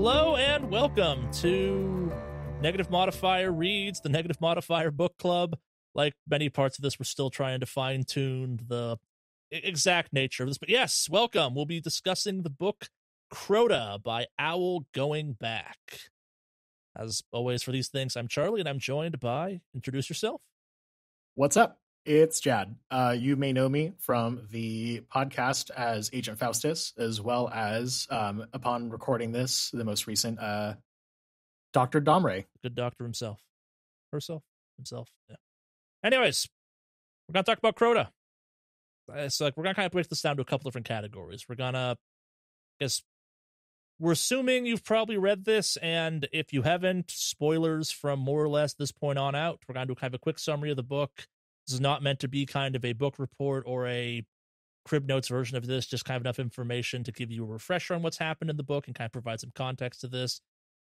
Hello and welcome to Negative Modifier Reads, the Negative Modifier Book Club. Like many parts of this, we're still trying to fine-tune the exact nature of this. But yes, welcome. We'll be discussing the book Crota by Goingback. As always for these things, I'm Charlie, and I'm joined by, introduce yourself. What's up? It's Jad. You may know me from the podcast as Agent Faustus, as well as, upon recording this, the most recent, Dr. Domre. Good doctor himself. Himself. Yeah. Anyways, we're going to talk about Crota. So we're going to kind of break this down to a couple different categories. We're going to, we're assuming you've probably read this, and if you haven't, spoilers from more or less this point on out. We're going to do kind of a quick summary of the book. This is not meant to be kind of a book report or a crib notes version of this, just kind of enough information to give you a refresher on what's happened in the book and kind of provide some context to this.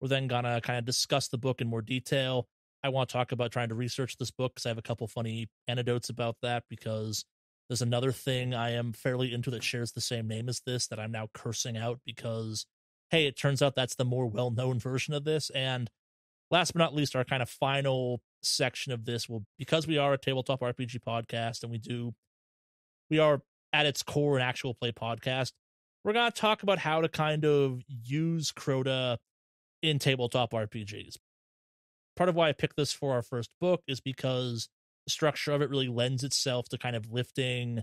We're then going to kind of discuss the book in more detail. I want to talk about trying to research this book because I have a couple funny anecdotes about that, because there's another thing I am fairly into that shares the same name as this that I'm now cursing out because, hey, it turns out that's the more well-known version of this. And last but not least, our kind of final section of this will, because we are a tabletop RPG podcast and we are at its core an actual play podcast, we're going to talk about how to kind of use Crota in tabletop RPGs. Part of why I picked this for our first book is because the structure of it really lends itself to kind of lifting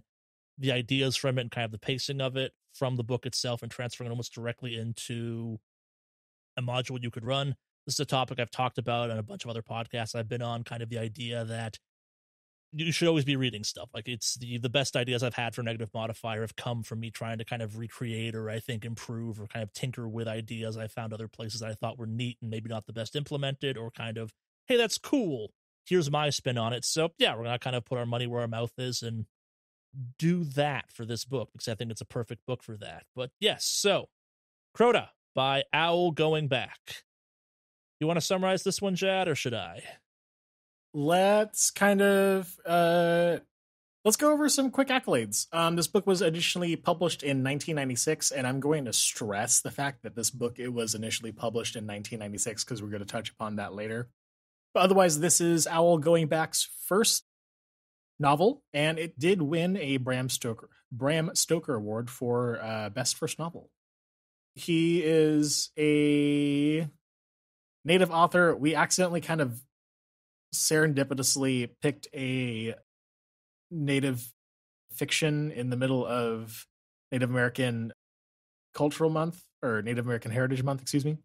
the ideas from it and kind of the pacing of it from the book itself and transferring it almost directly into a module you could run. This is a topic I've talked about on a bunch of other podcasts I've been on, kind of the idea that you should always be reading stuff. Like, it's the best ideas I've had for Negative Modifier have come from me trying to kind of recreate or I think improve or kind of tinker with ideas I found other places that I thought were neat and maybe not the best implemented, or kind of, hey, that's cool, here's my spin on it. So yeah, we're going to kind of put our money where our mouth is and do that for this book because I think it's a perfect book for that. But yes, so Crota by Goingback. You want to summarize this one, Jad, or should I? Let's kind of let's go over some quick accolades. This book was initially published in 1996, and I'm going to stress the fact that this book, it was initially published in 1996 because we're going to touch upon that later. But otherwise, this is Goingback's first novel, and it did win a Bram Stoker Award for Best First Novel. He is a native author. We accidentally kind of serendipitously picked a native fiction in the middle of Native American Cultural Month, or Native American Heritage Month, excuse me.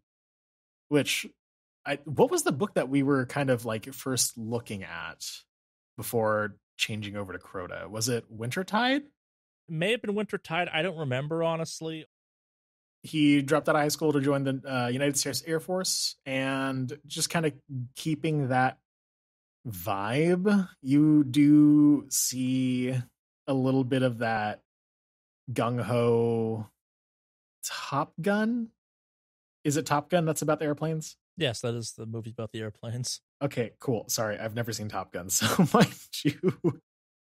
What was the book that we were kind of like first looking at before changing over to Crota? Was it Wintertide? It may have been Wintertide. I don't remember, honestly. He dropped out of high school to join the United States Air Force, and just kind of keeping that vibe, you do see a little bit of that gung-ho Top Gun. Is it Top Gun that's about the airplanes? Yes, that is the movie about the airplanes. Okay, cool. Sorry, I've never seen Top Gun, so mind you,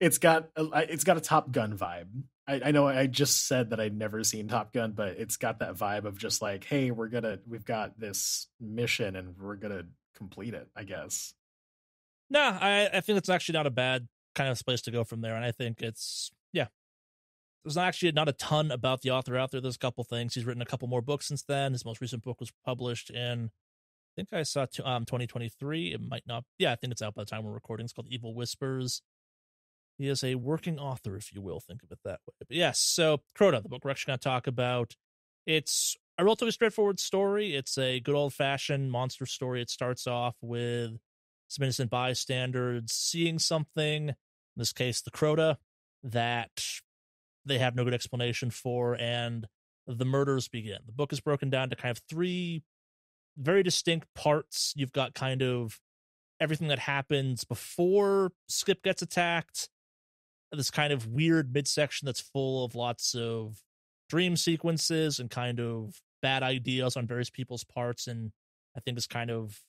it's got a Top Gun vibe. I know I just said that I'd never seen Top Gun, but it's got that vibe of just like, hey, we've got this mission and we're gonna complete it, I guess. No, I think it's actually not a bad kind of place to go from there, and I think it's, yeah. There's actually not a ton about the author out there. There's a couple things. He's written a couple more books since then. His most recent book was published in, I think I saw 2023. It might not. Yeah, I think it's out by the time we're recording. It's called Evil Whispers. He is a working author, if you will, think of it that way. But yes, so Crota, the book we're actually going to talk about, it's a relatively straightforward story. It's a good old-fashioned monster story. It starts off with some innocent bystanders seeing something, in this case, the Crota, that they have no good explanation for, and the murders begin. The book is broken down to kind of three very distinct parts. You've got kind of everything that happens before Skip gets attacked, this kind of weird midsection that's full of lots of dream sequences and kind of bad ideas on various people's parts, and I think is kind of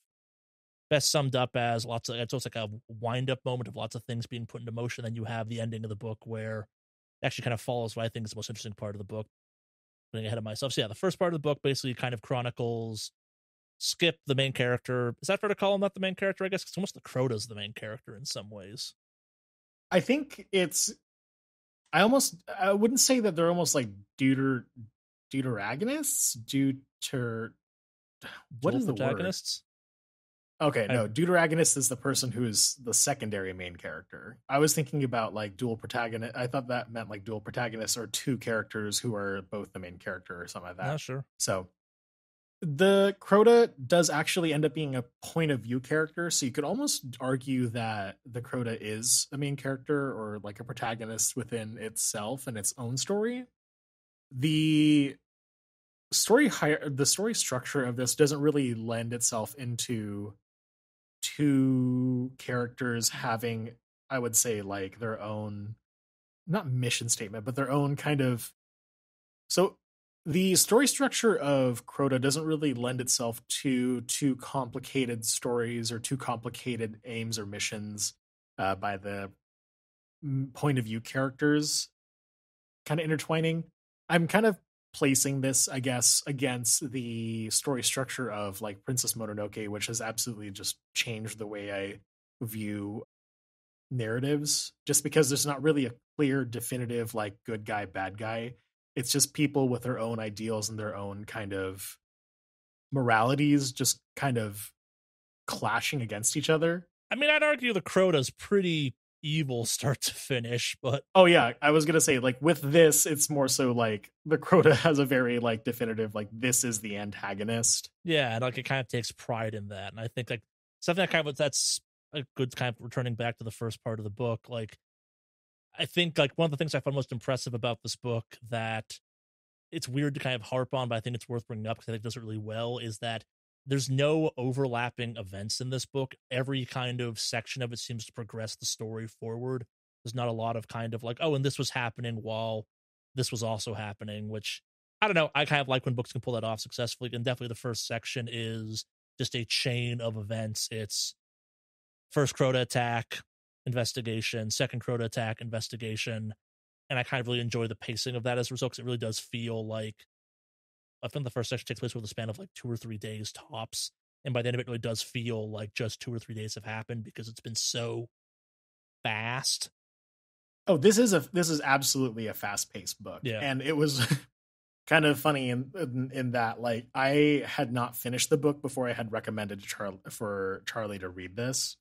best summed up as it's almost like a wind-up moment of lots of things being put into motion. Then you have the ending of the book where it actually kind of follows what I think is the most interesting part of the book. getting ahead of myself. So yeah, the first part of the book basically kind of chronicles Skip, the main character. Is that fair to call him not the main character? I guess because almost the Crota's the main character in some ways. I think it's. I wouldn't say that they're almost like deuteragonists. What Dual is the word? protagonists. Okay, no, deuteragonist is the person who is the secondary main character. I was thinking about like dual protagonist. I thought that meant like dual protagonists or two characters who are both the main character or something like that. Not sure. So the Crota does actually end up being a point of view character. So you could almost argue that the Crota is a main character or like a protagonist within itself and its own story. The story structure of this doesn't really lend itself into two characters having, I would say, like their own, not mission statement, but their own kind of. So the story structure of Crota doesn't really lend itself to too complicated stories or too complicated aims or missions by the point of view characters kind of intertwining. I'm kind of placing this, I guess, against the story structure of like Princess Mononoke, which has absolutely just changed the way I view narratives, just because there's not really a clear, definitive, like good guy, bad guy. It's just people with their own ideals and their own kind of moralities just kind of clashing against each other. I mean, I'd argue the Crota's pretty evil start to finish, but oh yeah, I was gonna say like with this it's more so like the Crota has a very like definitive like this is the antagonist. Yeah, and like it kind of takes pride in that, and I think like something that kind of that's a good kind of returning back to the first part of the book. Like I think like one of the things I found most impressive about this book that it's weird to kind of harp on, but I think it's worth bringing up because I think it does it really well, is that there's no overlapping events in this book. Every kind of section of it seems to progress the story forward. There's not a lot of kind of like, oh, and this was happening while this was also happening, which I don't know. I kind of like when books can pull that off successfully. And definitely the first section is just a chain of events. It's first Crota attack, investigation, second Crota attack, investigation. And I kind of really enjoy the pacing of that as a result, because it really does feel like I think the first section takes place over the span of like 2 or 3 days tops. And by the end of it really does feel like just 2 or 3 days have happened because it's been so fast. Oh, this is absolutely a fast-paced book. Yeah. And it was kind of funny in that like I had not finished the book before I had recommended for Charlie to read this.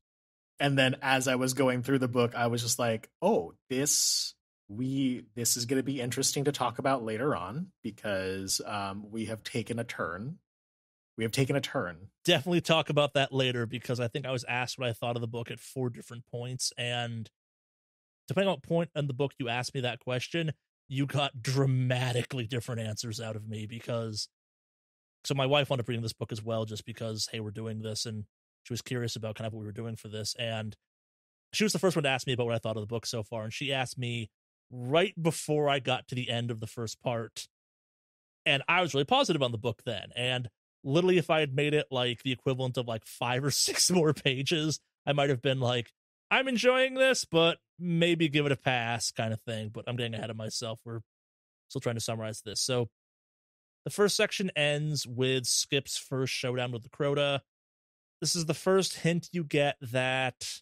And then as I was going through the book, I was just like, oh, this is going to be interesting to talk about later on because we have taken a turn. Definitely talk about that later, because I think I was asked what I thought of the book at 4 different points, and depending on what point in the book you asked me that question, you got dramatically different answers out of me. Because so my wife wanted to read this book as well, just because, hey, we're doing this, and she was curious about kind of what we were doing for this, and she was the first one to ask me about what I thought of the book so far, and she asked me right before I got to the end of the first part, and I was really positive on the book then, and literally if I had made it like the equivalent of like 5 or 6 more pages, I might have been like, I'm enjoying this, but maybe give it a pass kind of thing. But I'm getting ahead of myself. We're still trying to summarize this. So the first section ends with Skip's first showdown with the Crota. This is the first hint you get that,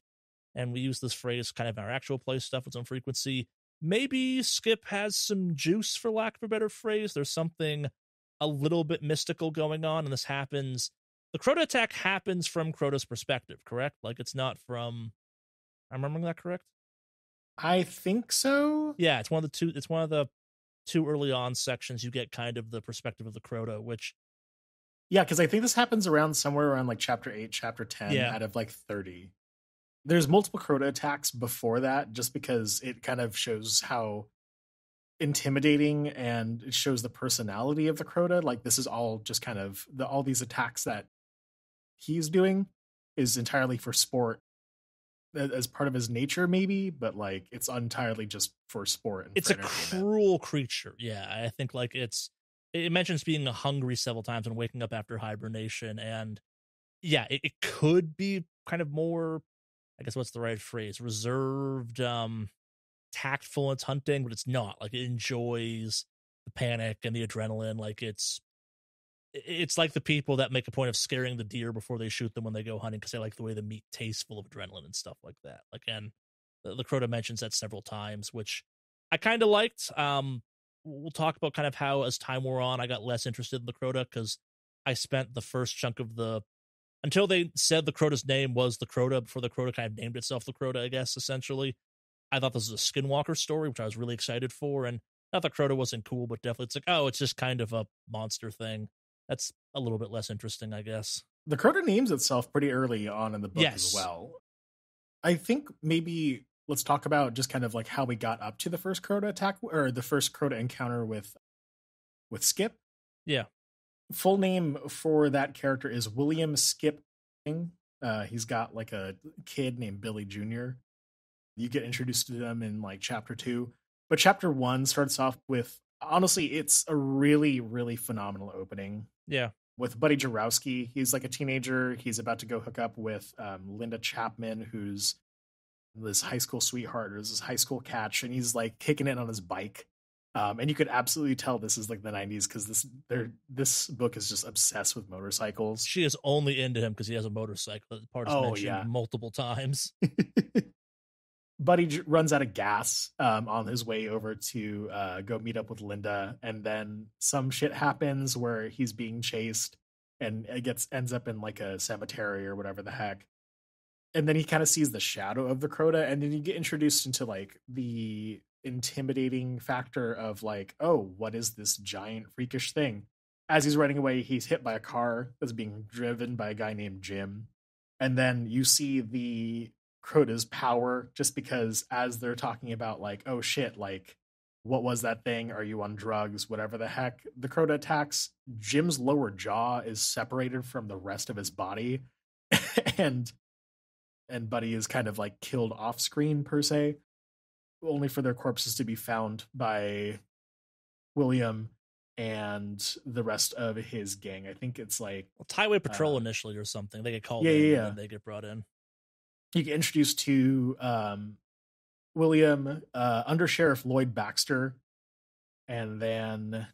and we use this phrase kind of in our actual play stuff with some frequency, maybe Skip has some juice, for lack of a better phrase. There's something a little bit mystical going on, and this happens. The Crota attack happens from Crota's perspective, correct? Like it's not from. I'm remembering that correct? I think so. Yeah, it's one of the two early on sections. You get kind of the perspective of the Crota, which. Yeah, because I think this happens somewhere around like chapter 8, chapter 10 out of like 30. There's multiple Crota attacks before that, just because it kind of shows how intimidating and it shows the personality of the Crota. Like this is all just kind of all these attacks that he's doing is entirely for sport as part of his nature, maybe, but like it's entirely just for sport. And it's a cruel creature. Yeah, I think like it mentions being hungry several times and waking up after hibernation, and yeah, it could be kind of more, I guess what's the right phrase, reserved, tactful in its hunting, but it's not. Like it enjoys the panic and the adrenaline. Like it's like the people that make a point of scaring the deer before they shoot them when they go hunting because they like the way the meat tastes full of adrenaline and stuff like that. Like, and the Crota mentions that several times, which I kind of liked. We'll talk about kind of how as time wore on, I got less interested in the Crota because I spent the first chunk of until they said the Crota's name was the Crota, before the Crota kind of named itself the Crota, I guess, essentially. I thought this was a Skinwalker story, which I was really excited for, and not that Crota wasn't cool, but definitely it's like, oh, it's just kind of a monster thing. That's a little bit less interesting, I guess. The Crota names itself pretty early on in the book as well. I think maybe let's talk about just kind of like how we got up to the first Crota attack, or the first Crota encounter with Skip. Yeah. Full name for that character is William Skip. He's got like a kid named Billy Jr. You get introduced to them in like chapter 2, but chapter 1 starts off with, honestly, it's a really, really phenomenal opening. Yeah. With Buddy Jarowski. He's like a teenager. He's about to go hook up with Linda Chapman, who's this high school sweetheart, or this high school catch, and he's like kicking it on his bike. And you could absolutely tell this is like the 90s because this book is just obsessed with motorcycles. She is only into him because he has a motorcycle. That part is mentioned multiple times. Buddy runs out of gas on his way over to go meet up with Linda, and then some shit happens where he's being chased and it ends up in like a cemetery or whatever the heck. And then he kind of sees the shadow of the Crota, and then you get introduced into like the intimidating factor of like, oh, what is this giant freakish thing? As he's running away, he's hit by a car that's being driven by a guy named Jim. And then you see the Crota's power, just because as they're talking about like, oh shit, like what was that thing? Are you on drugs? Whatever the heck. The Crota attacks. Jim's lower jaw is separated from the rest of his body. and Buddy is kind of like killed off screen per se, only for their corpses to be found by William and the rest of his gang. I think it's like Highway Patrol initially or something. They get called and they get brought in. You get introduced to William, Under Sheriff Lloyd Baxter, and then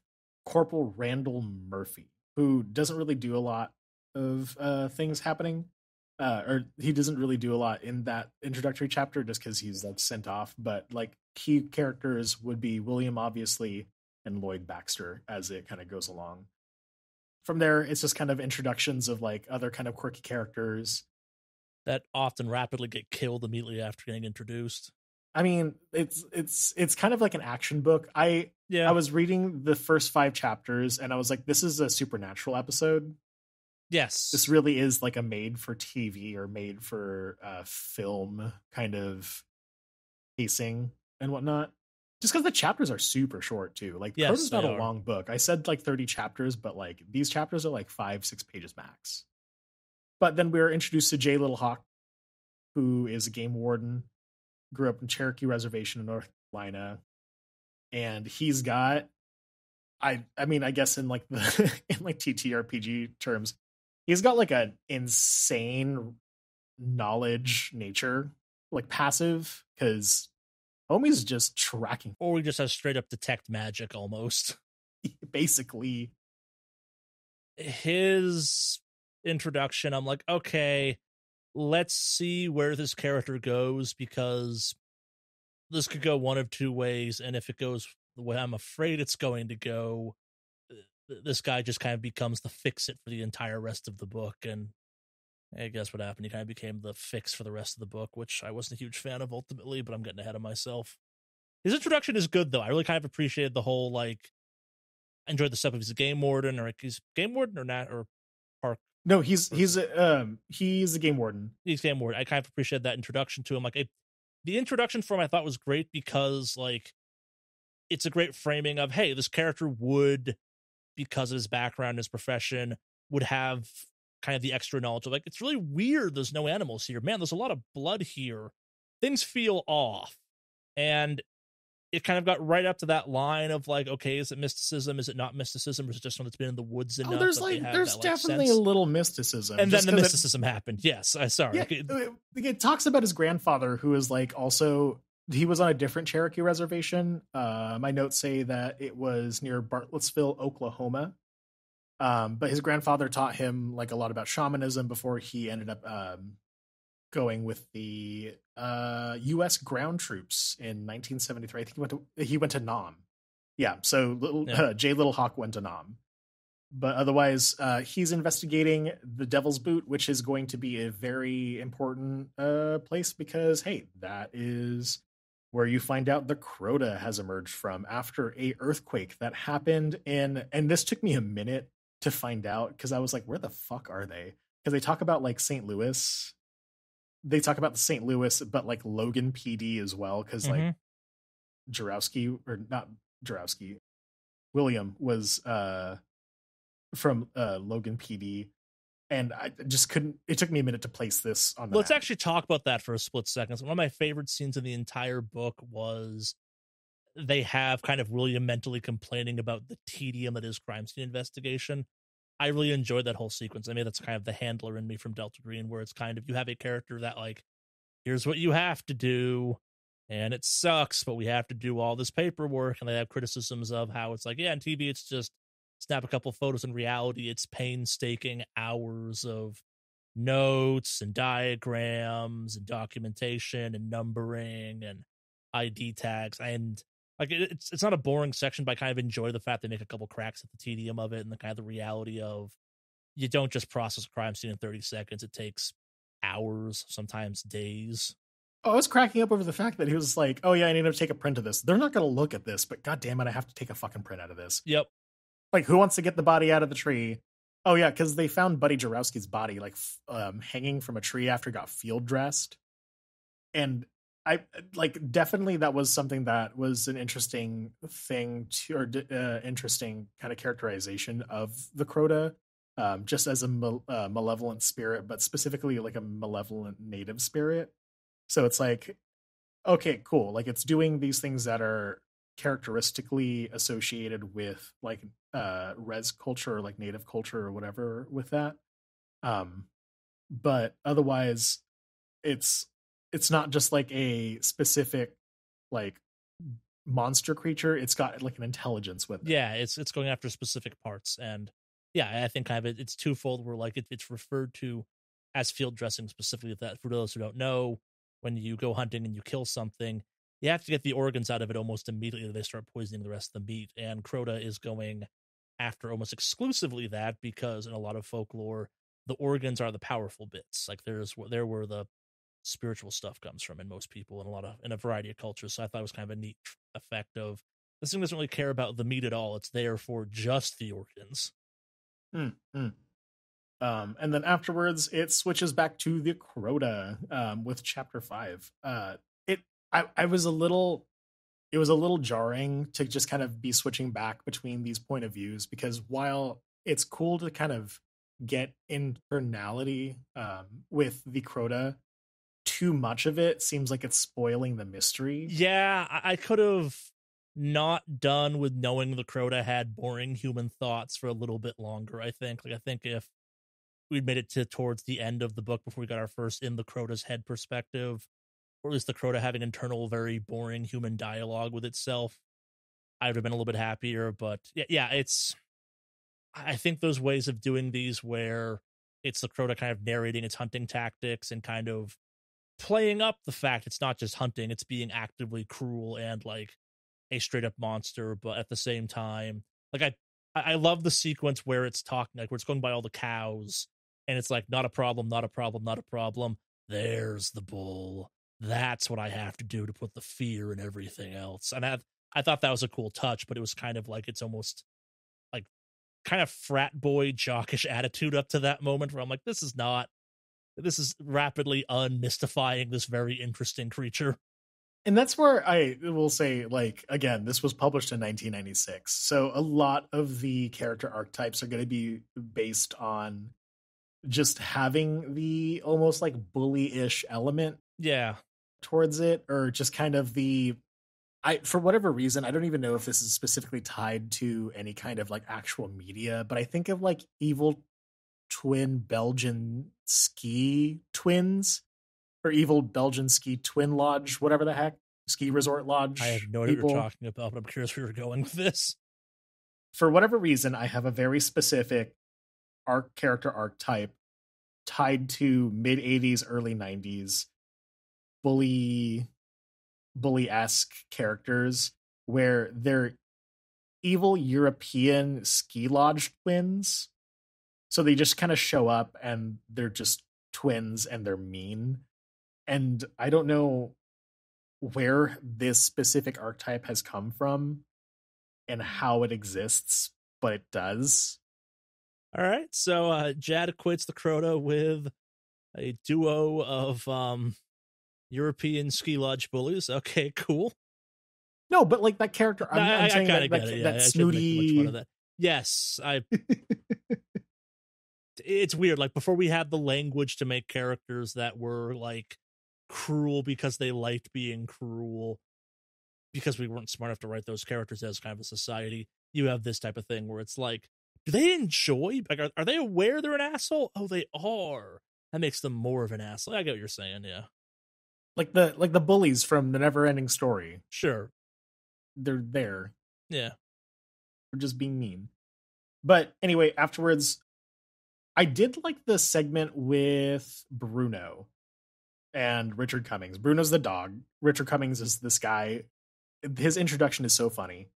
Corporal Randall Murphy, who doesn't really do a lot of things happening. Or he doesn't really do a lot in that introductory chapter just because he's like sent off. But like key characters would be William, obviously, and Lloyd Baxter as it kind of goes along. From there, it's just kind of introductions of like other kind of quirky characters that often rapidly get killed immediately after getting introduced. I mean, it's kind of like an action book. I was reading the first 5 chapters and I was like, this is a Supernatural episode. Yes. This really is like a made for TV or made for film kind of pacing and whatnot. Just because the chapters are super short too. Like, Crota's not a long book. I said like 30 chapters, but like these chapters are like 5-6 pages max. But then we were introduced to Jay Little Hawk, who is a game warden, grew up in Cherokee Reservation in North Carolina, and he's got, I mean, I guess in like the in like TTRPG terms, he's got like an insane knowledge nature, like passive, because homie's just tracking. Or he just has straight up detect magic almost. Basically. His introduction, I'm like, okay, let's see where this character goes, because this could go one of two ways, and if it goes the way I'm afraid it's going to go, this guy just kind of becomes the fix-it for the entire rest of the book, and I guess what happened, he kind of became the fix for the rest of the book, which I wasn't a huge fan of ultimately, but I'm getting ahead of myself. His introduction is good, though. I really kind of appreciated the whole, like, I enjoyed the stuff if he's a game warden, or like, he's game warden or not, or park. No, he's a game warden. He's game warden. I kind of appreciated that introduction to him. Like, the introduction for him I thought was great because, like, it's a great framing of, hey, this character would, because of his background, his profession, would have kind of the extra knowledge of, like, it's really weird there's no animals here. Man, there's a lot of blood here. Things feel off. And it kind of got right up to that line of, like, okay, is it mysticism? Is it not mysticism? Or is it just one that's been in the woods enough? There's definitely a little mysticism. And then the mysticism happened. Yes, sorry. Yeah, it talks about his grandfather, who is, like, also he was on a different Cherokee reservation. My notes say that it was near Bartlesville, Oklahoma. But his grandfather taught him like a lot about shamanism before he ended up going with the U.S. ground troops in 1973. I think he went to Nam. Yeah, so J. Little Hawk went to Nam. But otherwise, he's investigating the Devil's Boot, which is going to be a very important place because, hey, that is where you find out the Crota has emerged from after a earthquake that happened in, and this took me a minute to find out because I was like, where the fuck are they? Because they talk about like St. Louis. They talk about the St. Louis, but like Logan PD as well, because like Jarowski, or not Jarowski, William was from Logan PD, and I just couldn't. It took me a minute to place this on the Let's map. actually talk about that for a split second. So one of my favorite scenes in the entire book was they have kind of William mentally complaining about the tedium that is crime scene investigation. I really enjoyed that whole sequence. I mean, that's kind of the handler in me from Delta Green, where it's kind of, you have a character that like, here's what you have to do, and it sucks, but we have to do all this paperwork. And they have criticisms of how it's like, yeah, on TV, it's just snap a couple photos. In reality, it's painstaking hours of notes and diagrams and documentation and numbering and ID tags. And like, it's not a boring section, but I kind of enjoy the fact they make a couple cracks at the tedium of it and the kind of the reality of you don't just process a crime scene in 30 seconds. It takes hours, sometimes days. Oh, I was cracking up over the fact that he was like, oh yeah, I need to take a print of this. They're not going to look at this, but god damn it, I have to take a fucking print out of this. Yep. Like, who wants to get the body out of the tree? Oh yeah, because they found Buddy Jarowski's body like hanging from a tree after he got field dressed. And I like, definitely that was something that was an interesting thing to, or interesting kind of characterization of the Crota, just as a malevolent spirit, but specifically like a malevolent native spirit. So it's like, okay, cool. Like, it's doing these things that are characteristically associated with like res culture or like native culture or whatever with that. But otherwise, it's not just like a specific like monster creature. It's got like an intelligence with it. Yeah, it's going after specific parts. And yeah, I think kind of it's twofold, where like it's referred to as field dressing specifically. That, for those who don't know, when you go hunting and you kill something, you have to get the organs out of it almost immediately. They start poisoning the rest of the meat. And Crota is going after almost exclusively that, because in a lot of folklore, the organs are the powerful bits. Like there where the spiritual stuff comes from in most people, in a variety of cultures. So I thought it was kind of a neat effect of, this thing doesn't really care about the meat at all. It's there for just the organs. And then afterwards, it switches back to the Crota with chapter 5. It was a little jarring to just kind of be switching back between these point of views, because while it's cool to kind of get internality with the Crota, too much of it seems like it's spoiling the mystery. Yeah, I could have not done with knowing the Crota had boring human thoughts for a little bit longer. I think if we'd made it towards the end of the book before we got our first in the Crota's head perspective, or at least the Crota having internal, very boring human dialogue with itself, I would have been a little bit happier. But yeah, I think those ways of doing these where it's the Crota kind of narrating its hunting tactics and kind of playing up the fact it's not just hunting, it's being actively cruel and like a straight up monster, but at the same time, like I love the sequence where it's talking, like where it's going by all the cows and it's like, not a problem, not a problem, not a problem. There's the bull. That's what I have to do to put the fear in everything else. And I thought that was a cool touch, but it was kind of like, it's almost like kind of frat boy jockish attitude up to that moment where I'm like, this is rapidly unmystifying this very interesting creature. And that's where I will say, like, again, this was published in 1996. So a lot of the character archetypes are going to be based on just having the almost like bully-ish element towards it, or just kind of for whatever reason, I don't even know if this is specifically tied to any kind of like actual media, but I think of like evil twin Belgian ski twins, or evil Belgian ski twin lodge, whatever the heck. ski resort lodge I have no idea what you're talking about, but I'm curious where you're going with this. For whatever reason, I have a very specific character archetype tied to mid 80s, early 90s bully-esque characters where they're evil European ski lodge twins. So they just kind of show up and they're just twins and they're mean. And I don't know where this specific archetype has come from and how it exists, but it does. All right, so Jad quits the Crota with a duo of European ski lodge bullies. Okay, cool. No, but like that character, I'm saying that, get it. Yeah, that snooty. That. Yes, it's weird. Like before, we had the language to make characters that were like cruel because they liked being cruel, because we weren't smart enough to write those characters as kind of a society. You have this type of thing where it's like, do they enjoy? Like, are they aware they're an asshole? Oh, they are. That makes them more of an asshole. I get what you're saying. Yeah, like the bullies from the Never-Ending Story. Sure, they're there. Yeah, they're just being mean. But anyway, afterwards, I did like the segment with Bruno and Richard Cummings. Bruno's the dog. Richard Cummings is this guy. His introduction is so funny.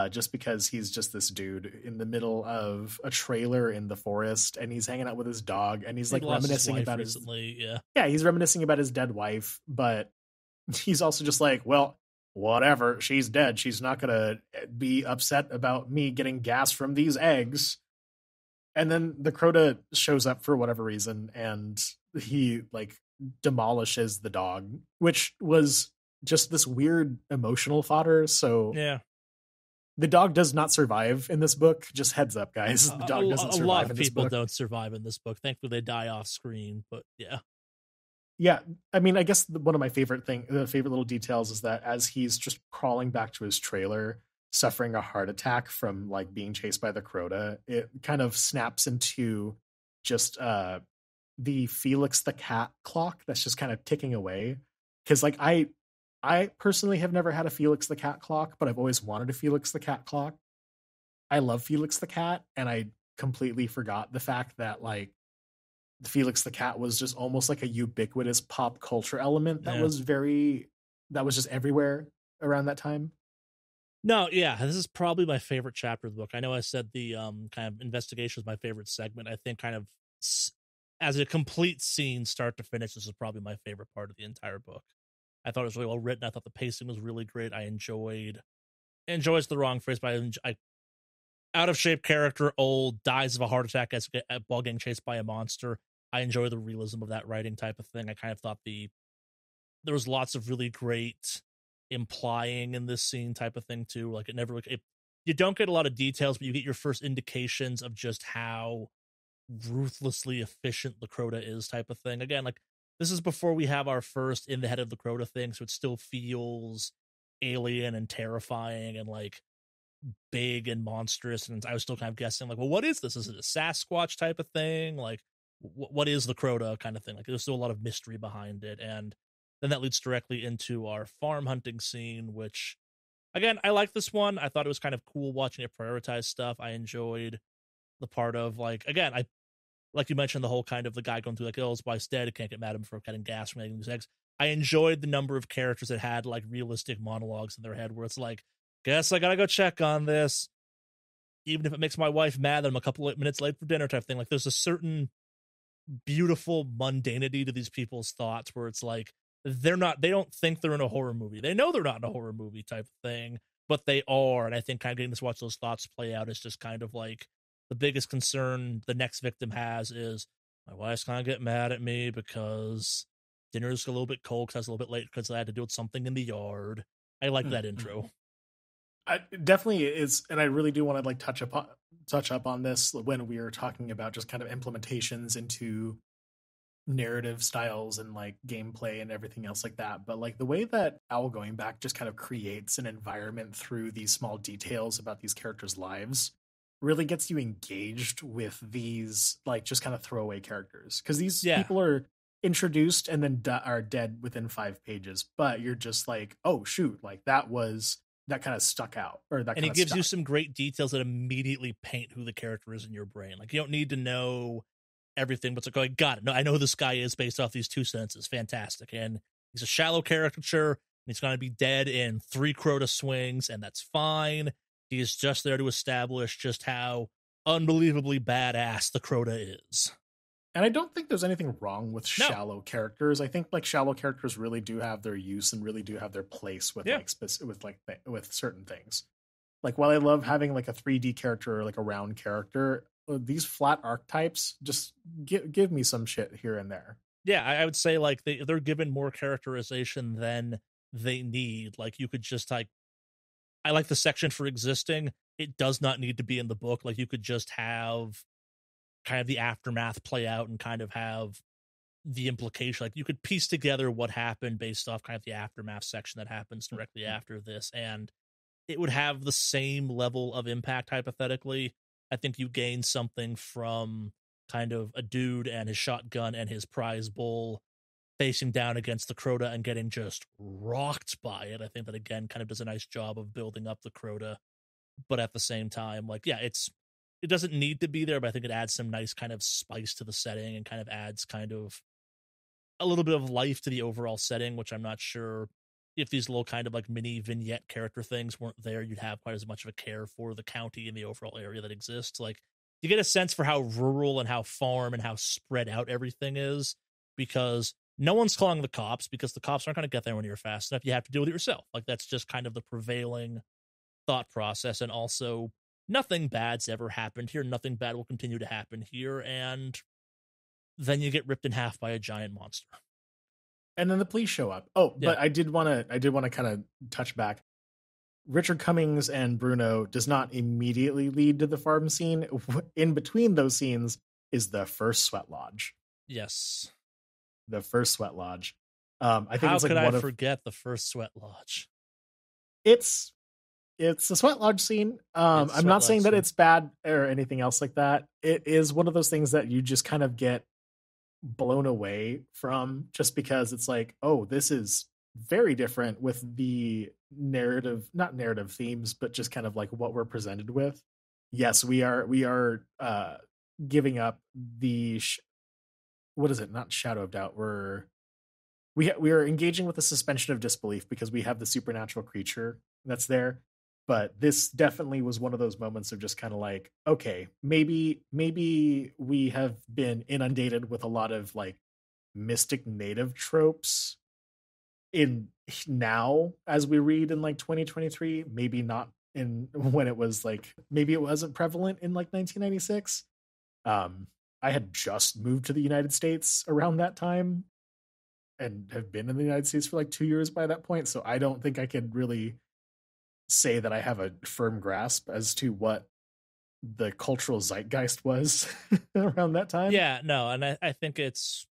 Just because he's just this dude in the middle of a trailer in the forest and he's hanging out with his dog and he's like reminiscing about recently. He's reminiscing about his dead wife, but he's also just like, well, whatever, she's dead. She's not gonna be upset about me getting gas from these eggs. And then the Crota shows up for whatever reason and he like demolishes the dog, which was just this weird emotional fodder. So yeah. The dog does not survive in this book. Just heads up, guys. The dog doesn't survive. A lot of people book. Don't survive in this book. Thankfully, they die off screen. But yeah, yeah. I mean, I guess one of my favorite little details is that as he's just crawling back to his trailer, suffering a heart attack from like being chased by the Crota, it kind of snaps into just the Felix the Cat clock that's just kind of ticking away. Because like I personally have never had a Felix the Cat clock, but I've always wanted a Felix the Cat clock. I love Felix the Cat, and I completely forgot the fact that like Felix the Cat was just almost like a ubiquitous pop culture element that was just everywhere around that time. No, yeah, this is probably my favorite chapter of the book. I know I said the kind of investigation was my favorite segment. I think kind of as a complete scene, start to finish, this is probably my favorite part of the entire book. I thought it was really well written. I thought the pacing was really great. I enjoyed the wrong phrase, but I out of shape character, old, dies of a heart attack while getting chased by a monster. I enjoy the realism of that writing type of thing. I kind of thought there was lots of really great implying in this scene type of thing too. Like you don't get a lot of details, but you get your first indications of just how ruthlessly efficient the Crota is type of thing. Again, like, this is before we have our first in the head of the Crota thing, so it still feels alien and terrifying and like big and monstrous. And I was still kind of guessing, like, well, what is this? Is it a Sasquatch type of thing? Like, what is the Crota kind of thing? Like, there's still a lot of mystery behind it. And then that leads directly into our farm hunting scene, which, again, I like this one. I thought it was kind of cool watching it prioritize stuff. I enjoyed the part of, like, again, like you mentioned, the whole kind of the guy going through like, oh, his wife's dead, I can't get mad at him for getting gas from getting these eggs. I enjoyed the number of characters that had like realistic monologues in their head where it's like, guess I gotta go check on this, even if it makes my wife mad that I'm a couple of minutes late for dinner type thing. Like, there's a certain beautiful mundanity to these people's thoughts where it's like they don't think they're in a horror movie. They know they're not in a horror movie type thing, but they are. And I think kind of getting to watch those thoughts play out is just kind of like the biggest concern the next victim has is, my wife's gonna get mad at me because dinner's a little bit cold because I was a little bit late because I had to do something in the yard. I like that intro. It definitely is, and I really do want to like touch up on this when we are talking about just kind of implementations into narrative styles and like gameplay and everything else like that. But like the way that Goingback just kind of creates an environment through these small details about these characters' lives really gets you engaged with these like just kind of throwaway characters, because these people are introduced and then are dead within 5 pages, but you're just like, oh shoot, like that kind of stuck out, or that. And kind it of gives stuck. you some great details that immediately paint who the character is in your brain. Like you don't need to know everything, but it's like, oh, I got it. No, I know who this guy is based off these 2 sentences. Fantastic. And he's a shallow caricature, and he's going to be dead in 3 Crota swings, and that's fine. He is just there to establish just how unbelievably badass the Crota is. And I don't think there's anything wrong with shallow characters. I think like shallow characters really do have their use and really do have their place with with certain things. Like while I love having like a 3D character or like a round character, these flat archetypes just give me some shit here and there. Yeah, I would say like they're given more characterization than they need. Like you could just like, I like the section for existing. It does not need to be in the book. Like you could just have kind of the aftermath play out and kind of have the implication. Like you could piece together what happened based off kind of the aftermath section that happens directly after this, and it would have the same level of impact hypothetically. I think you gain something from kind of a dude and his shotgun and his prize bull facing down against the Crota and getting just rocked by it. I think that again kind of does a nice job of building up the Crota, but at the same time, like, yeah, it doesn't need to be there, but I think it adds some nice kind of spice to the setting and kind of adds kind of a little bit of life to the overall setting, which I'm not sure if these little kind of like mini vignette character things weren't there, you'd have quite as much of a care for the county and the overall area that exists. Like you get a sense for how rural and how farm and how spread out everything is, because no one's calling the cops because the cops aren't going to get there when you're fast enough. You have to deal with it yourself. Like that's just kind of the prevailing thought process. And also nothing bad's ever happened here. Nothing bad will continue to happen here. And then you get ripped in half by a giant monster. And then the police show up. Oh, Yeah. But I did want to kind of touch back. Richard Cummings and Bruno does not immediately lead to the farm scene. In between those scenes is the first sweat lodge. Yes. The first sweat lodge. I think How it's like could I forget the first sweat lodge? It's a sweat lodge scene. I'm not saying that it's bad or anything else like that. It is one of those things that you just kind of get blown away from, just because it's like, oh, this is very different with the not narrative themes, but just kind of like what we're presented with. Yes, we are giving up the what is it? Not shadow of doubt. We are engaging with a suspension of disbelief because we have the supernatural creature that's there. But this definitely was one of those moments of just kind of like, okay, maybe we have been inundated with a lot of like mystic native tropes in now as we read in like 2023, maybe not in when it was like, maybe it wasn't prevalent in like 1996. I had just moved to the United States around that time and have been in the United States for like 2 years by that point. So I don't think I could really say that I have a firm grasp as to what the cultural zeitgeist was around that time. Yeah, no, and I think it's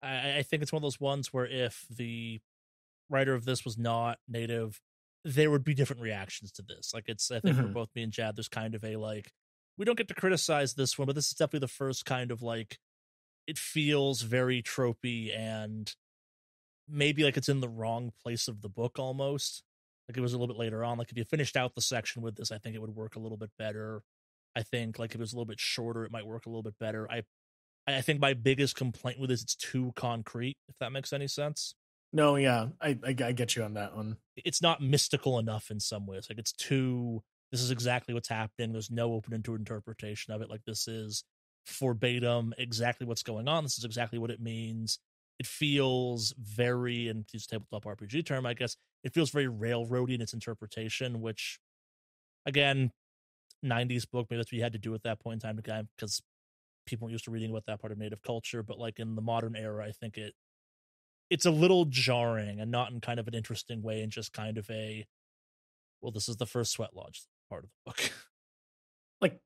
I think it's one of those ones where if the writer of this was not native, there would be different reactions to this. Like I think for both me and Jad, there's kind of a like, we don't get to criticize this one, but this is definitely the first kind of like, it feels very tropey and maybe like it's in the wrong place of the book almost. Like it was a little bit later on. Like if you finished out the section with this, I think it would work a little bit better. I think like if it was a little bit shorter, it might work a little bit better. I think my biggest complaint with this, it's too concrete, if that makes any sense. No, yeah, I get you on that one. It's not mystical enough in some ways. Like it's too, this is exactly what's happening. There's no open interpretation of it. Like this is verbatim exactly what's going on. This is exactly what it means. It feels very, and to use a tabletop RPG term, I guess, it feels very railroady in its interpretation, which, again, 90s book, maybe that's what you had to do at that point in time again, because people weren't used to reading about that part of native culture. But like in the modern era, I think it's a little jarring, and not in kind of an interesting way, and just kind of a, well, this is the first sweat lodge part of the book. Like,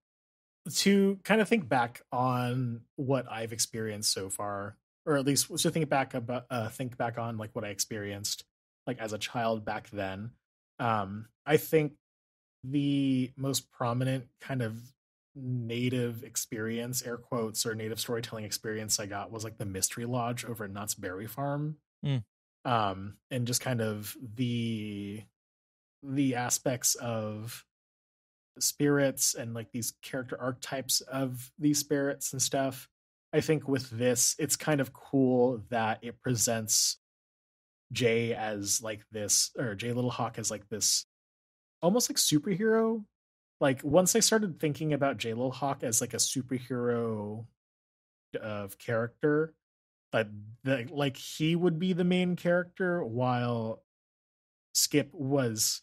to kind of think back on what I've experienced so far, or at least to think back on like what I experienced like as a child back then. I think the most prominent kind of native experience, air quotes, or native storytelling experience I got was like the Mystery Lodge over at Knott's Berry Farm. Mm. And just kind of the aspects of spirits and like these character archetypes of these spirits and stuff. I think with this, it's kind of cool that it presents Jay as like this, or Jay Little Hawk as like this almost like superhero. Like once I started thinking about Jay Little Hawk as like a superhero of character, but like he would be the main character while Skip was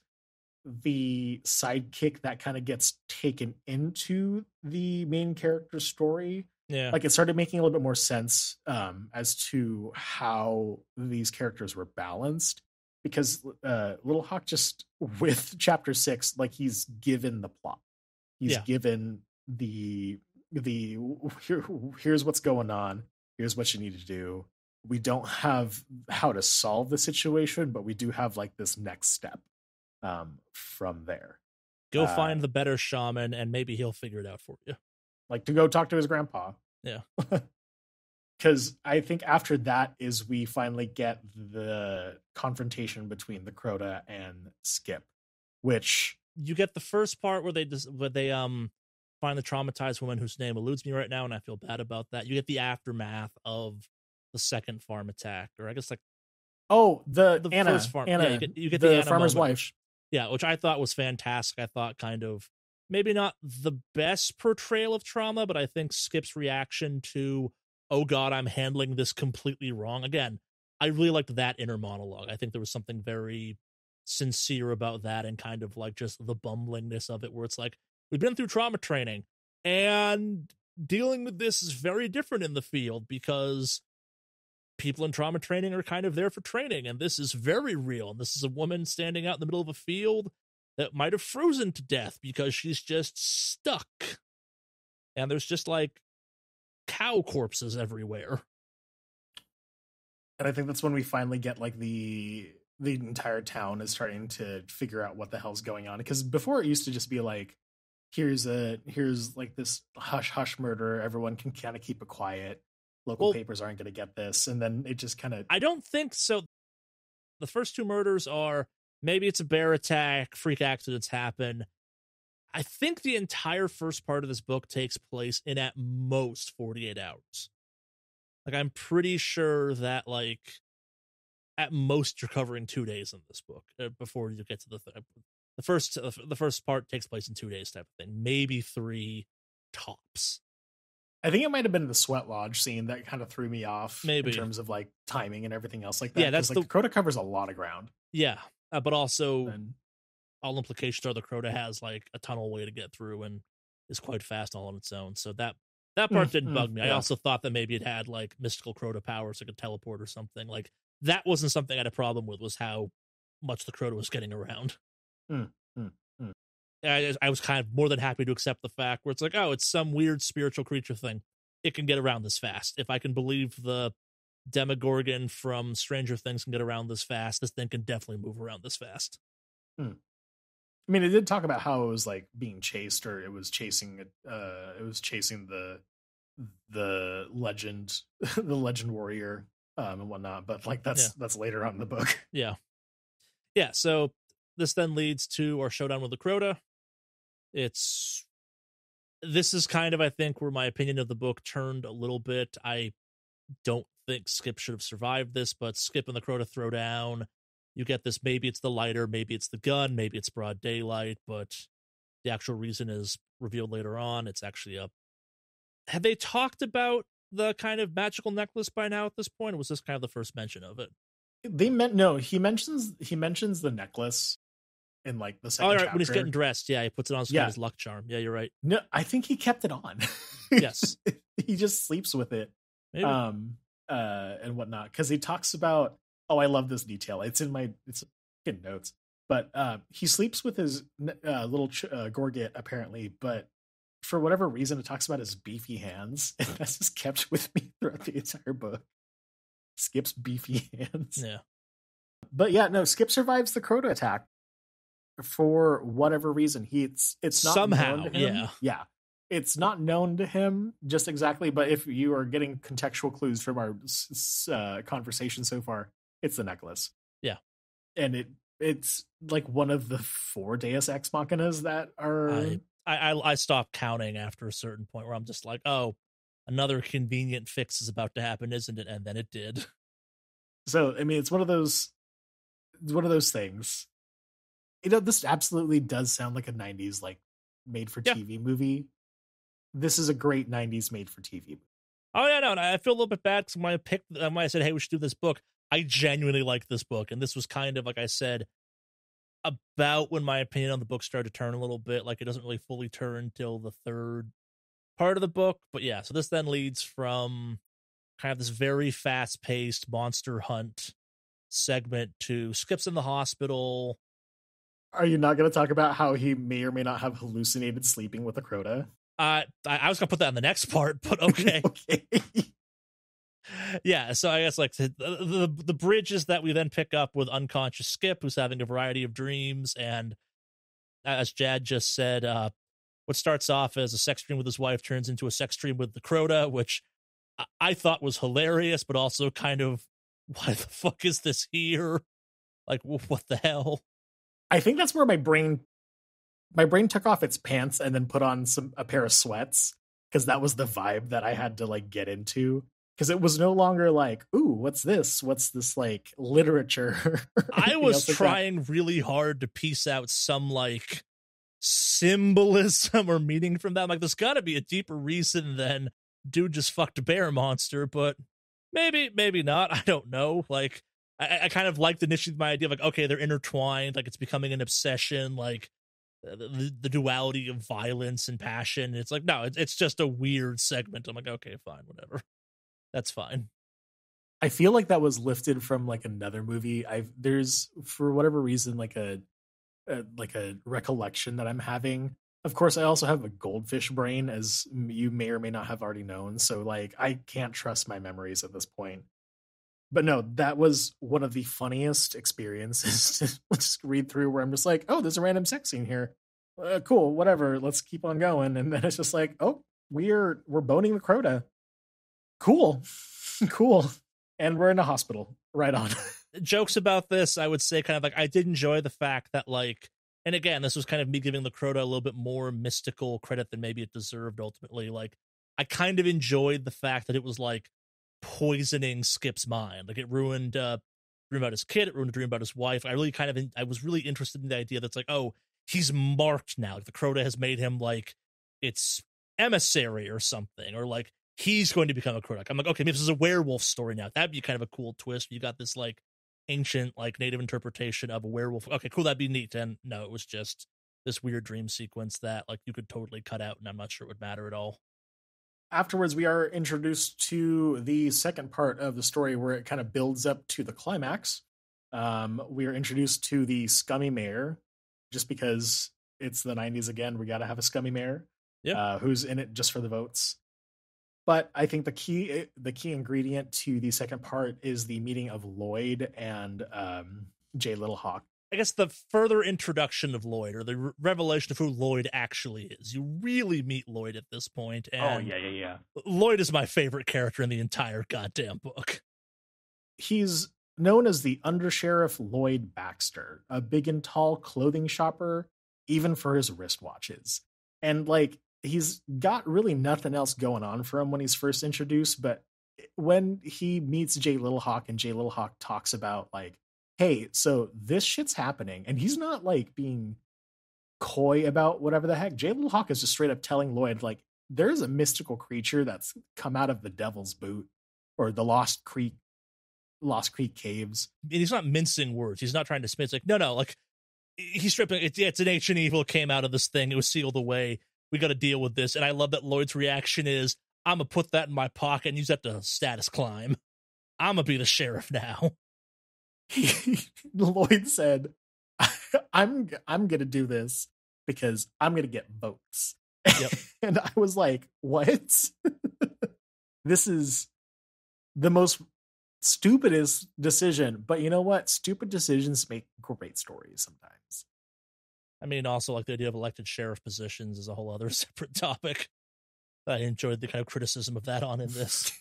the sidekick that kind of gets taken into the main character's story. Yeah. Like it started making a little bit more sense as to how these characters were balanced, because Little Hawk just with chapter 6, like he's given the plot. He's given the here's what's going on. Here's what you need to do. We don't have how to solve the situation, but we do have like this next step from there. Go find the better shaman and maybe he'll figure it out for you. Like to go talk to his grandpa. Yeah. Because I think after that is we finally get the confrontation between the Crota and Skip, which you get the first part where they find the traumatized woman whose name eludes me right now, and I feel bad about that. You get the aftermath of the second farm attack, or I guess like the Anna, first farm. Anna, yeah, you get the Anna farmer's moment, wife. which I thought was fantastic. I thought kind of maybe not the best portrayal of trauma, but I think Skip's reaction to, oh God, I'm handling this completely wrong. Again, I really liked that inner monologue. I think there was something very sincere about that, and kind of like just the bumblingness of it, where it's like, we've been through trauma training and dealing with this is very different in the field because people in trauma training are kind of there for training, and this is very real. And this is a woman standing out in the middle of a field that might have frozen to death because she's just stuck. And there's just like cow corpses everywhere. And I think that's when we finally get like the entire town is starting to figure out what the hell's going on. Because before it used to just be like, here's like this hush murder. Everyone can kind of keep it quiet. Local papers aren't going to get this. And then it just kind of... I don't think so. The first two murders are, maybe it's a bear attack, freak accidents happen. I think the entire first part of this book takes place in at most 48 hours. Like, I'm pretty sure that, like, at most you're covering 2 days in this book before you get to the first part takes place in 2 days type of thing. Maybe 3 tops. I think it might have been the Sweat Lodge scene that kind of threw me off. Maybe. In terms of like timing and everything else like that. Yeah, that's like the Crota covers a lot of ground. Yeah, but also all implications are the Crota has like a tunnel way to get through and is quite fast all on its own. So that part didn't bug me. I also thought that maybe it had like mystical Crota powers, like a teleport or something. Like that wasn't something I had a problem with, was how much the Crota was getting around. I was kind of more than happy to accept the fact where it's like, oh, it's some weird spiritual creature thing. It can get around this fast. If I can believe the Demogorgon from Stranger Things can get around this fast, this thing can definitely move around this fast. I mean, it did talk about how it was like being chased, or it was chasing the legend, the legend warrior, and whatnot. But like that's later on in the book. Yeah. So this then leads to our showdown with the Crota. This is kind of, I think, where my opinion of the book turned a little bit. I don't think Skip should have survived this, but Skip and the Crota throw down. You get this, maybe it's the lighter, maybe it's the gun, maybe it's broad daylight, but the actual reason is revealed later on. It's actually Had they talked about the kind of magical necklace by now at this point, or was this kind of the first mention of it? He mentions the necklace in like the second chapter. When he's getting dressed, he puts it on his luck charm. Yeah, you're right. No, I think he kept it on. Yes. He just sleeps with it. Maybe. And whatnot. Because he talks about, I love this detail. It's in notes. But he sleeps with his little Gorget, apparently, but for whatever reason, it talks about his beefy hands. And that's just kept with me throughout the entire book. Skip's beefy hands. Yeah. But yeah, no, Skip survives the Crota attack for whatever reason. It's not somehow, yeah. it's not known to him just exactly, but if you are getting contextual clues from our conversation so far, it's the necklace. Yeah. And it's like one of the 4 Deus Ex Machinas that are. I stopped counting after a certain point where I'm just like, oh, another convenient fix is about to happen, isn't it? And then it did. So I mean, it's one of those things. This absolutely does sound like a 90s like made for TV movie. This is a great 90s made for TV movie. Oh yeah, no, and I feel a little bit bad because when I said, hey, we should do this book, I genuinely like this book, and this was kind of, like I said, about when my opinion on the book started to turn a little bit. Like, it doesn't really fully turn till the 3rd part of the book, but yeah, so this then leads from kind of this very fast-paced monster hunt segment to Skip's in the hospital. Are you not going to talk about how he may or may not have hallucinated sleeping with a Crota? I was gonna put that in the next part, but okay. Okay. Yeah, so I guess like the bridges that we then pick up with unconscious Skip, who's having a variety of dreams, and as Jad just said, what starts off as a sex dream with his wife turns into a sex dream with the Crota, which I thought was hilarious, but also kind of, why the fuck is this here? Like, what the hell? I think that's where my brain took off its pants and then put on a pair of sweats, because that was the vibe that I had to like get into, because it was no longer like, ooh, what's this like literature. I was trying really hard to piece out some like symbolism or meaning from that. Like, there's got to be a deeper reason than dude just fucked a bear monster, but maybe not. I don't know. Like, I kind of liked initially my idea of like, okay, they're intertwined, like it's becoming an obsession, like the duality of violence and passion. It's like, no, it's just a weird segment. I'm like, okay, fine, whatever. That's fine. I feel like that was lifted from like another movie. There's, for whatever reason, like a recollection that I'm having. Of course, I also have a goldfish brain, as you may or may not have already known. So like, I can't trust my memories at this point. But no, that was one of the funniest experiences to just read through, where I'm just like, oh, there's a random sex scene here. Cool, whatever. Let's keep on going. And then it's just like, oh, we're boning the Crota. Cool. Cool. And we're in a hospital. Right on. Jokes about this, I would say kind of like, I did enjoy the fact that like, and again, this was kind of me giving the Crota a little bit more mystical credit than maybe it deserved ultimately. Like, I kind of enjoyed the fact that it was like poisoning Skip's mind. Like, it ruined a dream about his kid, it ruined a dream about his wife. I was really interested in the idea that's like, oh, he's marked now. Like, the Crota has made him like its emissary or something, or like he's going to become a Crota. I'm like, okay, maybe this is a werewolf story now. That'd be kind of a cool twist. You got this like ancient, like native interpretation of a werewolf. Okay, cool, that'd be neat. And no, it was just this weird dream sequence that like you could totally cut out, and I'm not sure it would matter at all. Afterwards, we are introduced to the second part of the story, where it kind of builds up to the climax. We are introduced to the scummy mayor, just because it's the 90s again. We got to have a scummy mayor, who's in it just for the votes. But I think the key ingredient to the second part is the meeting of Lloyd and Jay Littlehawk. I guess the further introduction of Lloyd, or the revelation of who Lloyd actually is. You really meet Lloyd at this point. And yeah. Lloyd is my favorite character in the entire goddamn book. He's known as the Undersheriff Lloyd Baxter, a big and tall clothing shopper, even for his wristwatches. And like, he's got really nothing else going on for him when he's first introduced. But when he meets Jay Littlehawk, and Jay Littlehawk talks about like, hey, so this shit's happening, and he's not like being coy about whatever the heck. Jay Littlehawk is just straight up telling Lloyd, like, there's a mystical creature that's come out of the Devil's Boot, or the Lost Creek caves. And he's not mincing words. He's not trying to spin. It's like, no, like, he's stripping. It's an ancient evil. It came out of this thing. It was sealed away. We got to deal with this. And I love that Lloyd's reaction is, I'm going to put that in my pocket and use that to status climb. I'm going to be the sheriff now. Lloyd said, I'm going to do this because I'm going to get votes. Yep. And I was like, what? This is the most stupidest decision. But you know what? Stupid decisions make great stories sometimes. I mean, also like the idea of elected sheriff positions is a whole other separate topic. I enjoyed the kind of criticism of that on in this.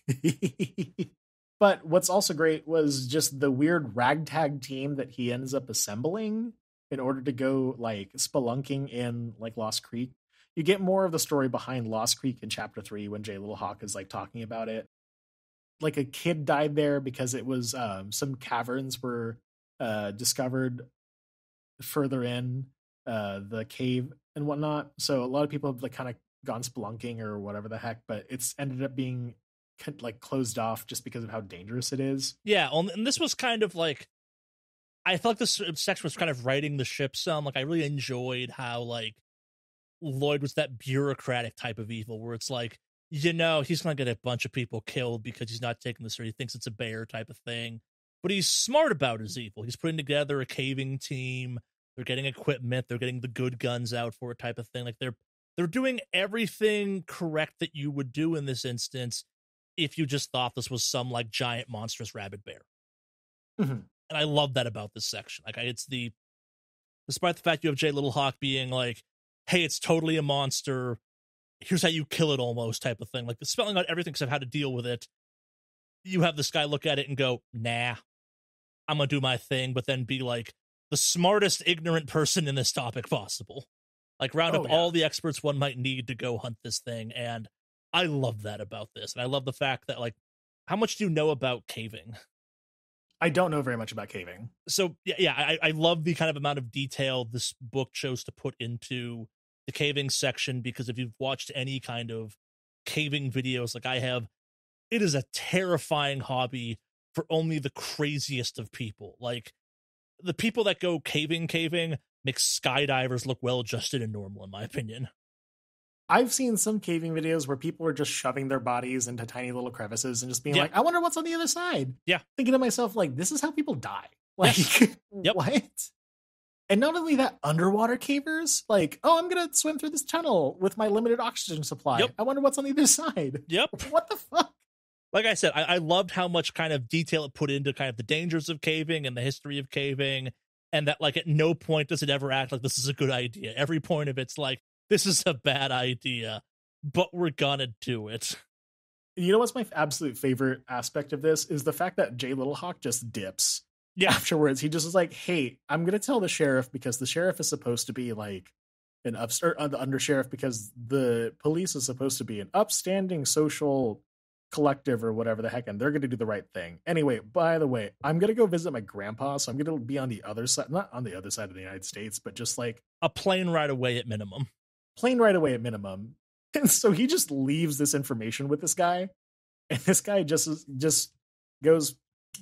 But what's also great was just the weird ragtag team that he ends up assembling in order to go like spelunking in like Lost Creek. You get more of the story behind Lost Creek in chapter 3 when Jay Little Hawk is like talking about it. Like a kid died there because it was some caverns were discovered further in the cave and whatnot. So a lot of people have like kind of gone spelunking or whatever the heck, but it's ended up being like closed off just because of how dangerous it is. Yeah, and this was kind of like, I felt like this section was kind of writing the ship some. Like I really enjoyed how like Lloyd was that bureaucratic type of evil where it's like, you know, he's gonna get a bunch of people killed because he's not taking this, or he thinks it's a bear type of thing. But he's smart about his evil. He's putting together a caving team. They're getting equipment. They're getting the good guns out for it type of thing. Like they're doing everything correct that you would do in this instance if you just thought this was some like giant monstrous rabid bear. Mm-hmm. And I love that about this section. Like it's despite the fact you have Jay Little Hawk being like, hey, it's totally a monster. Here's how you kill it almost type of thing. Like the spelling out everything except how to deal with it. You have this guy look at it and go, nah, I'm going to do my thing, but then be like the smartest ignorant person in this topic possible. Like round up all the experts one might need to go hunt this thing. And I love that about this. And I love the fact that like, how much do you know about caving? I don't know very much about caving. So yeah, I love the kind of amount of detail this book chose to put into the caving section, because if you've watched any kind of caving videos like I have, it is a terrifying hobby for only the craziest of people. Like the people that go caving make skydivers look well adjusted and normal, in my opinion. I've seen some caving videos where people are just shoving their bodies into tiny little crevices and just being like, I wonder what's on the other side. Yeah. Thinking to myself, like, this is how people die. Like, what? And not only that, underwater cavers, like, oh, I'm going to swim through this tunnel with my limited oxygen supply. I wonder what's on the other side. What the fuck? Like I said, I loved how much kind of detail it put into kind of the dangers of caving and the history of caving. And that, like, at no point does it ever act like this is a good idea. Every point of it's like, this is a bad idea, but we're gonna do it. You know what's my absolute favorite aspect of this is the fact that Jay Little Hawk just dips. Afterwards, he just is like, hey, I'm going to tell the sheriff, because the sheriff is supposed to be like an the undersheriff, because the police is supposed to be an upstanding social collective or whatever the heck, and they're going to do the right thing. Anyway, by the way, I'm going to go visit my grandpa, so I'm going to be on the other side, not on the other side of the United States, but just like a plane ride away at minimum. And so he just leaves this information with this guy, and this guy just goes,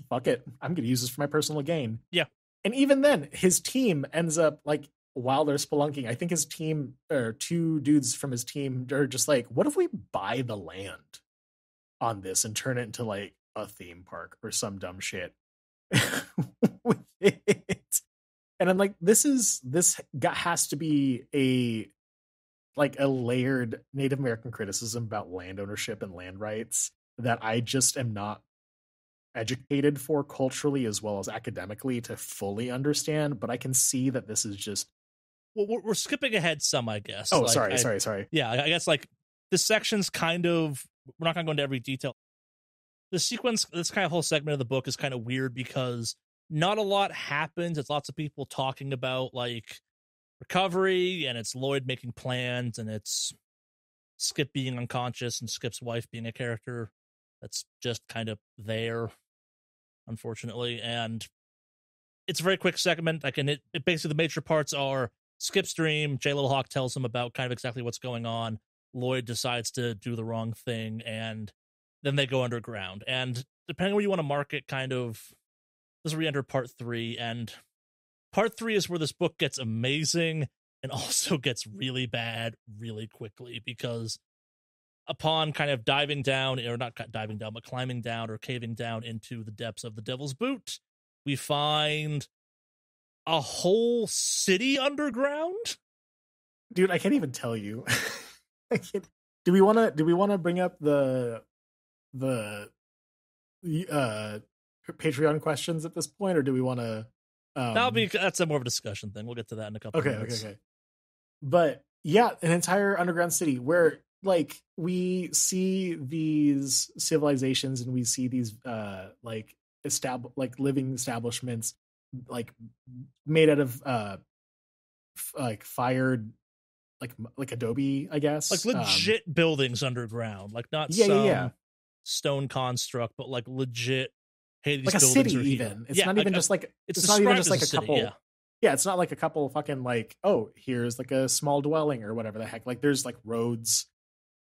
fuck it, I'm going to use this for my personal gain. Yeah. And even then, his team ends up, like, while they're spelunking, I think his team, or two dudes from his team, are just like, what if we buy the land on this and turn it into, like, a theme park or some dumb shit with it? And I'm like, this has to be a layered Native American criticism about land ownership and land rights that I just am not educated for culturally as well as academically to fully understand. But I can see that this is just, well, we're skipping ahead some, I guess. Oh, like, sorry. Yeah, I guess like this section's kind of, we're not going to go into every detail. The sequence, this kind of whole segment of the book is kind of weird because not a lot happens. It's lots of people talking about like recovery, and it's Lloyd making plans, and it's Skip being unconscious and Skip's wife being a character that's just kind of there, unfortunately. And it's a very quick segment. Like, and it basically, the major parts are Skip's dream. Jay Little Hawk tells him about kind of exactly what's going on. Lloyd decides to do the wrong thing, and then they go underground. And depending on where you want to mark it, kind of, this is where we enter part 3, and part 3 is where this book gets amazing and also gets really bad really quickly, because upon kind of diving down, or not diving down, but climbing down or caving down into the depths of the Devil's Boot, we find a whole city underground. Dude, I can't even tell you. Do we want to bring up the Patreon questions at this point, or do we want to? That's a more of a discussion thing. We'll get to that in a couple of minutes. Okay. But yeah, an entire underground city where like we see these civilizations and we see these like living establishments like made out of like fired like adobe, I Like guess. legit buildings underground, like not Yeah, yeah, yeah. some stone construct, but like legit. Hey, these Like a buildings city are here. even. It's not even just like it's not even described just as like a city, couple. yeah. Yeah, it's not like a couple fucking like, oh, here's like a small dwelling or whatever the heck. Like there's like roads,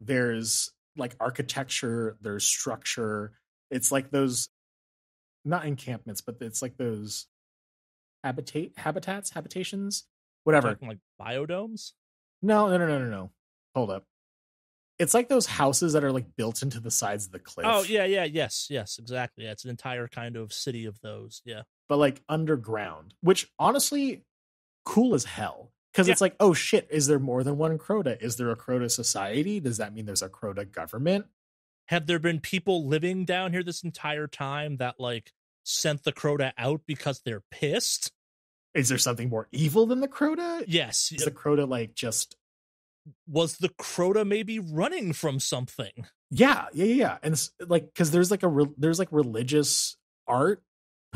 there's like architecture, there's structure. It's like those, not encampments, but it's like those habitations, whatever. Talking like biodomes. No. Hold up. It's like those houses that are like built into the sides of the cliff. Oh yeah, yes, exactly. Yeah, it's an entire kind of city of those. Yeah, but like underground, which honestly, cool as hell. Because Yeah. it's like, oh shit, is there more than one Crota? Is there a Crota society? Does that mean there's a Crota government? have there been people living down here this entire time that like sent the Crota out because they're pissed? Is there something more evil than the Crota? Yes. Is the Crota like just Was the Crota maybe running from something? Yeah. And it's like, because there's like there's like religious art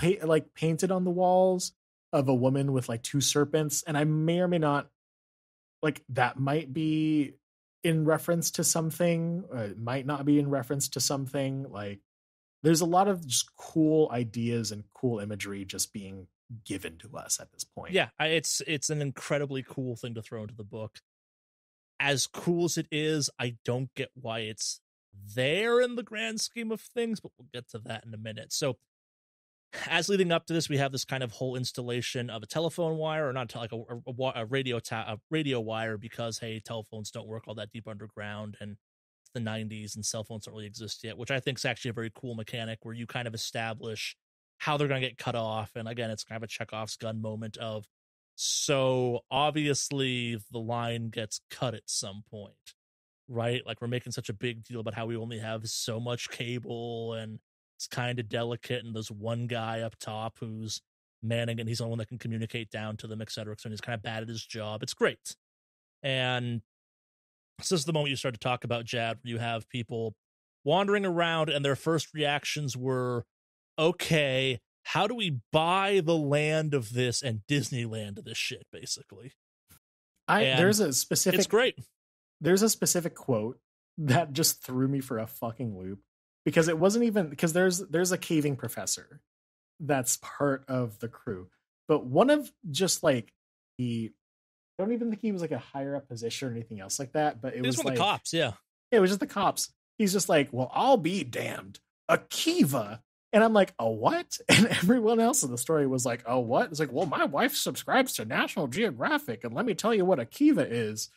like painted on the walls of a woman with like two serpents, and I may or may not, like, that might be in reference to something, or it might not be in reference to something. Like there's a lot of just cool ideas and cool imagery just being given to us at this point. Yeah, it's an incredibly cool thing to throw into the book. As cool as it is, I don't get why it's there in the grand scheme of things, but we'll get to that in a minute. So as leading up to this, we have this kind of whole installation of a telephone wire, or not like a radio wire, because hey, telephones don't work all that deep underground, and it's the 90s and cell phones don't really exist yet, which I think is actually a very cool mechanic where you kind of establish how they're going to get cut off. And again, it's kind of a Chekhov's gun moment of, so obviously the line gets cut at some point, right? Like we're making such a big deal about how we only have so much cable and it's kind of delicate, and there's one guy up top who's manning and he's the one that can communicate down to them, etc. So he's kind of bad at his job. It's great. And this is the moment you start to talk about, Jad, where you have people wandering around and their first reactions were, okay, how do we buy the land of this and Disneyland of this shit, basically? There's a specific, it's great. There's a specific quote that just threw me for a fucking loop, because it wasn't even, because there's a caving professor that's part of the crew, but one of just like I don't even think he was like a higher up position or anything else like that, but it was one like of the cops. Yeah, it was just the cops. He's just like, well, I'll be damned, a Kiva. And I'm like, a what? And everyone else in the story was like, oh, what? It's like, well, my wife subscribes to National Geographic, and let me tell you what a Kiva is.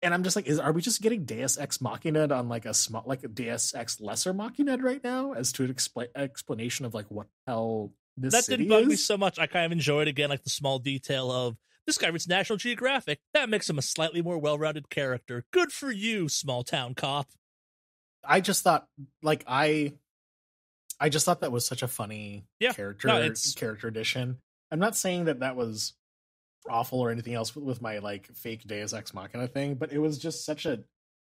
And I'm just like, are we just getting Deus Ex Machina on like a small, like a Deus Ex Lesser Machina right now, as to an explanation of like what the hell this that city didn't bug is? me so much. I kind of enjoyed again, like the small detail of this guy reads National Geographic. That makes him a slightly more well-rounded character. Good for you, small town cop. I just thought, like, I just thought that was such a funny character addition. I'm not saying that was awful or anything else with my like fake Deus Ex Machina thing, but it was just such a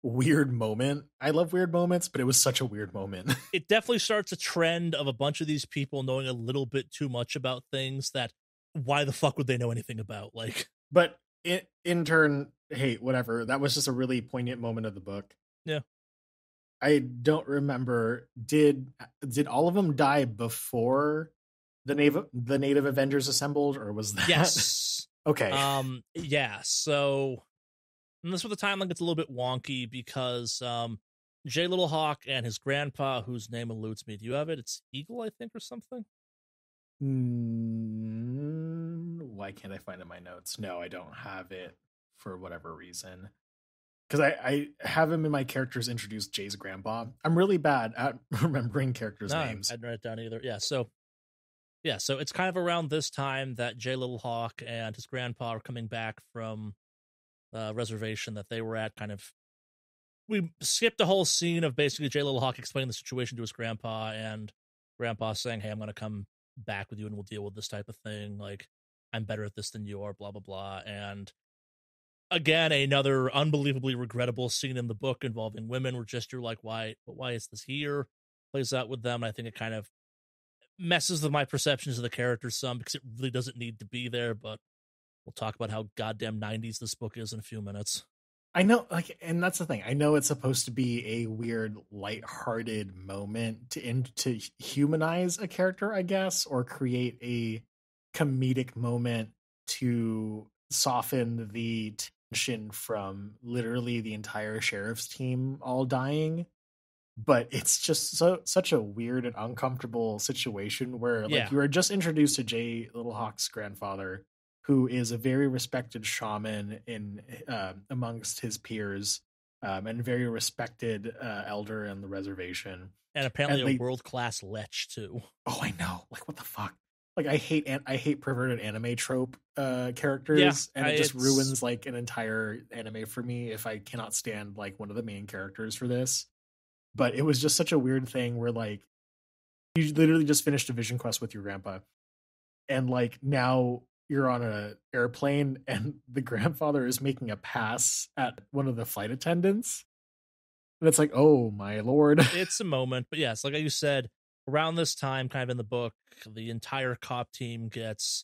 weird moment. I love weird moments, but it was such a weird moment. It definitely starts a trend of a bunch of these people knowing a little bit too much about things that why the fuck would they know anything about? Like, but in turn, hey, whatever. That was just a really poignant moment of the book. Yeah. I don't remember. Did all of them die before the native Avengers assembled, or was that? Yes. Okay. Yeah. So, and this was the timeline gets a little bit wonky because Jay Little Hawk and his grandpa, whose name eludes me. Do you have it? It's Eagle, I think, or something. Why can't I find it in my notes? No, I don't have it for whatever reason. Because I have him in my characters introduced Jay's grandpa. I'm really bad at remembering characters' names. I didn't write it down either. So it's kind of around this time that Jay Little Hawk and his grandpa are coming back from the reservation that they were at. We skipped a whole scene of basically Jay Little Hawk explaining the situation to his grandpa, and grandpa saying, hey, I'm going to come back with you and we'll deal with this type of thing. Like, I'm better at this than you are, blah, blah, blah. And Again, another unbelievably regrettable scene in the book involving women where just you're like, why is this here? Plays out with them. I think it kind of messes with my perceptions of the characters some because it really doesn't need to be there, but we'll talk about how goddamn 90s this book is in a few minutes. I know, like, and that's the thing. I know it's supposed to be a weird, lighthearted moment to humanize a character, I guess, or create a comedic moment to soften the tension from literally the entire sheriff's team all dying. But it's just such a weird and uncomfortable situation where, like, you are just introduced to Jay Littlehawk's grandfather, who is a very respected shaman in amongst his peers, and very respected elder in the reservation, and apparently a world-class lech too. Oh, I know. Like, what the fuck? Like, I hate perverted anime trope characters, and it just ruins like an entire anime for me if I cannot stand like one of the main characters for this. But it was just such a weird thing where, like, you literally just finished a vision quest with your grandpa, and like now you're on an airplane and the grandfather is making a pass at one of the flight attendants. And it's like, oh my lord. It's a moment. But yes, like you said, around this time, kind of in the book, the entire cop team gets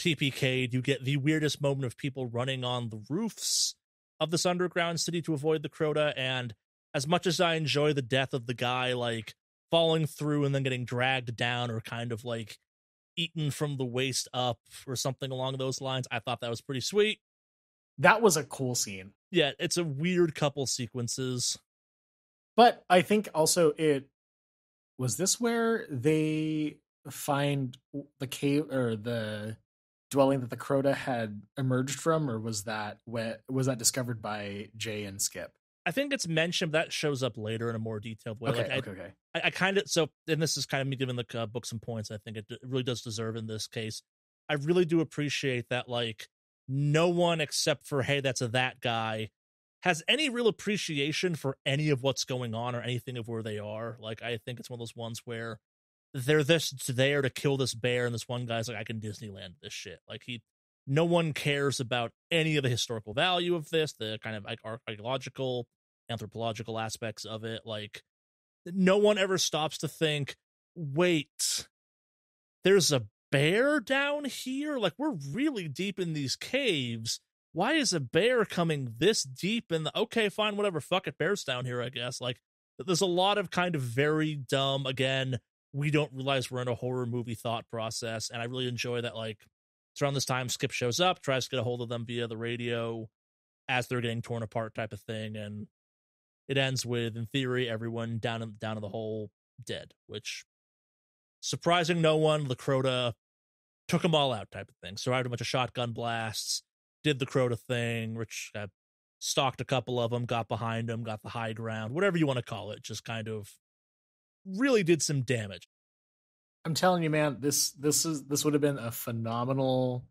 TPK'd. You get the weirdest moment of people running on the roofs of this underground city to avoid the Crota. And as much as I enjoy the death of the guy, like, falling through and then getting dragged down or kind of like eaten from the waist up or something along those lines, I thought that was pretty sweet. That was a cool scene. Yeah, it's a weird couple sequences. But I think also was this where they find the cave or the dwelling that the Crota had emerged from, or was that discovered by Jay and Skip? I think it's mentioned that shows up later in a more detailed way. Okay. I kind of, so, and this is kind of me giving the book some points. I think it really does deserve in this case. I really do appreciate that, like, no one except for, hey, that's that guy, has any real appreciation for any of what's going on or anything of where they are. Like, I think it's one of those ones where they're there to kill this bear, and this one guy's like, I can Disneyland this shit. Like, no one cares about any of the historical value of this, the kind of like archaeological, anthropological aspects of it. Like, no one ever stops to think, wait, there's a bear down here? Like, we're really deep in these caves. Why is a bear coming this deep in okay, fine, whatever, fuck it, bear's down here, I guess. Like, there's a lot of kind of very dumb, again, we don't realize we're in a horror movie thought process, and I really enjoy that. Like, it's around this time Skip shows up, tries to get a hold of them via the radio as they're getting torn apart type of thing, and it ends with, in theory, everyone down in the hole dead, which, surprising no one, the Crota took them all out type of thing. Survived a bunch of shotgun blasts, did the Crota thing, which stalked a couple of them, got behind them, got the high ground, whatever you want to call it, just kind of really did some damage. I'm telling you, man, this would have been a phenomenal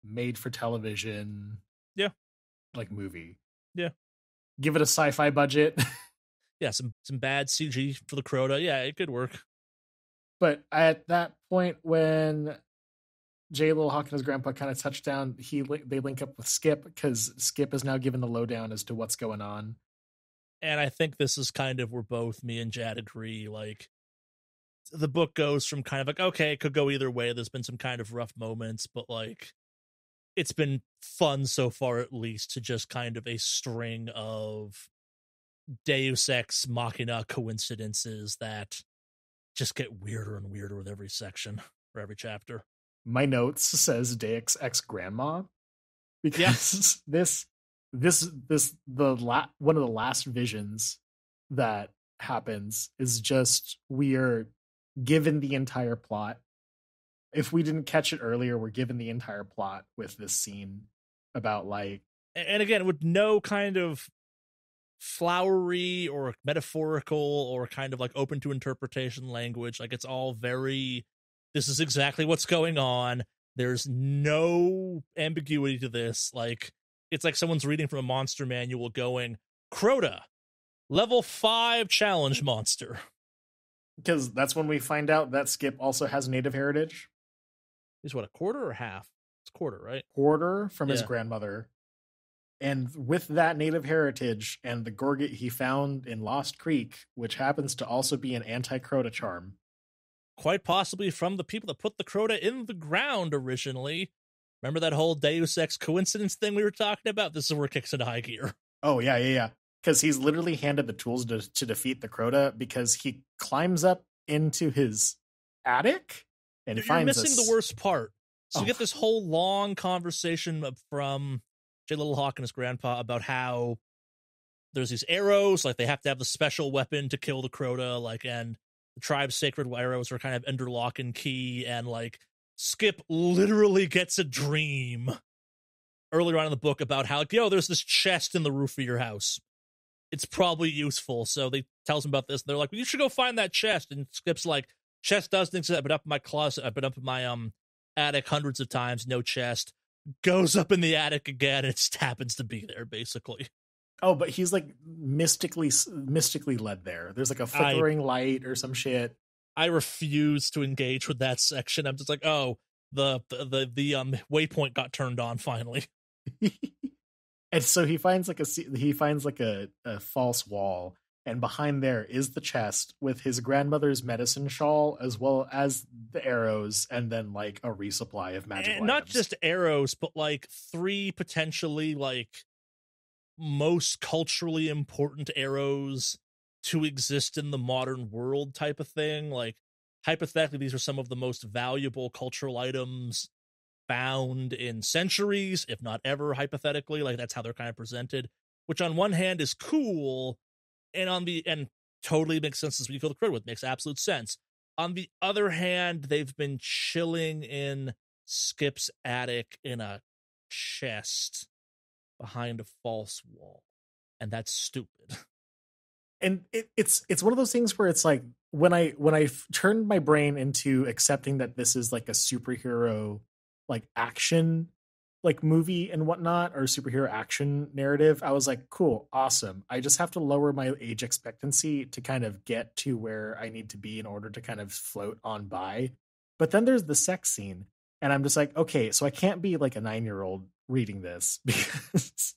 made for television like movie. Yeah. Give it a sci-fi budget. Yeah, some bad CG for the Crota. Yeah, it could work. But at that point, when Jay Littlehawk and his grandpa kind of touch down, they link up with Skip, because Skip is now given the lowdown as to what's going on. And I think this is kind of where both me and Jad agree. Like, the book goes from kind of like, okay, it could go either way. There's been some kind of rough moments, but like, it's been fun so far, at least, to just kind of a string of Deus Ex Machina coincidences that just get weirder and weirder with every section or every chapter. My notes says Deus Ex Grandma, because one of the last visions that happens is just, we are given the entire plot. If we didn't catch it earlier, we're given the entire plot with this scene about, like, and again, with no kind of flowery or metaphorical or kind of like open to interpretation language. Like, it's all very, this is exactly what's going on. There's no ambiguity to this. Like, it's like someone's reading from a monster manual going, Crota, level 5 challenge monster. Because that's when we find out that Skip also has native heritage. Is what, a quarter or half? It's quarter, right? Quarter from his grandmother. And with that native heritage and the Gorget he found in Lost Creek, which happens to also be an anti-Crota charm. Quite possibly from the people that put the Crota in the ground originally. Remember that whole Deus Ex coincidence thing we were talking about? This is where it kicks into high gear. Oh, yeah. Because he's literally handed the tools to defeat the Crota, because he climbs up into his attic and You're missing the worst part. So you get this whole long conversation from J. Little Hawk and his grandpa about how there's these arrows, like they have to have the special weapon to kill the Crota, like, and the tribe's sacred arrows are kind of under lock and key, and like Skip literally gets a dream earlier on in the book about how, like, yo, there's this chest in the roof of your house. It's probably useful. So they tells him about this. And they're like, well, you should go find that chest. And Skip's like, chest doesn't exist. I've been up in my closet. I've been up in my attic hundreds of times. No chest. Goes up in the attic again. And it just happens to be there, basically. Oh, but he's like mystically led there. There's like a flickering light or some shit. I refuse to engage with that section. I'm just like, oh, the waypoint got turned on finally. And so he finds like a false wall, and behind there is the chest with his grandmother's medicine shawl, as well as the arrows, and then like a resupply of magic items. Not just arrows, but like 3 potentially like most culturally important arrows to exist in the modern world type of thing. Like, hypothetically, these are some of the most valuable cultural items found in centuries, if not ever, hypothetically. Like, that's how they're kind of presented, which on one hand is cool, and totally makes sense as we kill the Crota with, makes absolute sense. On the other hand, they've been chilling in Skip's attic in a chest behind a false wall, and that's stupid. And it's one of those things where it's like, when I turned my brain into accepting that this is like a superhero like action like movie and whatnot, or superhero action narrative, I was like, cool, awesome. I just have to lower my age expectancy to kind of get to where I need to be in order to kind of float on by. But then there's the sex scene, and I'm just like, okay, so I can't be like a 9-year-old reading this, because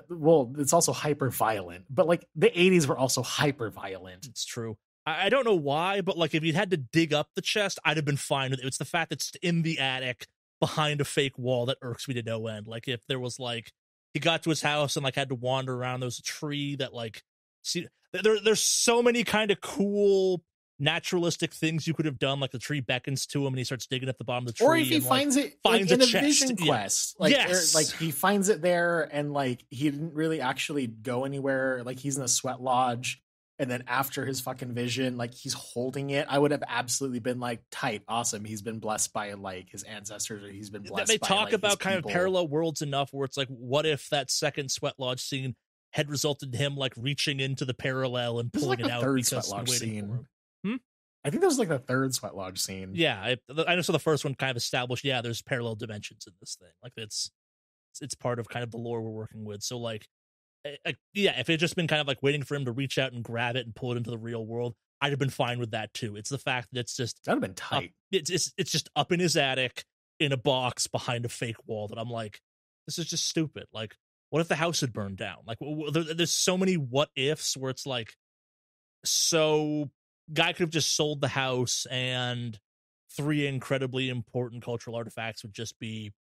well, it's also hyper violent, but like the 80s were also hyper violent. It's true. I don't know why, but like if you'd had to dig up the chest, I'd have been fine with it. It's the fact that it's in the attic behind a fake wall that irks me to no end. Like, if there was like, he got to his house and like had to wander around, there was a tree that like, see, there's so many kind of cool naturalistic things you could have done. Like the tree beckons to him and he starts digging at the bottom of the tree. Or if he finds it like, in a vision quest, like, yes. like he finds it there, and like he didn't really actually go anywhere. Like, he's in a sweat lodge, and then after his fucking vision, like he's holding it. I would have absolutely been like, tight, awesome. He's been blessed by like his ancestors, or he's been blessed. They by, talk like, about kind of parallel worlds enough where it's like, what if that second sweat lodge scene had resulted in him like reaching into the parallel and pulling it out? Third sweat lodge scene. I think that was like the third sweat lodge scene. Yeah, I know. So the first one kind of established, yeah, there's parallel dimensions in this thing. Like, it's part of kind of the lore we're working with. So like, yeah, if it had just been kind of like waiting for him to reach out and grab it and pull it into the real world, I'd have been fine with that too. It's the fact that it's just, that'd have been tight. It's just up in his attic in a box behind a fake wall that I'm like, this is just stupid. Like, what if the house had burned down? Like, there's so many what ifs where it's like, so guy could have just sold the house and 3 incredibly important cultural artifacts would just be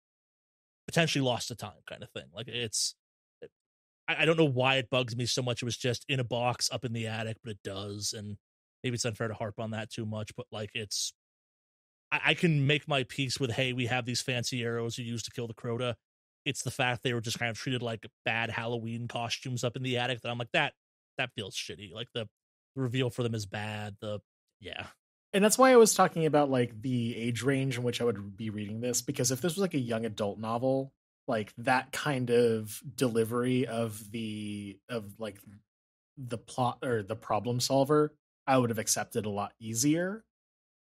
potentially lost to time, kind of thing. Like, I don't know why it bugs me so much. It was just in a box up in the attic, but it does. And maybe it's unfair to harp on that too much, but like, I can make my peace with, hey, we have these fancy arrows you use to kill the Crota. It's the fact they were just kind of treated like bad Halloween costumes up in the attic that I'm like, that feels shitty. Like, the reveal for them is bad. Yeah. And that's why I was talking about like the age range in which I would be reading this, because if this was like a young adult novel, like that kind of delivery of like the plot or the problem solver, I would have accepted a lot easier.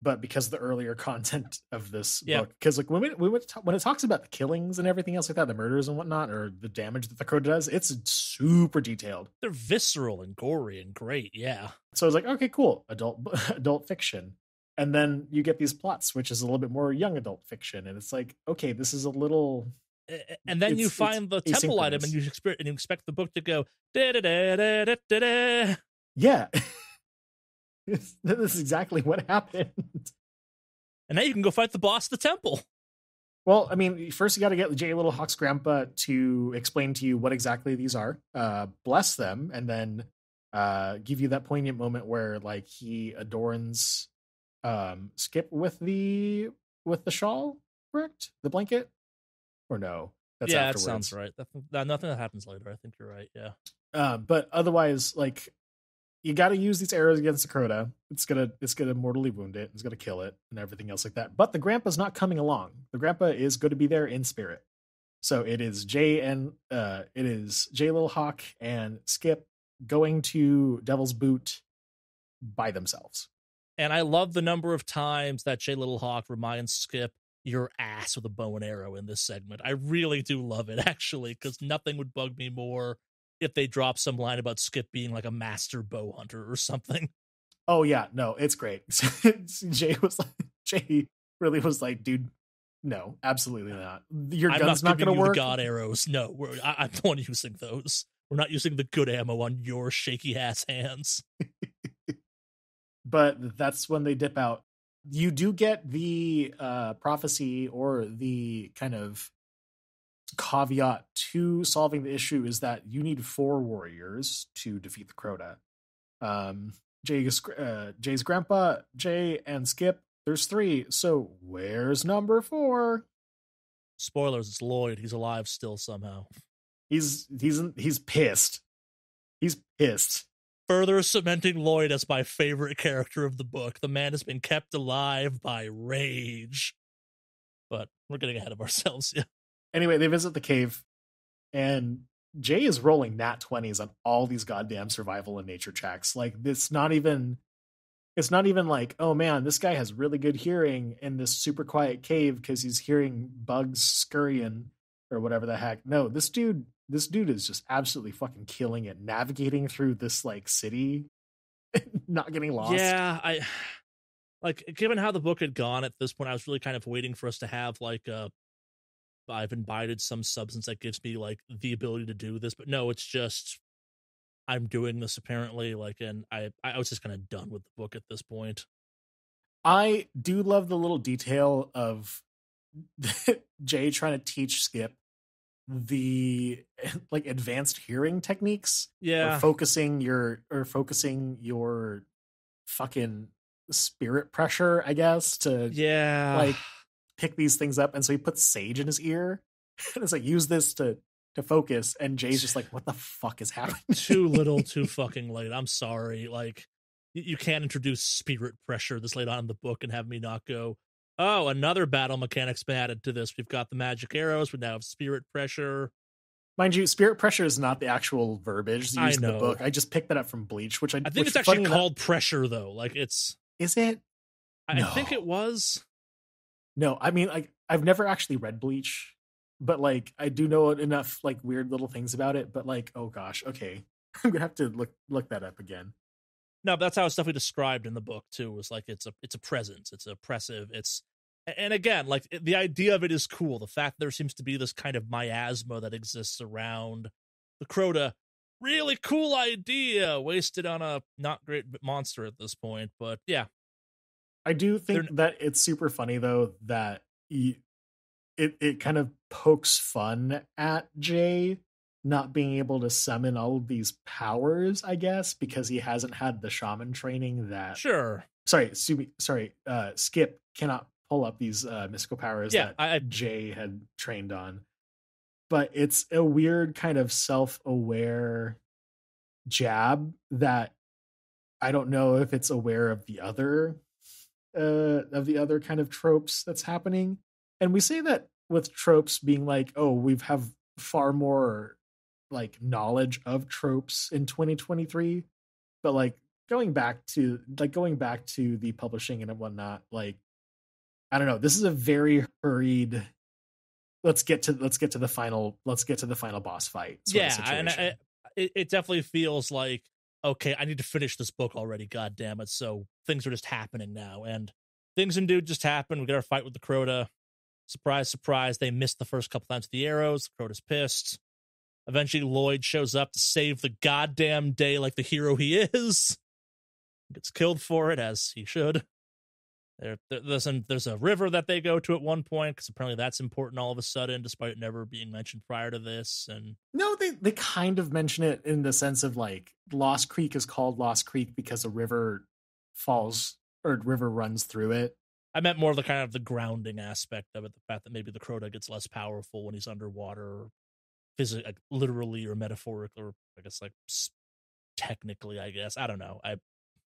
But because of the earlier content of this book, because like when it talks about the killings and everything else like that, the murders and whatnot, or the damage that the Crota does, it's super detailed. They're visceral and gory and great. Yeah. So I was like, okay, cool, adult fiction. And then you get these plots, which is a little bit more young adult fiction, and it's like, okay, this is a little And then you It's find the temple item, and asynchronous. you expect the book to go da da da da da da da. Yeah. This is exactly what happened. And now you can go fight the boss of the temple. Well, I mean, first you got to get J. Little Hawk's grandpa to explain to you what exactly these are, bless them, and then give you that poignant moment where like he adorns Skip with the shawl, correct? The blanket, or no? That's yeah, afterwards. That sounds right. Nothing that happens later. I think you're right. Yeah. But otherwise, like, you got to use these arrows against the Crota. It's gonna mortally wound it. It's gonna kill it and everything else like that. But the grandpa's not coming along. The grandpa is going to be there in spirit. So it is J Little Hawk and Skip going to Devil's Boot by themselves. And I love the number of times that J. Little Hawk reminds Skip your ass with a bow and arrow in this segment. I really do love it, actually, because nothing would bug me more if they drop some line about Skip being like a master bow hunter or something. Oh yeah, no, it's great. Jay really was like, dude, no, absolutely not. Your gun's not going to work. The god arrows. No, I'm the one using those. We're not using the good ammo on your shaky ass hands. But that's when they dip out. You do get the prophecy, or the kind of caveat to solving the issue is that you need 4 warriors to defeat the Crota. Jay's grandpa, Jay, and Skip. There's 3. So where's number 4? Spoilers, it's Lloyd. He's alive still somehow. He's pissed. He's pissed. Further cementing Lloyd as my favorite character of the book. The man has been kept alive by rage. But we're getting ahead of ourselves. Yeah. Anyway, they visit the cave, and Jay is rolling nat 20s on all these goddamn survival and nature checks. Like, it's not even like, oh man, this guy has really good hearing in this super quiet cave because he's hearing bugs scurrying or whatever the heck. No, this dude is just absolutely fucking killing it, navigating through this like city, not getting lost. Yeah, I like, given how the book had gone at this point, I was really kind of waiting for us to have like I've imbibed some substance that gives me like the ability to do this, but no, it's just I'm doing this apparently. Like, and I was just kind of done with the book at this point. I do love the little detail of Jay trying to teach Skip the like advanced hearing techniques. Yeah, or focusing your fucking spirit pressure, I guess, to like pick these things up. And so he puts sage in his ear and it's like, use this to focus. And Jay's just like, what the fuck is happening? Too little, too fucking late. I'm sorry. Like, you can't introduce spirit pressure this late on in the book and have me not go, oh, another battle mechanic's been added to this. We've got the magic arrows. We now have spirit pressure. Mind you, spirit pressure is not the actual verbiage used in the book. I just picked that up from Bleach, which I think it's actually called pressure, though. Like, it's... Is it? I think it was. No, I mean, like, I've never actually read Bleach, but like, I do know enough like weird little things about it. But like, oh gosh, okay, I'm gonna have to look that up again. No, but that's how it's definitely described in the book too. It was like it's a presence, it's oppressive, and again, like, the idea of it is cool. The fact there seems to be this kind of miasma that exists around the Crota, really cool idea. Wasted on a not great monster at this point, but yeah. I do think that it's super funny though that it kind of pokes fun at Jay not being able to summon all of these powers, I guess, because he hasn't had the shaman training that... Sure. Skip cannot pull up these mystical powers that Jay had trained on. But it's a weird kind of self-aware jab that I don't know if it's aware of the other kind of tropes that's happening. And we say that with tropes being like, oh, we've have far more like knowledge of tropes in 2023, but like going back to the publishing and whatnot, like, I don't know, this is a very hurried let's get to the final boss fight sort of situation. And it definitely feels like, okay, I need to finish this book already, god damn it. So things are just happening now, and things do just happen. We get our fight with the Crota. Surprise, surprise, they missed the first couple times with the arrows. Crota's pissed. Eventually, Lloyd shows up to save the goddamn day like the hero he is. Gets killed for it, as he should. There's a river that they go to at one point, because apparently that's important all of a sudden, despite it never being mentioned prior to this. And no, they kind of mention it in the sense of like Lost Creek is called Lost Creek because a river runs through it. I meant more of the kind of the grounding aspect of it, the fact that maybe the Crota gets less powerful when he's underwater, physically, like, literally or metaphorically, or I guess like technically. I guess I don't know.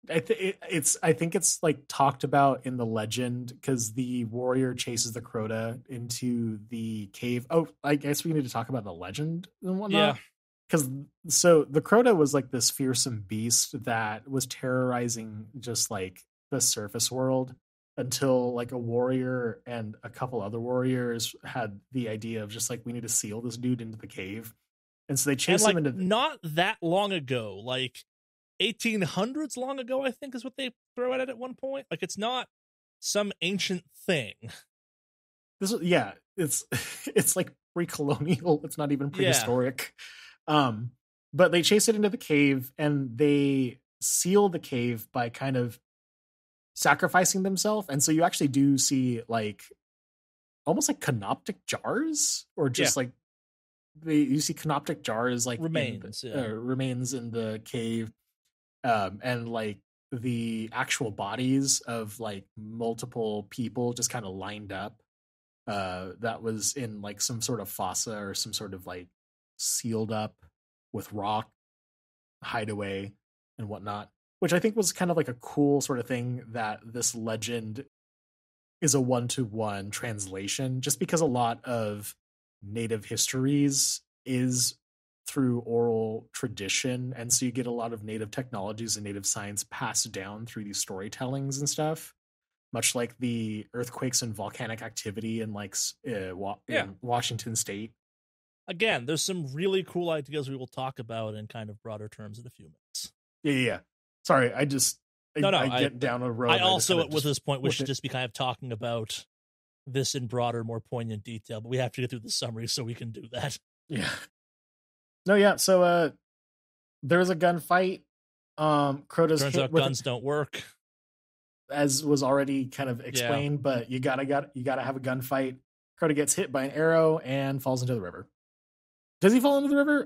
I think it's like talked about in the legend because the warrior chases the Crota into the cave. Oh, I guess we need to talk about the legend and whatnot. Yeah. Because so the Crota was like this fearsome beast that was terrorizing just like the surface world until like a warrior and a couple other warriors had the idea of just like, we need to seal this dude into the cave. And so they chased him into not that long ago, like 1800s long ago, I think is what they throw at it at one point. Like, it's not some ancient thing. It's like pre-colonial. It's not even prehistoric. But they chase it into the cave and they seal the cave by kind of sacrificing themselves. And so you actually do see like almost like canoptic jars, or just like you see canoptic jars like remains in the cave. And like the actual bodies of like multiple people just kind of lined up. That was in like some sort of fossa or some sort of like sealed up with rock hideaway and whatnot, which I think was kind of like a cool sort of thing that this legend is a 1-to-1 translation, just because a lot of native histories is through oral tradition, and so you get a lot of native technologies and native science passed down through these storytellings and stuff, much like the earthquakes and volcanic activity in like in Washington State. Again, there's some really cool ideas we will talk about in kind of broader terms in a few minutes. Yeah. Sorry, I get down a road. I also, at this point, we should just be kind of talking about this in broader, more poignant detail, but we have to get through the summary so we can do that. Yeah. No, yeah. So there's a gunfight. Crota's turns out guns don't work, as was already kind of explained. But you gotta have a gunfight. Crota gets hit by an arrow and falls into the river. Does he fall into the river?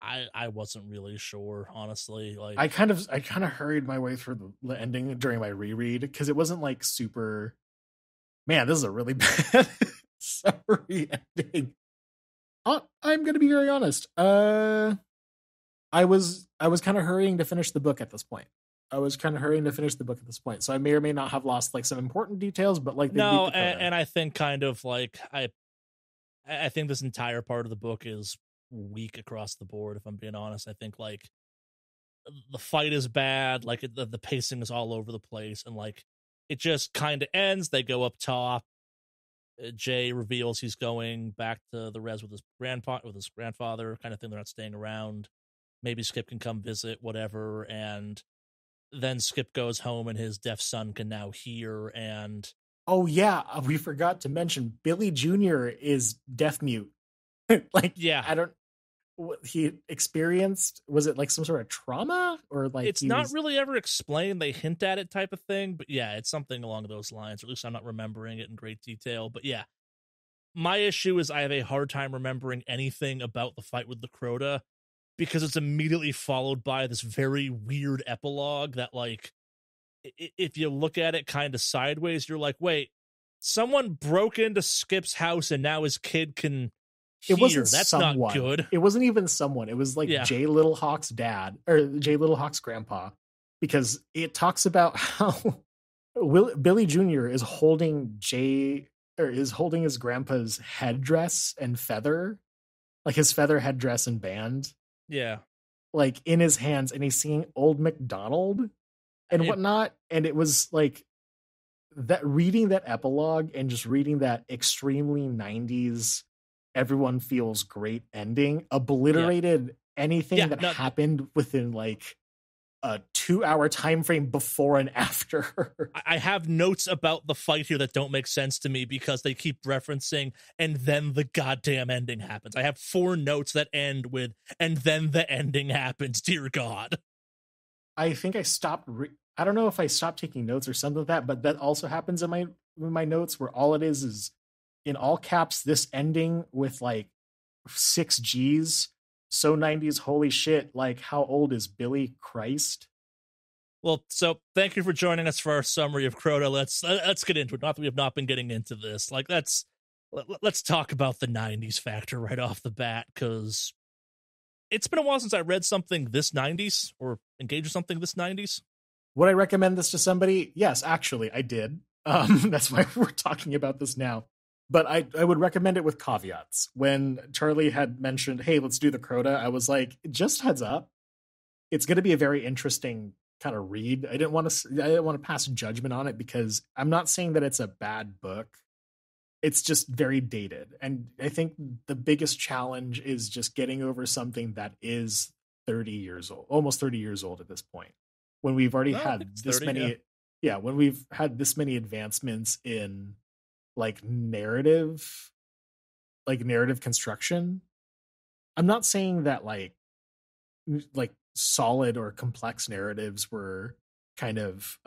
I wasn't really sure, honestly. Like, I kind of hurried my way through the ending during my reread because it wasn't like super. Man, this is a really bad summary ending. I'm going to be very honest. I was kind of hurrying to finish the book at this point. So I may or may not have lost like some important details, but like and I think kind of like I think this entire part of the book is weak across the board. If I'm being honest, I think like the fight is bad, like the pacing is all over the place, and like it just kind of ends. They go up top. Jay reveals he's going back to the res with his grandfather, kind of thing. They're not staying around. Maybe Skip can come visit, whatever. And then Skip goes home, and his deaf son can now hear. And oh yeah, we forgot to mention Billy Jr. is deaf mute. I don't. What he experienced, was it like some sort of trauma, or like it's not really ever explained? They hint at it, type of thing, but yeah, it's something along those lines, or at least I'm not remembering it in great detail. But yeah, my issue is I have a hard time remembering anything about the fight with the Crota because it's immediately followed by this very weird epilogue that, like, if you look at it kind of sideways, you're like, wait, someone broke into Skip's house and now his kid can hear. That's someone. Not good. It wasn't even someone. It was like Jay Littlehawk's dad, or Jay Littlehawk's grandpa, because it talks about how Billy Jr. is holding his grandpa's headdress and feather, like his feather headdress and band. Yeah. Like in his hands, and he's singing Old MacDonald and whatnot. And it was like that, reading that epilogue and just reading that extremely 90s everyone feels great ending obliterated anything that happened within like a 2-hour time frame before and after. I have notes about the fight here that don't make sense to me because they keep referencing, and then the goddamn ending happens. I have 4 notes that end with, and then the ending happens. Dear God. I think I stopped. I don't know if I stopped taking notes or something like that, but that also happens in my notes, where all it is in all caps this ending with like 6 G's. So 90s, holy shit, like how old is Billy Christ? Well, so thank you for joining us for our summary of Crota. Let's get into it. Not that we have not been getting into this. Like, let's talk about the 90s factor right off the bat, because it's been a while since I read something this 90s or engaged with something this 90s. Would I recommend this to somebody? Yes, actually, I did. That's why we're talking about this now. But I would recommend it with caveats. When Charlie had mentioned, hey, let's do the Crota, I was like, just heads up, it's going to be a very interesting kind of read. I didn't want to pass judgment on it, because I'm not saying that it's a bad book. It's just very dated. And I think the biggest challenge is just getting over something that is 30 years old, almost 30 years old at this point. When we've already had this 30, many, when we've had this many advancements in like narrative construction. I'm not saying that like solid or complex narratives were kind of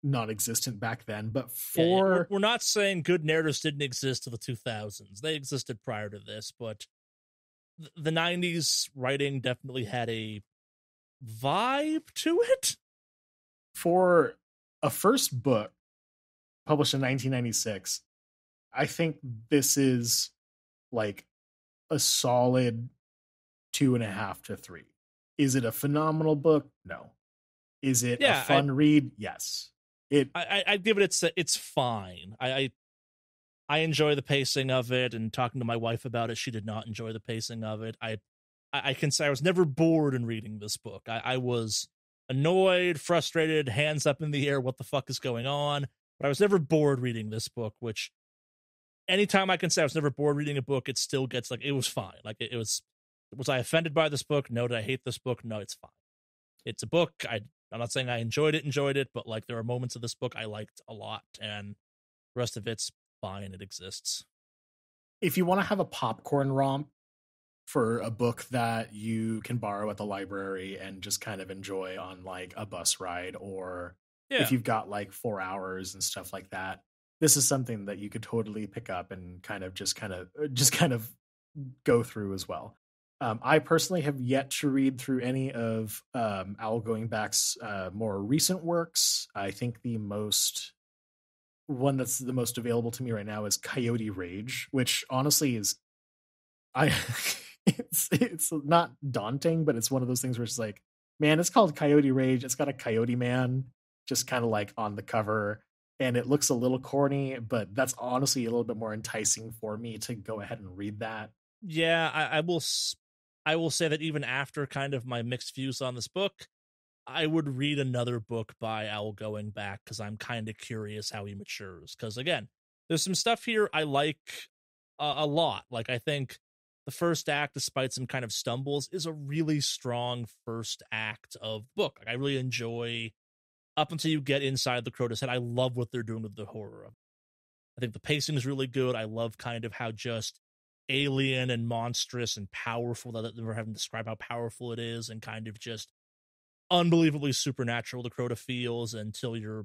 non-existent back then, but we're not saying good narratives didn't exist to the 2000s. They existed prior to this, but the 90s writing definitely had a vibe to it. For a first book published in 1996, I think this is like a solid 2.5 to 3. Is it a phenomenal book? No. Is it a fun read? Yes. I'd give it it's fine. I enjoy the pacing of it, and talking to my wife about it, she did not enjoy the pacing of it. I can say I was never bored in reading this book. I was annoyed, frustrated, hands up in the air, what the fuck is going on? But I was never bored reading this book, which anytime I can say I was never bored reading a book, it still gets like, it was fine. Like it was I offended by this book? No. Did I hate this book? No, it's fine. It's a book. I'm not saying I enjoyed it, but like there are moments of this book I liked a lot, and the rest of it's fine. It exists. If you want to have a popcorn romp for a book that you can borrow at the library and just kind of enjoy on like a bus ride, or if you've got like 4 hours and stuff like that, this is something that you could totally pick up and kind of go through as well. I personally have yet to read through any of Al Goingback's more recent works. I think the one that's the most available to me right now is Coyote Rage, which honestly is it's not daunting, but it's one of those things where it's like, man, it's called Coyote Rage. It's got a coyote man just kind of like on the cover, and it looks a little corny, but that's honestly a little bit more enticing for me to go ahead and read that. Yeah, I will say that even after kind of my mixed views on this book, I would read another book by Al Goingback, because I'm kind of curious how he matures. Because again, there's some stuff here I like a lot. Like, I think the first act, despite some kind of stumbles, is a really strong first act of book. Like, I really enjoy up until you get inside the Crota's head. I love what they're doing with the horror of it. I think the pacing is really good. I love kind of how just alien and monstrous and powerful that they're having to describe how powerful it is, and kind of just unbelievably supernatural the Crota feels until you're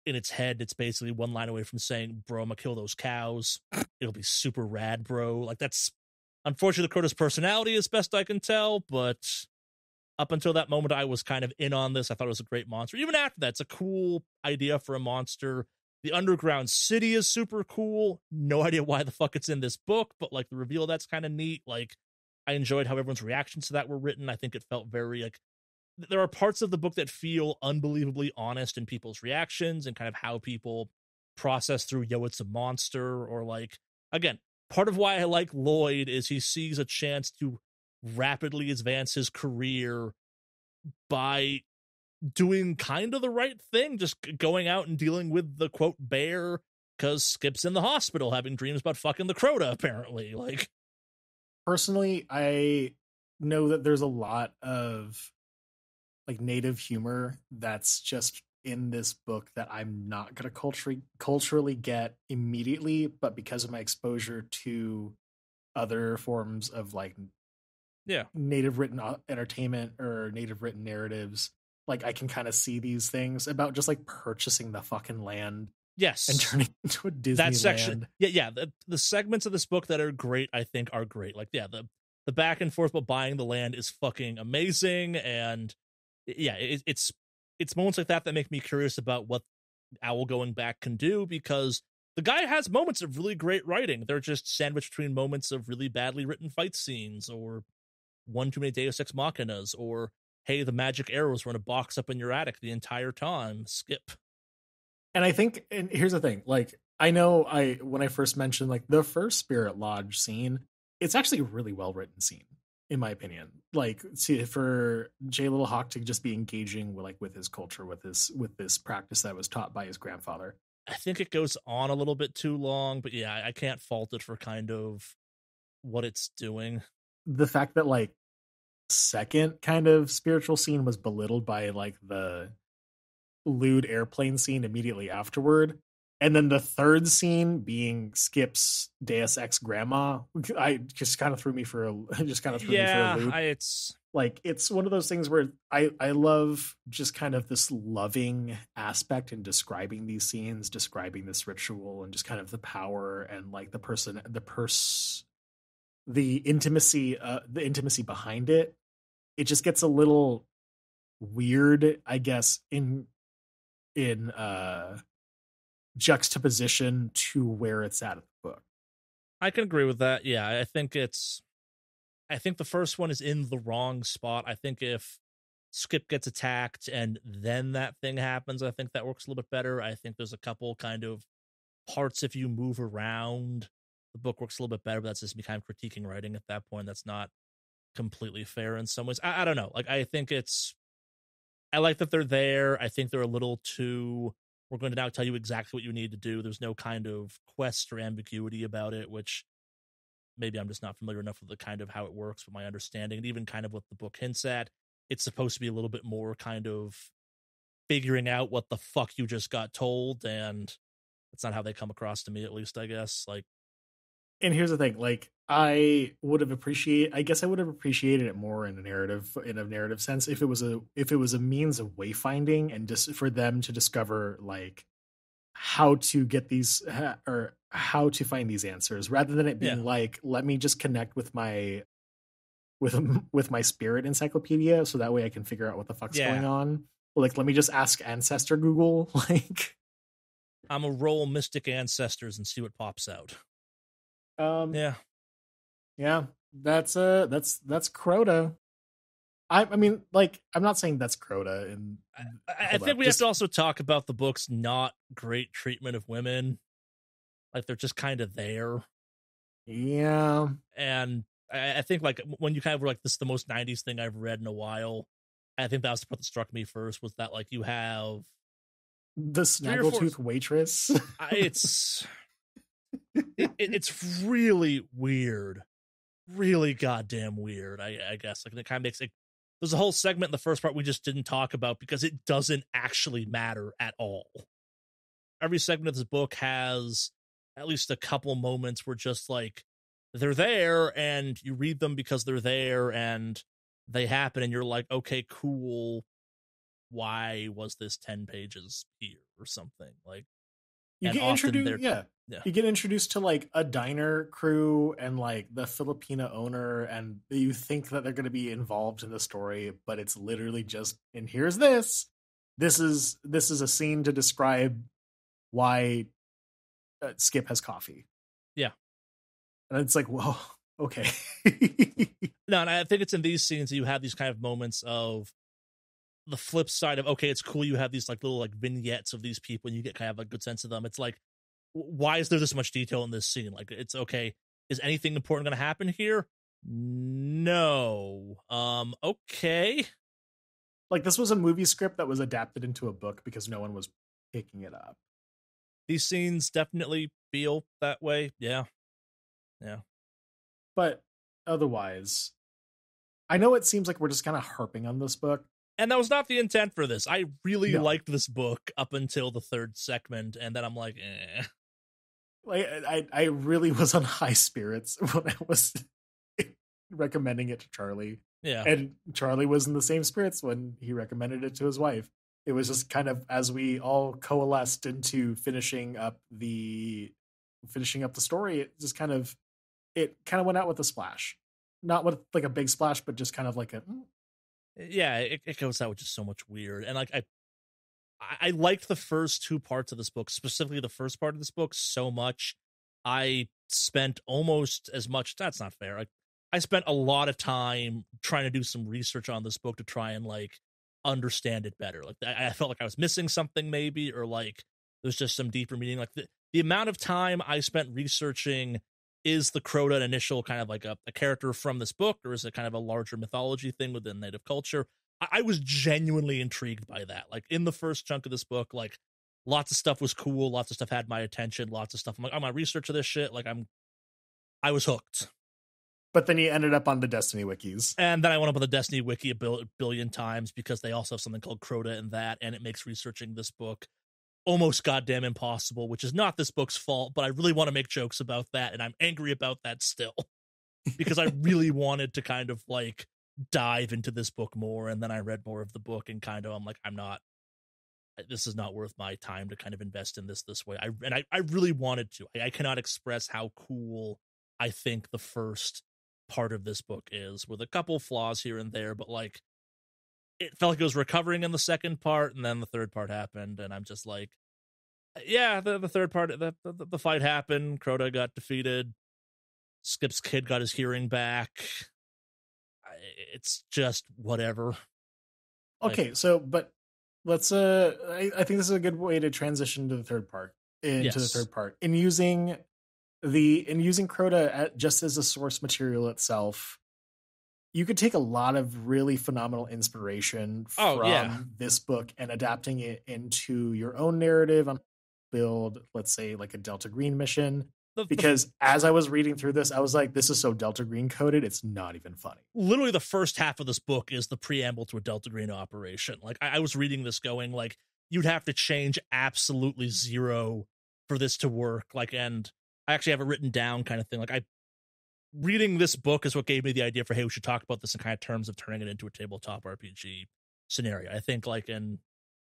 in its head. It's basically one line away from saying, bro, I'm gonna kill those cows. It'll be super rad, bro. Like, that's unfortunately the Crota's personality, as best I can tell, but up until that moment, I was kind of in on this. I thought it was a great monster. Even after that, it's a cool idea for a monster. The underground city is super cool. No idea why the fuck it's in this book, but like the reveal, that's kind of neat. Like, I enjoyed how everyone's reactions to that were written. I think it felt very like, there are parts of the book that feel unbelievably honest in people's reactions and kind of how people process through, yo, it's a monster, or like, again, part of why I like Lloyd is he sees a chance to rapidly advance his career by doing kind of the right thing, just going out and dealing with the quote bear, because Skip's in the hospital having dreams about fucking the Crota, apparently. Like, personally, I know that there's a lot of like native humor that's just in this book that I'm not gonna culturally get immediately, but because of my exposure to other forms of like Yeah. native written entertainment or native written narratives, like I can kind of see these things about just like purchasing the fucking land and Yes. turning it into a That section. Disneyland. Yeah. The segments of this book that are great, I think, are great. Like, yeah, the back and forth about buying the land is fucking amazing. And yeah, it's moments like that that make me curious about what Owl Going Back can do, because the guy has moments of really great writing. They're just sandwiched between moments of really badly written fight scenes, or one too many Deus Ex Machinas, or hey, the magic arrows were in a box up in your attic the entire time. Skip. And I think, and here's the thing, like I know when I first mentioned like the first Spirit Lodge scene, it's actually a really well written scene in my opinion. Like for Jay Little Hawk to just be engaging with his culture, with this practice that was taught by his grandfather. I think it goes on a little bit too long, but yeah, I can't fault it for kind of what it's doing. The fact that like second kind of spiritual scene was belittled by like the lewd airplane scene immediately afterward, and then the third scene being Skip's Deus Ex grandma, I just kind of threw me for a loop. It's Like it's one of those things where I love just kind of this loving aspect in describing these scenes, describing this ritual, and just kind of the power and like the intimacy behind it. It just gets a little weird, I guess, in juxtaposition to where it's at in the book. I can agree with that. Yeah, I think the first one is in the wrong spot. I think if Skip gets attacked and then that thing happens, I think that works a little bit better. I think there's a couple kind of parts, if you move around, the book works a little bit better, but that's just me kind of critiquing writing at that point. That's not completely fair in some ways. I don't know. Like, I like that they're there. I think they're a little too, we're going to now tell you exactly what you need to do. There's no kind of quest or ambiguity about it, which maybe I'm just not familiar enough with the kind of how it works, but my understanding, and even kind of what the book hints at, it's supposed to be a little bit more kind of figuring out what the fuck you just got told, and that's not how they come across to me, at least, I guess. Like, and here's the thing, like I would have appreciated it more in a narrative sense if it was a means of wayfinding and just for them to discover like how to get these or how to find these answers, rather than it being like, let me just connect with my spirit encyclopedia so that way I can figure out what the fuck's going on. Like, let me just ask Ancestor Google. Like, I'm a roll Mystic Ancestors and see what pops out. Yeah, that's Crota. I mean, like, I'm not saying that's Crota, and I think we have to also talk about the book's not great treatment of women. Like, they're just kind of there. Yeah, and I think like when you kind of were like, this is the most 90s thing I've read in a while, I think that was the part that struck me first, was that like you have the snaggletooth waitress. It's really weird, really goddamn weird. I guess like it kind of makes it. There's a whole segment in the first part we just didn't talk about because it doesn't actually matter at all. Every segment of this book has at least a couple moments where just like they're there and you read them because they're there and they happen and you're like, okay, cool. Why was this 10 pages here or something? Like, you get introduced, you get introduced to like a diner crew and like the Filipina owner, and you think that they're going to be involved in the story, but it's literally just, and here's this is a scene to describe why Skip has coffee. Yeah. And it's like, whoa, okay. No, and I think it's in these scenes that you have these kind of moments of the flip side of, okay, it's cool you have these like little like vignettes of these people and you get kind of a good sense of them. It's like, why is there this much detail in this scene? Like, it's okay. Is anything important going to happen here? No. Okay. Like, this was a movie script that was adapted into a book because no one was picking it up. These scenes definitely feel that way. Yeah. But otherwise, I know it seems like we're just kind of harping on this book. And that was not the intent for this. I really liked this book up until the third segment, and then I'm like, eh. Like, I really was on high spirits when I was recommending it to Charlie. Yeah. And Charlie was in the same spirits when he recommended it to his wife. It was just kind of as we all coalesced into finishing up the story, it kind of went out with a splash. Not with like a big splash, but just kind of like a yeah, it goes out with just so much weird. And like I liked the first two parts of this book, specifically the first part of this book, so much. I spent almost as much. That's not fair. I spent a lot of time trying to do some research on this book to try and like understand it better. Like I felt like I was missing something maybe, or like there's just some deeper meaning. Like the amount of time I spent researching, is the Crota an initial kind of like a character from this book, or is it kind of a larger mythology thing within native culture? I was genuinely intrigued by that. Like in the first chunk of this book, like lots of stuff was cool. Lots of stuff had my attention. Lots of stuff. I'm like, I'm gonna research this shit. Like I was hooked. But then you ended up on the Destiny wikis. And then I went up on the Destiny wiki a billion times because they also have something called Crota in that. And it makes researching this book almost goddamn impossible, which is not this book's fault, but I really want to make jokes about that. And I'm angry about that still because I really wanted to kind of like dive into this book more, and then I read more of the book and kind of I'm like, this is not worth my time to kind of invest in this way. I really wanted to. I cannot express how cool I think the first part of this book is, with a couple flaws here and there, but like it felt like it was recovering in the second part, and then the third part happened, and I'm just like, yeah, the third part, the fight happened, Crota got defeated, Skip's kid got his hearing back. It's just whatever. Okay, like, so but let's I think this is a good way to transition to the third part. The third part. In using Crota just as a source material itself, you could take a lot of really phenomenal inspiration from this book and adapting it into your own narrative on build, let's say like a Delta Green mission. Because as I was reading through this, I was like, this is so Delta Green coded, it's not even funny. Literally the first half of this book is the preamble to a Delta Green operation. Like I was reading this going like, you'd have to change absolutely zero for this to work. Like, and I actually have it written down kind of thing. Like reading this book is what gave me the idea for, hey, we should talk about this in kind of terms of turning it into a tabletop RPG scenario. I think like, and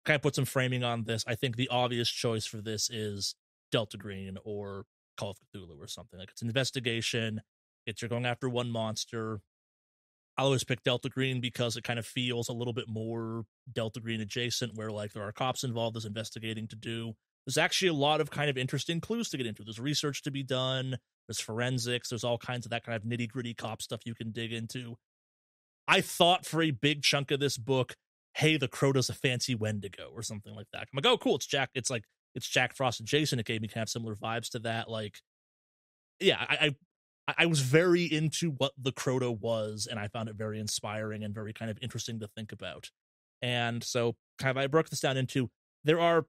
kind of put some framing on this, I think the obvious choice for this is Delta Green or Call of Cthulhu or something. Like it's an investigation, you're going after one monster. I always pick Delta Green because it kind of feels a little bit more Delta Green adjacent, where like there are cops involved, there's investigating to do. There's actually a lot of kind of interesting clues to get into. There's research to be done, there's forensics, there's all kinds of that kind of nitty gritty cop stuff you can dig into. I thought for a big chunk of this book, hey, the Crota's a fancy Wendigo or something like that. I'm like, oh cool, it's Jack Frost adjacent. It gave me kind of similar vibes to that. Like, yeah, I was very into what the Crota was, and I found it very inspiring and very kind of interesting to think about. And so kind of I broke this down into, there are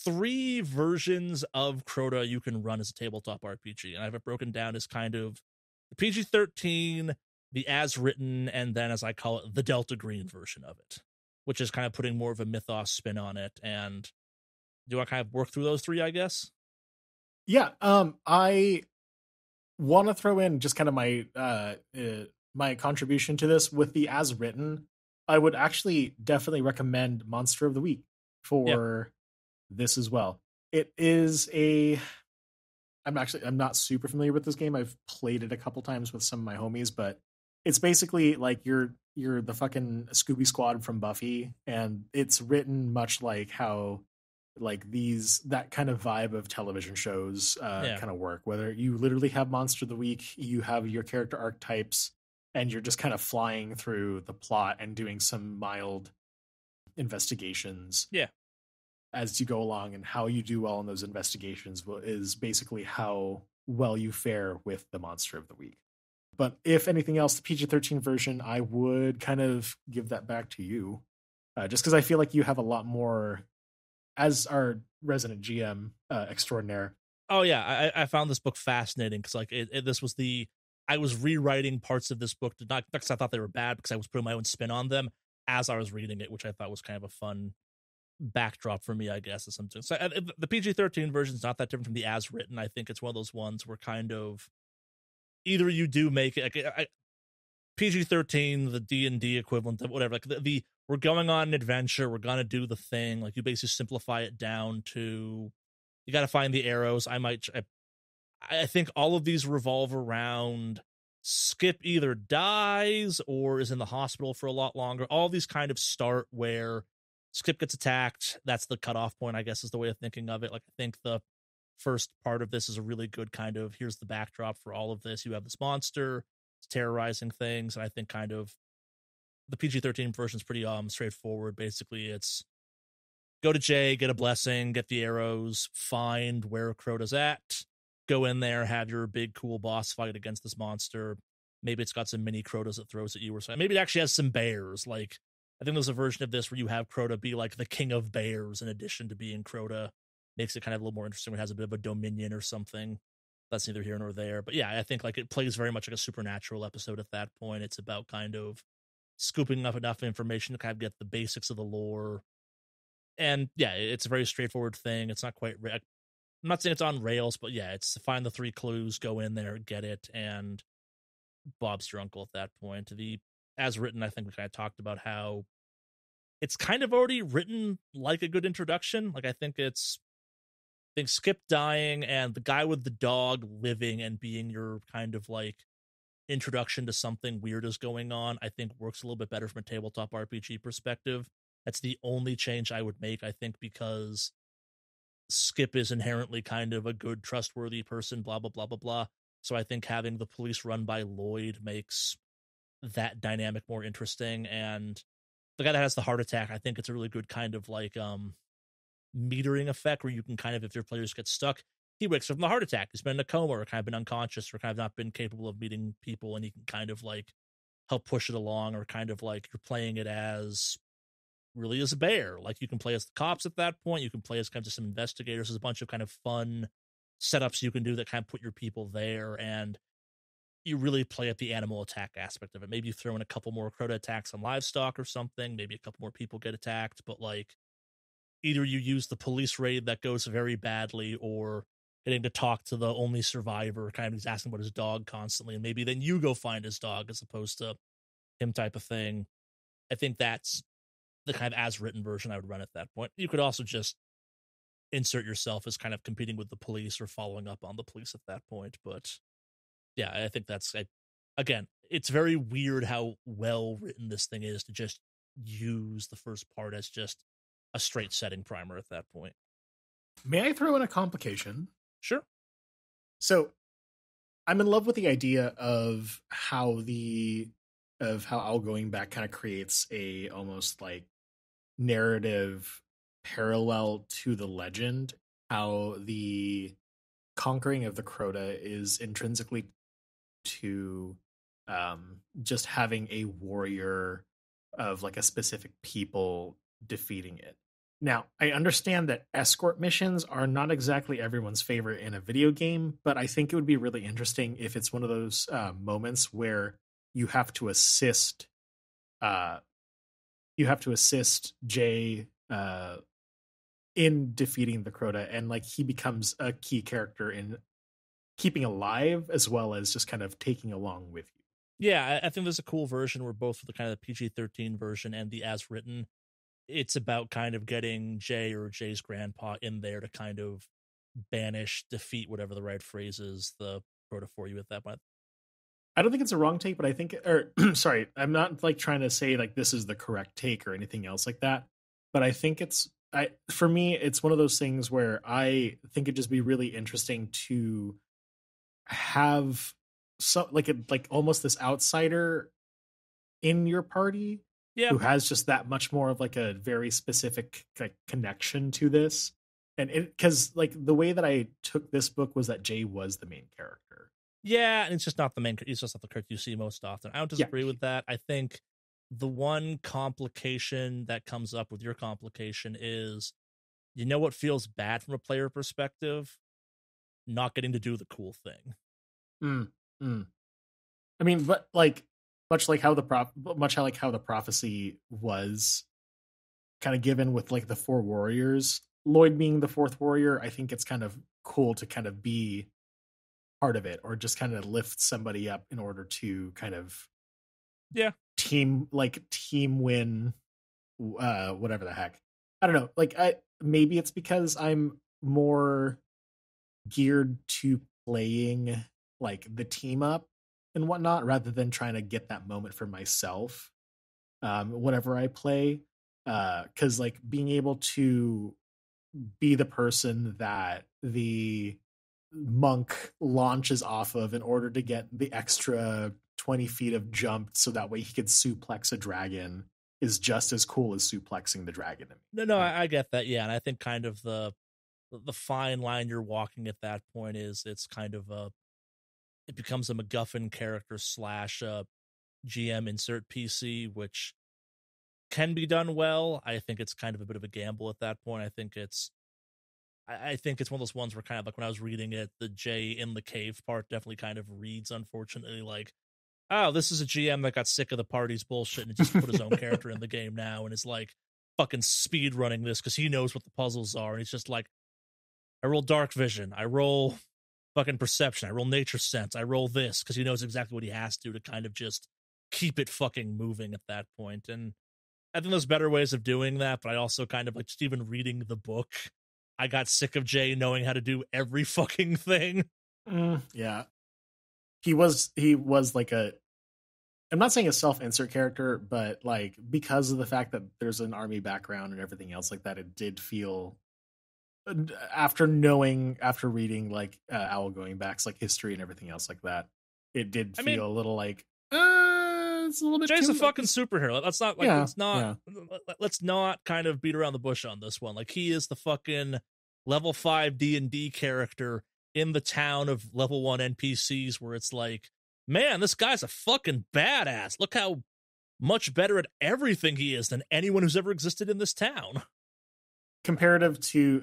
3 versions of Crota you can run as a tabletop RPG, and I have it broken down as kind of the PG-13, the as written, and then as I call it, the Delta Green version of it, which is kind of putting more of a mythos spin on it. And do I kind of work through those 3, I guess? Yeah. I want to throw in just kind of my my contribution to this with the as written. I would actually definitely recommend Monster of the Week for this as well. It is I'm not super familiar with this game. I've played it a couple times with some of my homies, but it's basically like you're the fucking Scooby Squad from Buffy, and it's written much like how like that kind of vibe of television shows kind of work, whether you literally have Monster of the Week, you have your character archetypes, and you're just kind of flying through the plot and doing some mild investigations as you go along, and how you do well in those investigations is basically how well you fare with the Monster of the Week. But if anything else, the PG-13 version, I would kind of give that back to you, just because I feel like you have a lot more as our resident GM extraordinaire. Oh yeah, I found this book fascinating because like this was I was rewriting parts of this book, not because I thought they were bad, because I was putting my own spin on them. as I was reading it, which I thought was kind of a fun backdrop for me, I guess, or something. So the PG-13 version is not that different from the as written. I think it's one of those ones where kind of either you do make it like PG-13, the D&D equivalent of whatever, like the we're going on an adventure, we're gonna do the thing. Like you basically simplify it down to you got to find the arrows. I think all of these revolve around Skip either dies or is in the hospital for a lot longer. All these kind of start where Skip gets attacked. That's the cutoff point, I guess, is the way of thinking of it. Like, I think the first part of this is a really good kind of here's the backdrop for all of this. You have this monster, it's terrorizing things. And I think kind of the PG-13 version is pretty straightforward. Basically, it's go to Jay, get a blessing, get the arrows, find where Crota's at, go in there, have your big cool boss fight against this monster. Maybe it's got some mini Crotas it throws at you or something. Maybe it actually has some bears. Like, I think there's a version of this where you have Crota be like the king of bears in addition to being Crota. Makes it kind of a little more interesting when it has a bit of a dominion or something. That's neither here nor there. But yeah, I think like it plays very much like a supernatural episode at that point. It's about kind of scooping up enough information to kind of get the basics of the lore. And yeah, it's a very straightforward thing. It's not quite I'm not saying it's on rails, but yeah, it's find the 3 clues, go in there, get it, and Bob's your uncle at that point. The as written, I think we kind of talked about how it's kind of already written like a good introduction. Like I think Skip dying and the guy with the dog living and being your kind of like introduction to something weird is going on, I think works a little bit better from a tabletop RPG perspective. That's the only change I would make, I think, because Skip is inherently kind of a good, trustworthy person, blah, blah, blah, blah, blah. So I think having the police run by Lloyd makes that dynamic more interesting. And the guy that has the heart attack, I think it's a really good kind of like metering effect where you can kind of, if your players get stuck, he wakes up from the heart attack. He's been in a coma or kind of been unconscious or kind of not been capable of meeting people, and you can kind of like help push it along, or kind of like you're playing it as really as a bear. Like you can play as the cops at that point. You can play as kind of some investigators. There's a bunch of kind of fun setups you can do that kind of put your people there, and you really play at the animal attack aspect of it. Maybe you throw in a couple more Crota attacks on livestock or something. Maybe a couple more people get attacked, but like either you use the police raid that goes very badly, or getting to talk to the only survivor, kind of he's asking about his dog constantly, and maybe then you go find his dog as opposed to him type of thing. I think that's the kind of as written version I would run at that point. You could also just insert yourself as kind of competing with the police or following up on the police at that point. But yeah, I think that's, again, it's very weird how well written this thing is to just use the first part as just a straight setting primer at that point. May I throw in a complication? Sure. So I'm in love with the idea of how Al Goingback kind of creates a almost like narrative parallel to the legend, how the conquering of the Crota is intrinsically to just having a warrior of like a specific people defeating it. Now, I understand that escort missions are not exactly everyone's favorite in a video game, but I think it would be really interesting if it's one of those moments where you have to assist Jay in defeating the Crota, and like he becomes a key character in keeping alive as well as just kind of taking along with you. Yeah, I think there's a cool version where both the kind of the PG-13 version and the as written, it's about kind of getting Jay or Jay's grandpa in there to kind of banish, defeat, whatever the right phrase is, the Crota for you at that point. I don't think it's a wrong take, but I think, or sorry, I'm not like trying to say like this is the correct take or anything else like that. But I think for me, it's one of those things where I think it'd just be really interesting to have like almost this outsider in your party, yeah, who has just that much more of like a very specific like connection to this. And because like the way that I took this book was that Jay was the main character. Yeah, and it's just not the main. It's just not the character you see most often. I don't disagree with that. I think the one complication that comes up with your complication is, you know, what feels bad from a player perspective, not getting to do the cool thing. I mean, but much like how the prophecy was kind of given with like the four warriors, Lloyd being the fourth warrior. I think it's kind of cool to kind of be part of it, or just kind of lift somebody up in order to kind of team win, whatever the heck. I don't know. Like, maybe it's because I'm more geared to playing like the team up and whatnot, rather than trying to get that moment for myself whenever I play. Because like being able to be the person that the monk launches off of in order to get the extra 20 feet of jump so that way he could suplex a dragon is just as cool as suplexing the dragon. No, I get that. Yeah. And I think kind of the fine line you're walking at that point is it's kind of it becomes a MacGuffin character slash GM insert PC, which can be done well. I think it's kind of a bit of a gamble at that point. I think it's one of those ones where kind of like when I was reading it, the Jay in the cave part definitely kind of reads, unfortunately, like, oh, this is a GM that got sick of the party's bullshit and just put his own character in the game now and is like fucking speed running this because he knows what the puzzles are. And he's just like, I roll dark vision, I roll fucking perception, I roll nature sense, I roll this because he knows exactly what he has to kind of just keep it fucking moving at that point. And I think there's better ways of doing that, but I also kind of like just even reading the book, I got sick of Jay knowing how to do every fucking thing. Yeah. He was like I'm not saying a self-insert character, but like because of the fact that there's an army background and everything else like that, it did feel, after reading like Owl Goingback's like history and everything else like that, it did feel a little like it's a little bit. Jay's a fucking superhero. Let's not kind of beat around the bush on this one. Like, he is the fucking level 5 D&D character in the town of level 1 NPCs where it's like, man, this guy's a fucking badass. Look how much better at everything he is than anyone who's ever existed in this town. Comparative to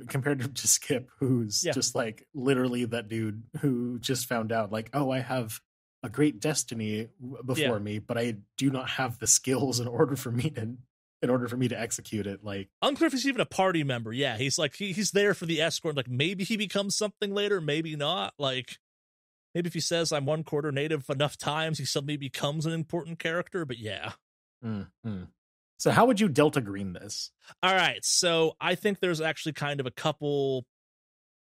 Skip, who's just like literally that dude who just found out like, oh, I have a great destiny before me, but I do not have the skills in order for me to execute it. Like, unclear if he's even a party member. Yeah, he's like he's there for the escort. Like, maybe he becomes something later, maybe not. Like, maybe if he says I'm 1/4 native enough times, he suddenly becomes an important character. But yeah. Mm-hmm. So how would you Delta Green this? All right, so I think there's actually kind of a couple.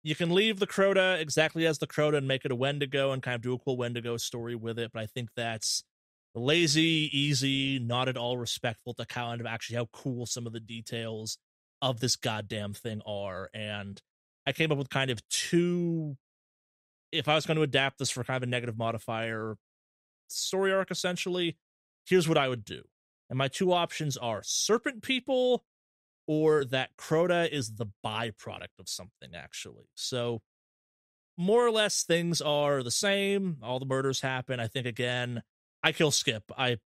You can leave the Crota exactly as the Crota and make it a Wendigo and kind of do a cool Wendigo story with it, but I think that's lazy, easy, not at all respectful to kind of actually how cool some of the details of this goddamn thing are. And I came up with kind of two, if I was going to adapt this for kind of a negative modifier story arc, essentially, here's what I would do. And my two options are Serpent People, or that Crota is the byproduct of something, actually. So, more or less, things are the same. All the murders happen. I think, again, I kill Skip. I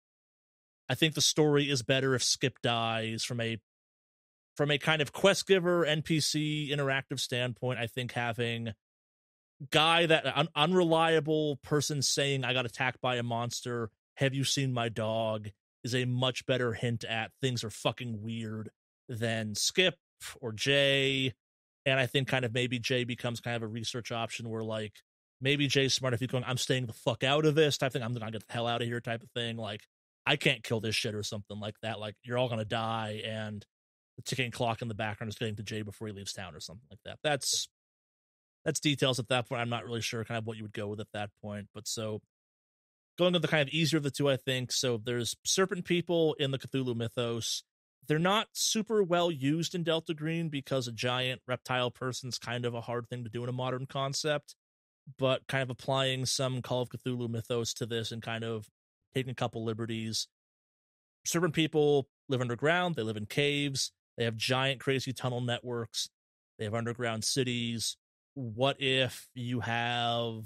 think the story is better if Skip dies from a kind of quest giver, NPC, interactive standpoint. I think having guy that unreliable person saying, I got attacked by a monster, have you seen my dog, is a much better hint at things are fucking weird than Skip or Jay. And I think kind of maybe Jay becomes kind of a research option where like maybe Jay's smart if he's going, I'm staying the fuck out of this type thing, I'm gonna get the hell out of here type of thing, like I can't kill this shit or something like that, like you're all gonna die, and the ticking clock in the background is getting to Jay before he leaves town or something like that. That's details at that point. I'm not really sure kind of what you would go with at that point. But so going to the kind of easier of the two, I think. So there's Serpent People in the Cthulhu mythos. They're not super well used in Delta Green because a giant reptile person's kind of a hard thing to do in a modern concept, but kind of applying some Call of Cthulhu mythos to this and kind of taking a couple liberties. Serpent People live underground. They live in caves. They have giant, crazy tunnel networks. They have underground cities. What if you have...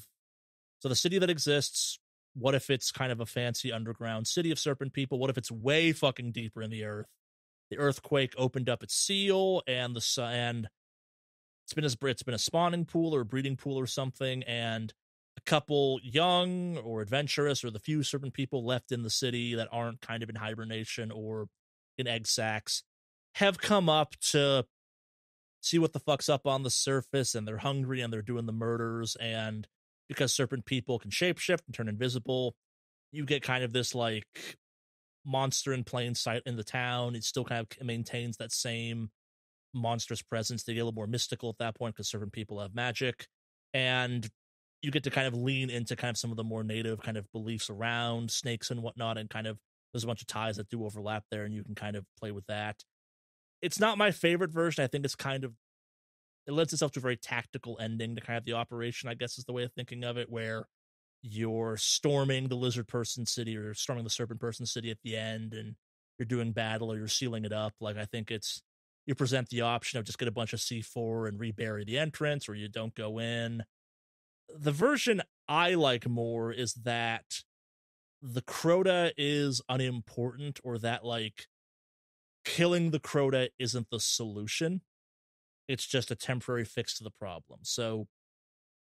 So the city that exists, what if it's kind of a fancy underground city of Serpent People? What if it's way fucking deeper in the earth? The earthquake opened up its seal, and it's been a spawning pool or a breeding pool or something, and a couple young or adventurous, or the few serpent people left in the city that aren't kind of in hibernation or in egg sacs, have come up to see what the fuck's up on the surface, and they're hungry and they're doing the murders. And because serpent people can shapeshift and turn invisible, you get kind of this like monster in plain sight in the town. It still kind of maintains that same monstrous presence. They get a little more mystical at that point because serpent people have magic, and you get to kind of lean into kind of some of the more native kind of beliefs around snakes and whatnot, and kind of there's a bunch of ties that do overlap there, and you can kind of play with that. It's not my favorite version. I think it's kind of, it lends itself to a very tactical ending to kind of the operation, I guess is the way of thinking of it, where you're storming the lizard person city or storming the serpent person city at the end, and you're doing battle or you're sealing it up. Like, I think it's, you present the option of just get a bunch of C4 and rebury the entrance, or you don't go in. The version I like more is that the Crota is unimportant, or that like killing the Crota isn't the solution. It's just a temporary fix to the problem. So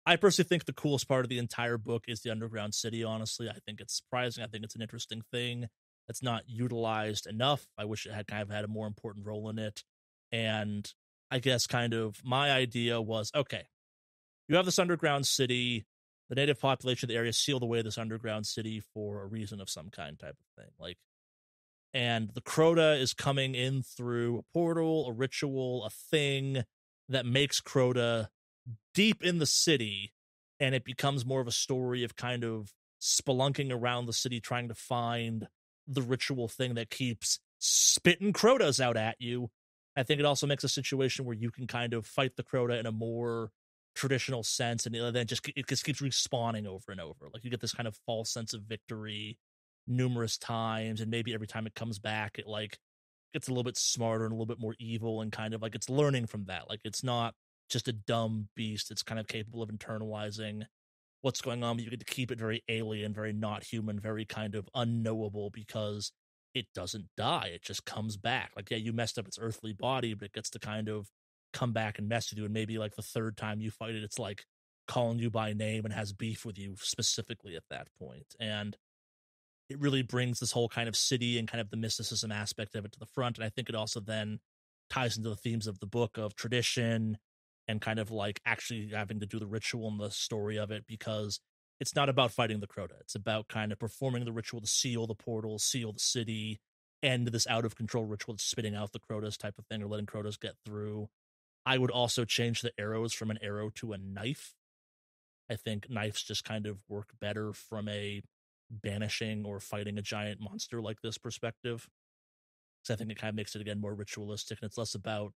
I personally think the coolest part of the entire book is the underground city, honestly. I think it's surprising. I think it's an interesting thing that's not utilized enough. I wish it had kind of had a more important role in it. And I guess kind of my idea was, okay, you have this underground city, the native population of the area sealed away this underground city for a reason of some kind type of thing. Like, and the Crota is coming in through a portal, a ritual, a thing that makes Crota deep in the city, and it becomes more of a story of kind of spelunking around the city, trying to find the ritual thing that keeps spitting Crotas out at you. I think it also makes a situation where you can kind of fight the Crota in a more traditional sense, and then it just keeps respawning over and over. Like, you get this kind of false sense of victory numerous times, and maybe every time it comes back, it like gets a little bit smarter and a little bit more evil, and kind of like it's learning from that. Like, it's not just a dumb beast. It's kind of capable of internalizing what's going on, but you get to keep it very alien, very not human, very kind of unknowable, because it doesn't die. It just comes back. Like, yeah, you messed up its earthly body, but it gets to kind of come back and mess with you. And maybe like the third time you fight it, it's like calling you by name and has beef with you specifically at that point. And it really brings this whole kind of city and kind of the mysticism aspect of it to the front. And I think it also then ties into the themes of the book of tradition and kind of like actually having to do the ritual and the story of it, because it's not about fighting the Crota. It's about kind of performing the ritual to seal the portal, seal the city, end this out of control ritual that's spitting out the Crotas type of thing, or letting Crotas get through. I would also change the arrows from an arrow to a knife. I think knives just kind of work better from a banishing or fighting a giant monster like this perspective. So I think it kind of makes it, again, more ritualistic, and it's less about,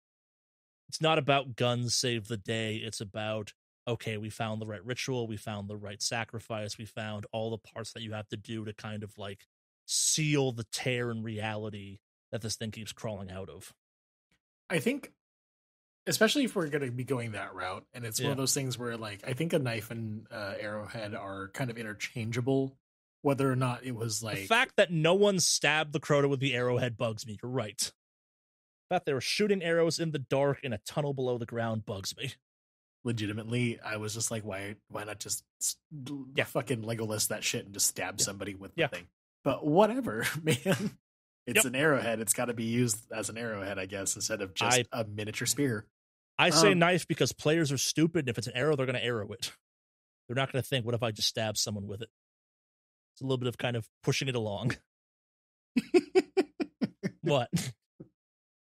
it's not about guns save the day. It's about, okay, we found the right ritual, we found the right sacrifice, we found all the parts that you have to do to kind of like seal the tear in reality that this thing keeps crawling out of. I think, especially if we're going to be going that route, and it's one of those things where, like, I think a knife and arrowhead are kind of interchangeable, whether or not it was like... The fact that no one stabbed the Crota with the arrowhead bugs me. You're right. The fact they were shooting arrows in the dark in a tunnel below the ground bugs me. Legitimately, I was just like, why not just fucking Legolas that shit and just stab somebody with the thing? But whatever, man. It's an arrowhead. It's got to be used as an arrowhead, I guess, instead of just a miniature spear. I say knife because players are stupid, and if it's an arrow, they're going to arrow it. They're not going to think, what if I just stab someone with it? It's a little bit of kind of pushing it along. What?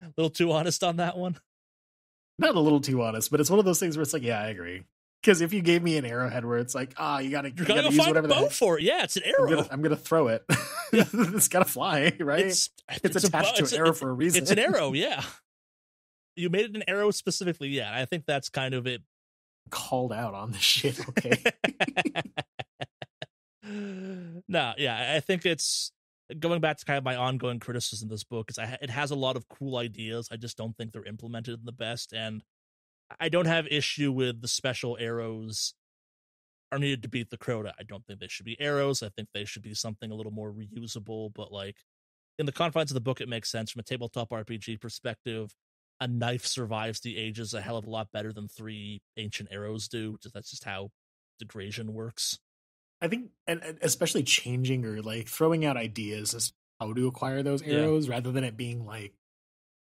A little too honest on that one? Not a little too honest, but it's one of those things where it's like, yeah, I agree. Because if you gave me an arrowhead where it's like, you gotta go use find whatever a bow for it. Yeah, it's an arrow. I'm gonna throw it. It's gotta fly, right? It's attached to an arrow for a reason. It's an arrow, yeah. You made it an arrow specifically, yeah. I think that's kind of it. Called out on this shit, okay. No, yeah, I think it's going back to kind of my ongoing criticism of this book, is it has a lot of cool ideas. I just don't think they're implemented in the best, and I don't have issue with the special arrows are needed to beat the Crota. I don't think they should be arrows. I think they should be something a little more reusable, but like in the confines of the book, it makes sense. From a tabletop RPG perspective, a knife survives the ages a hell of a lot better than 3 ancient arrows do. That's just how degradation works. I think, and especially changing or like throwing out ideas as to how to acquire those arrows rather than it being like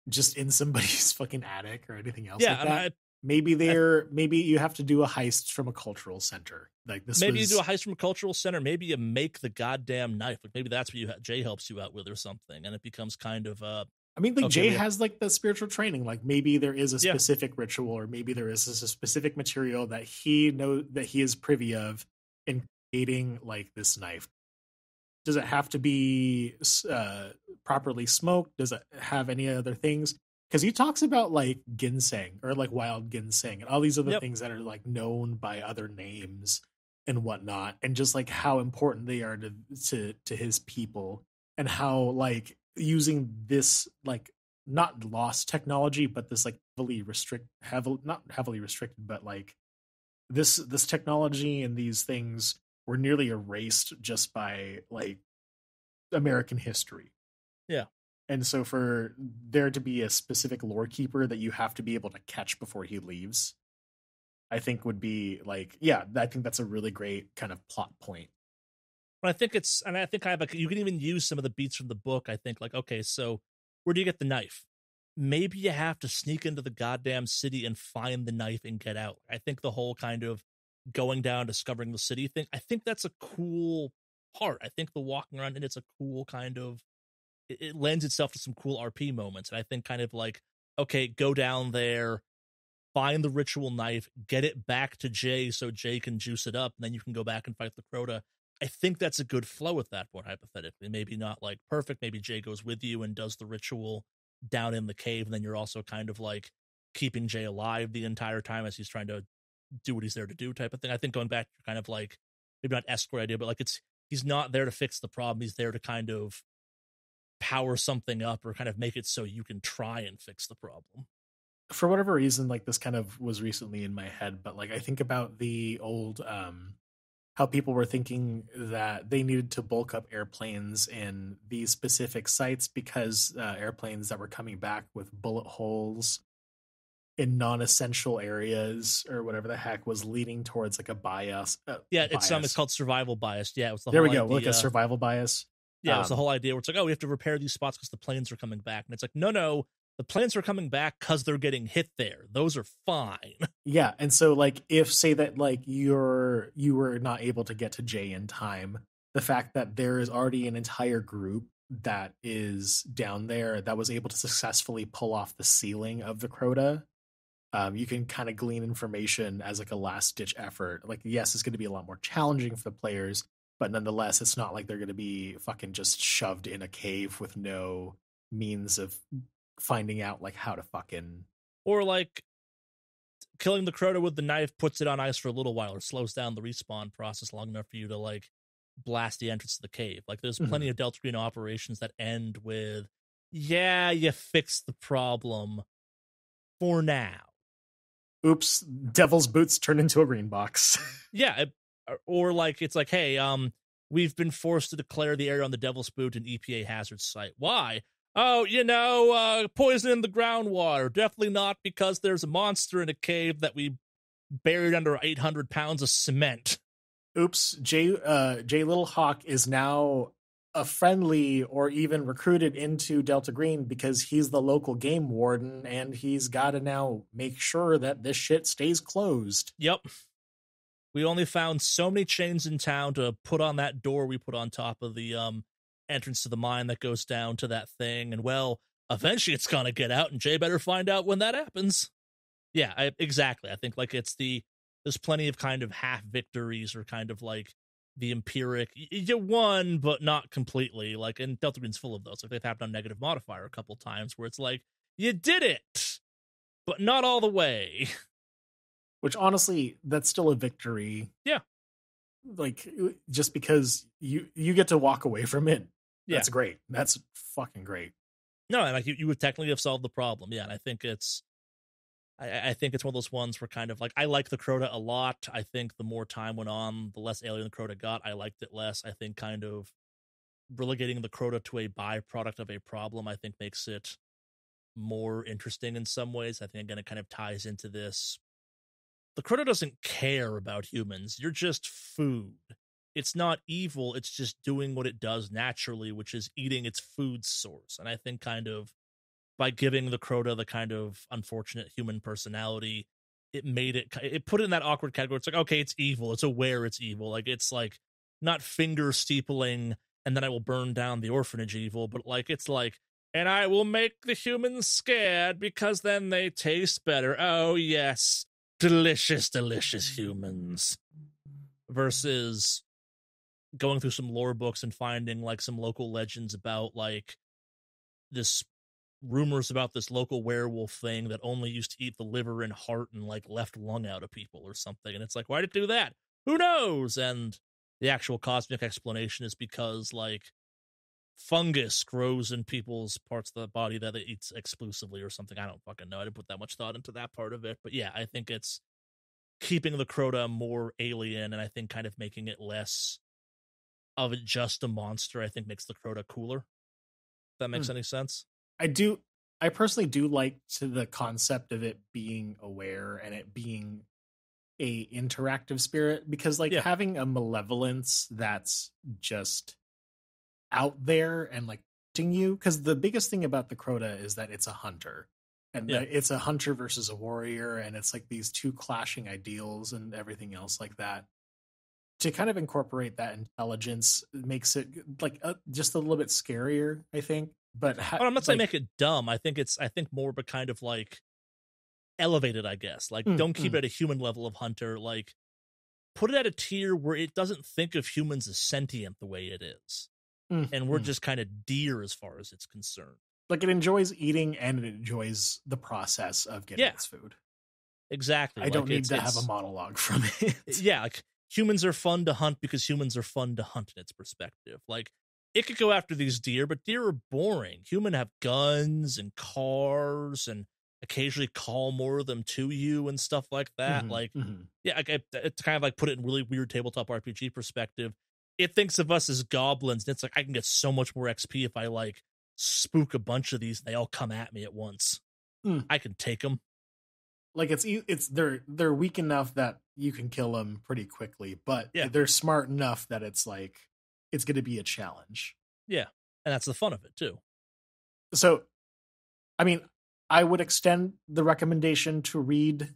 just in somebody's fucking attic or anything else like that. Maybe you have to do a heist from a cultural center. Like this. Maybe you do a heist from a cultural center. Maybe you make the goddamn knife. Like maybe that's what Jay helps you out with or something, and it becomes kind of. I mean, like Jay has like the spiritual training. Like maybe there is a specific ritual, or maybe there is a specific material that he is privy of in creating like this knife. Does it have to be properly smoked? Does it have any other things? Because he talks about like ginseng or like wild ginseng and all these other things that are like known by other names and whatnot, and just like how important they are to his people, and how like using this like not lost technology, but this like not heavily restricted, but like this technology and these things were nearly erased just by like American history. Yeah. And so for there to be a specific lore keeper that you have to be able to catch before he leaves, I think would be like, I think that's a really great kind of plot point. But I think you can even use some of the beats from the book. I think like, okay, so where do you get the knife? Maybe you have to sneak into the goddamn city and find the knife and get out. I think the whole kind of going down, discovering the city thing, I think that's a cool part. I think the walking around, and it's a cool kind of, it lends itself to some cool RP moments. And I think kind of like, okay, go down there, find the ritual knife, get it back to Jay so Jay can juice it up, and then you can go back and fight the Crota. I think that's a good flow at that point, hypothetically. Maybe not like perfect. Maybe Jay goes with you and does the ritual down in the cave, and then you're also kind of like keeping Jay alive the entire time as he's trying to do what he's there to do type of thing. I think going back to kind of like, maybe not escort idea, but like he's not there to fix the problem. He's there to kind of power something up or kind of make it so you can try and fix the problem. For whatever reason, like this kind of was recently in my head, but like I think about the old how people were thinking that they needed to bulk up airplanes in these specific sites because airplanes that were coming back with bullet holes in non-essential areas or whatever the heck was leading towards like a bias. It's called survival bias. Yeah, it was there we go, like a survival bias. Yeah, it was the whole idea where it's like, oh, we have to repair these spots because the planes are coming back, and it's like, no. The planes are coming back because they're getting hit there. Those are fine. Yeah, and so like if say that like you were not able to get to Jay in time, the fact that there is already an entire group that is down there that was able to successfully pull off the ceiling of the Crota, you can kind of glean information as like a last ditch effort. Like, yes, it's going to be a lot more challenging for the players, but nonetheless, it's not like they're going to be fucking just shoved in a cave with no means of finding out like how to fucking, or like killing the Crota with the knife puts it on ice for a little while or slows down the respawn process long enough for you to like blast the entrance to the cave. Like there's plenty of Delta Green operations that end with, you fixed the problem for now. Oops, Devil's Boots turned into a green box. Or like it's like, hey, we've been forced to declare the area on the Devil's Boot an EPA hazard site. Why? Oh, poison in the groundwater. Definitely not because there's a monster in a cave that we buried under 800 pounds of cement. Oops, Jay Little Hawk is now a friendly or even recruited into Delta Green because he's the local game warden and he's got to now make sure that this shit stays closed. Yep. We only found so many chains in town to put on that door we put on top of the entrance to the mine that goes down to that thing, and well, eventually it's gonna get out, and Jay better find out when that happens. Yeah, exactly. I think like there's plenty of kind of half victories or kind of like the empiric, you won but not completely, like, and Delta Green's full of those. Like they've happened on Negative Modifier a couple times where it's like you did it but not all the way, which honestly that's still a victory. Like just because you get to walk away from it. That's great. That's fucking great. No, and like you would technically have solved the problem. Yeah, and I think it's one of those ones where kind of like I like the Crota a lot. I think the more time went on, the less alien the Crota got. I liked it less. I think kind of relegating the Crota to a byproduct of a problem, I think makes it more interesting in some ways. I think again it kind of ties into this the Crota doesn't care about humans. You're just food. It's not evil. It's just doing what it does naturally, which is eating its food source. And I think kind of by giving the Crota the kind of unfortunate human personality, it put it in that awkward category. It's like, okay, it's evil. It's aware it's evil. Like, it's like not finger steepling and then I will burn down the orphanage evil, but like, it's like, and I will make the humans scared because then they taste better. Oh, yes. Delicious, delicious humans. Versus going through some lore books and finding like some local legends about like this rumors about this local werewolf thing that only used to eat the liver and heart and like left lung out of people or something. And it's like, why did it do that? Who knows? And the actual cosmic explanation is because like fungus grows in people's parts of the body that it eats exclusively or something. I don't fucking know. I didn't put that much thought into that part of it. But yeah, I think it's keeping the Crota more alien, and I think kind of making it less of just a monster, I think makes the Crota cooler. If that makes any sense. I personally do like the concept of it being aware and it being a interactive spirit, because like having a malevolence that's just out there and like hunting you, because the biggest thing about the Crota is that it's a hunter, and it's a hunter versus a warrior, and it's like these two clashing ideals and everything else like that. To kind of incorporate that intelligence makes it like just a little bit scarier, I think. But I'm not saying make it dumb. I think more of a kind of like elevated, I guess. Like, don't keep it at a human level of hunter. Like, put it at a tier where it doesn't think of humans as sentient the way it is. And we're just kind of deer as far as it's concerned. Like, it enjoys eating and it enjoys the process of getting its food. Exactly. I don't need to have a monologue from it. Yeah, like, humans are fun to hunt because humans are fun to hunt in its perspective. Like, it could go after these deer, but deer are boring. Humans have guns and cars and occasionally call more of them to you and stuff like that. Yeah, it's kind of like put it in really weird tabletop RPG perspective. It thinks of us as goblins, and it's like, I can get so much more XP if I like spook a bunch of these and they all come at me at once. I can take them. Like, they're weak enough that you can kill them pretty quickly, but they're smart enough that it's like it's going to be a challenge. Yeah, and that's the fun of it too. So, I mean, I would extend the recommendation to read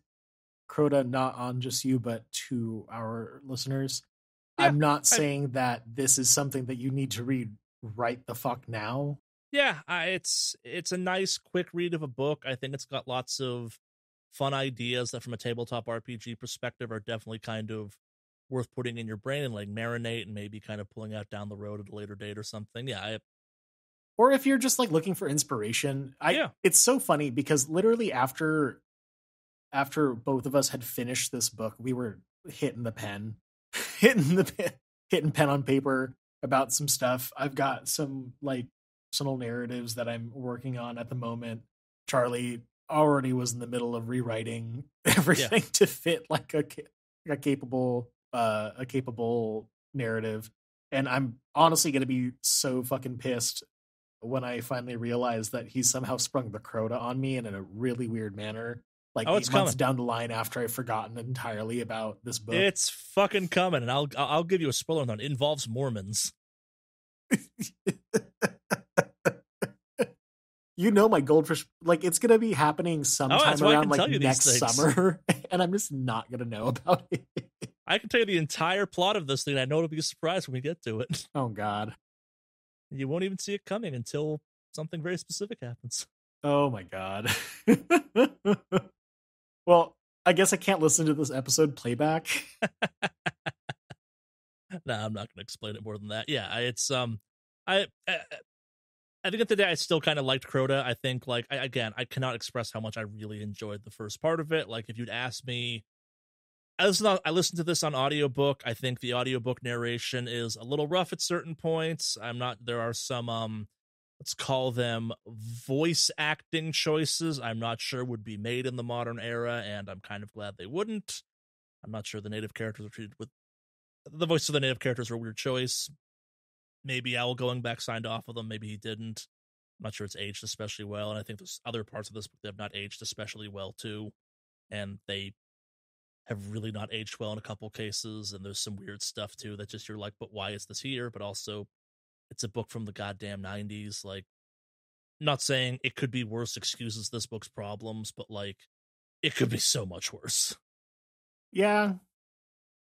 Crota not on just you, but to our listeners. Yeah, I'm not saying that this is something that you need to read right the fuck now. Yeah, it's a nice, quick read of a book. I think it's got lots of fun ideas that from a tabletop RPG perspective are definitely kind of worth putting in your brain and like marinate and maybe kind of pulling out down the road at a later date or something. Yeah. Or if you're just like looking for inspiration, it's so funny because literally after both of us had finished this book, we were hitting pen on paper about some stuff. I've got some like personal narratives that I'm working on at the moment. Charlie already was in the middle of rewriting everything to fit like a capable narrative, and I'm honestly going to be so fucking pissed when I finally realize that he somehow sprung the Crota on me in a really weird manner, like 8 months down the line after I've forgotten entirely about this book. It's fucking coming, and I'll give you a spoiler on that. It involves Mormons. You know, my goldfish, like, it's gonna be happening sometime around like next summer, and I'm just not gonna know about it. I can tell you the entire plot of this thing. I know it'll be a surprise when we get to it. Oh God. You won't even see it coming until something very specific happens. Oh my God. Well, I guess I can't listen to this episode playback. No, I'm not going to explain it more than that. Yeah, it's I think at the day I still kind of liked Crota. I think like I cannot express how much I really enjoyed the first part of it. Like if you'd asked me, I listened to this on audiobook. I think the audiobook narration is a little rough at certain points. There are some let's call them voice acting choices I'm not sure would be made in the modern era, and I'm kind of glad they wouldn't. I'm not sure the native characters are treated with the voice of the native characters are a weird choice. Maybe Al Goingback signed off of them, maybe he didn't. I'm not sure it's aged especially well, and I think there's other parts of this that have not aged especially well too, and they have really not aged well in a couple cases, and there's some weird stuff too that just you're like, but why is this here? But also, it's a book from the goddamn 90s. Like, not saying it could be worse excuses this book's problems, but like, it could be so much worse. Yeah.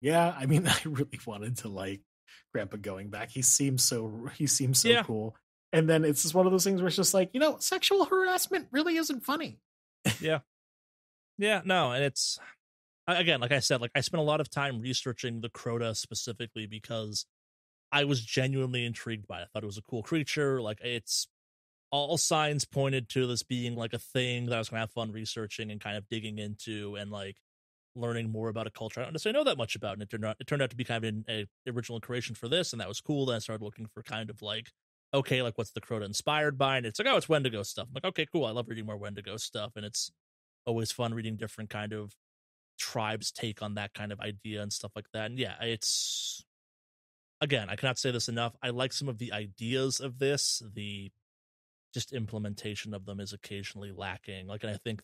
Yeah. I mean, I really wanted to like Grandpa Goingback. He seems so cool. And then it's just one of those things where it's just like, sexual harassment really isn't funny. Yeah. Yeah, no, and it's, again, like I said, like I spent a lot of time researching the Crota specifically because I was genuinely intrigued by it. I thought it was a cool creature. Like, it's all signs pointed to this being like a thing that I was going to have fun researching and kind of digging into and like learning more about a culture I don't necessarily know that much about. And it turned out to be kind of an original creation for this, and that was cool. Then I started looking for kind of like, okay, like what's the Crota inspired by? And it's like, oh, it's Wendigo stuff. I'm like, okay, cool. I love reading more Wendigo stuff, and it's always fun reading different kind of tribes take on that kind of idea and stuff like that. And yeah, it's, again, I cannot say this enough. I like some of the ideas of this. The just implementation of them is occasionally lacking. Like, and I think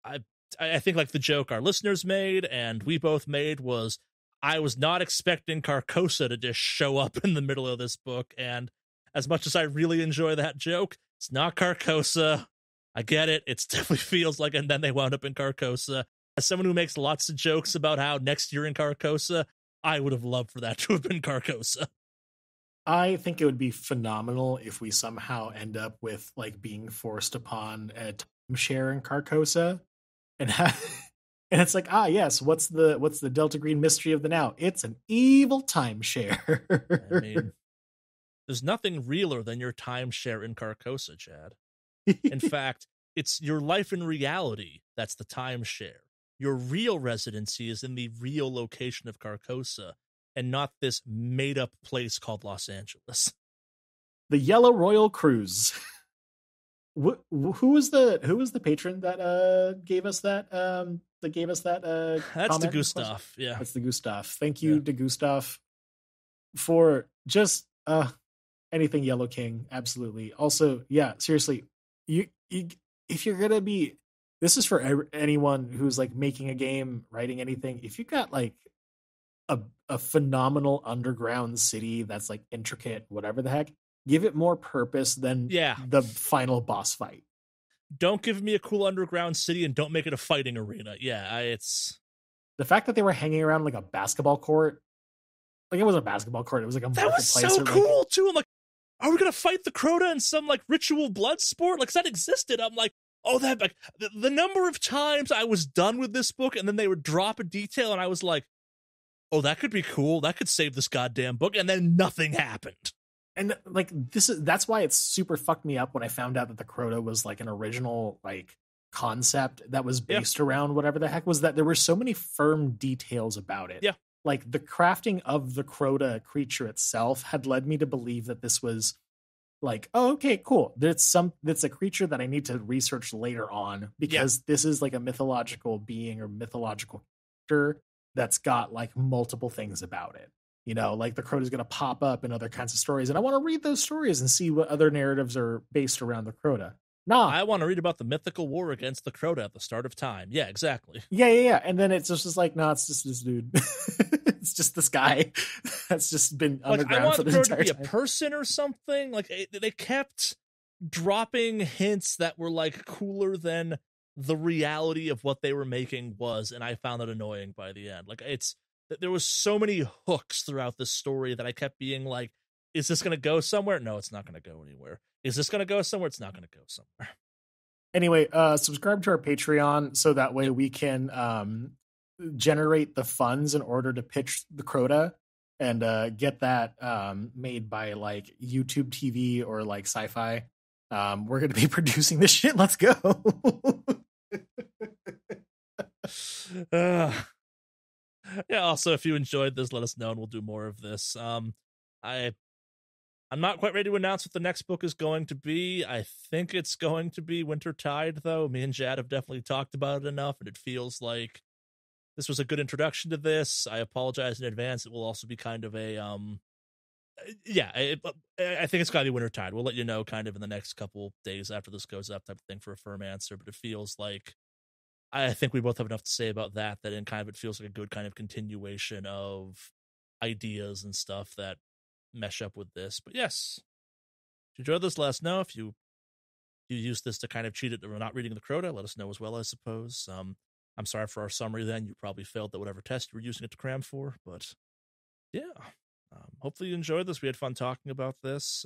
I think like the joke our listeners made and we both made was, I was not expecting Carcosa to just show up in the middle of this book. And as much as I really enjoy that joke, it's not Carcosa. I get it. It definitely feels like, and then they wound up in Carcosa. As someone who makes lots of jokes about how next year in Carcosa, I would have loved for that to have been Carcosa. I think it would be phenomenal if we somehow end up with like being forced upon a timeshare in Carcosa, and and it's like, yes, what's the Delta Green mystery of the now? It's an evil timeshare. I mean, there's nothing realer than your timeshare in Carcosa, Chad. In fact, it's your life in reality that's the timeshare. Your real residency is in the real location of Carcosa, and not this made-up place called Los Angeles. The Yellow Royal Cruise. Who was the patron that gave us that? That's the Gustav. Yeah, that's the Gustav. Thank you to Gustav for just anything Yellow King. Absolutely. Also, yeah, seriously, you if you're gonna be, this is for anyone who's like making a game, writing anything. If you got like a phenomenal underground city that's like intricate, whatever the heck, give it more purpose than the final boss fight. Don't give me a cool underground city and don't make it a fighting arena. Yeah, it's the fact that they were hanging around like a basketball court. Like, it wasn't a basketball court, it was like a marketplace. That was so cool too. I'm like, are we gonna fight the Crota in some like ritual blood sport? Like, that existed. I'm like, oh, that, like, the number of times I was done with this book and then they would drop a detail and I was like, oh, that could be cool. That could save this goddamn book. And then nothing happened. And like, that's why it's super fucked me up when I found out that the Crota was like an original like concept that was based around whatever the heck was, that there were so many firm details about it. Yeah. Like, the crafting of the Crota creature itself had led me to believe that this was like, oh, okay, cool. That's a creature that I need to research later on, because this is like a mythological being or mythological character that's got like multiple things about it. Like the Crota is going to pop up in other kinds of stories, and I want to read those stories and see what other narratives are based around the Crota. I want to read about the mythical war against the Crota at the start of time. Yeah, exactly. Yeah. And then it's just like, no, it's just this dude. It's just this guy that's just been underground for this entire time. I want the Crota to be a person or something. Like, they kept dropping hints that were like cooler than the reality of what they were making was, and I found it annoying by the end. Like, there was so many hooks throughout this story that I kept being like, is this going to go somewhere? No, it's not going to go anywhere. Is this going to go somewhere? It's not going to go somewhere. Anyway, subscribe to our Patreon so that way we can generate the funds in order to pitch the Crota and get that made by like YouTube TV or like Sci-Fi. We're going to be producing this shit. Let's go. Yeah, also, if you enjoyed this, let us know and we'll do more of this. I'm not quite ready to announce what the next book is going to be. I think it's going to be Wintertide, though. Me and Jad have definitely talked about it enough, and it feels like this was a good introduction to this. I apologize in advance. It will also be kind of a, I think it's got to be Wintertide. We'll let you know kind of in the next couple days after this goes up, type of thing, for a firm answer, but it feels like I think we both have enough to say about that in kind of it feels like a good kind of continuation of ideas and stuff that mesh up with this. But yes, if you enjoyed this, let us know. If you use this to kind of cheat it or not reading the Crota, let us know as well, I suppose. I'm sorry for our summary then. You probably failed at whatever test you were using it to cram for, but yeah. Hopefully you enjoyed this. We had fun talking about this.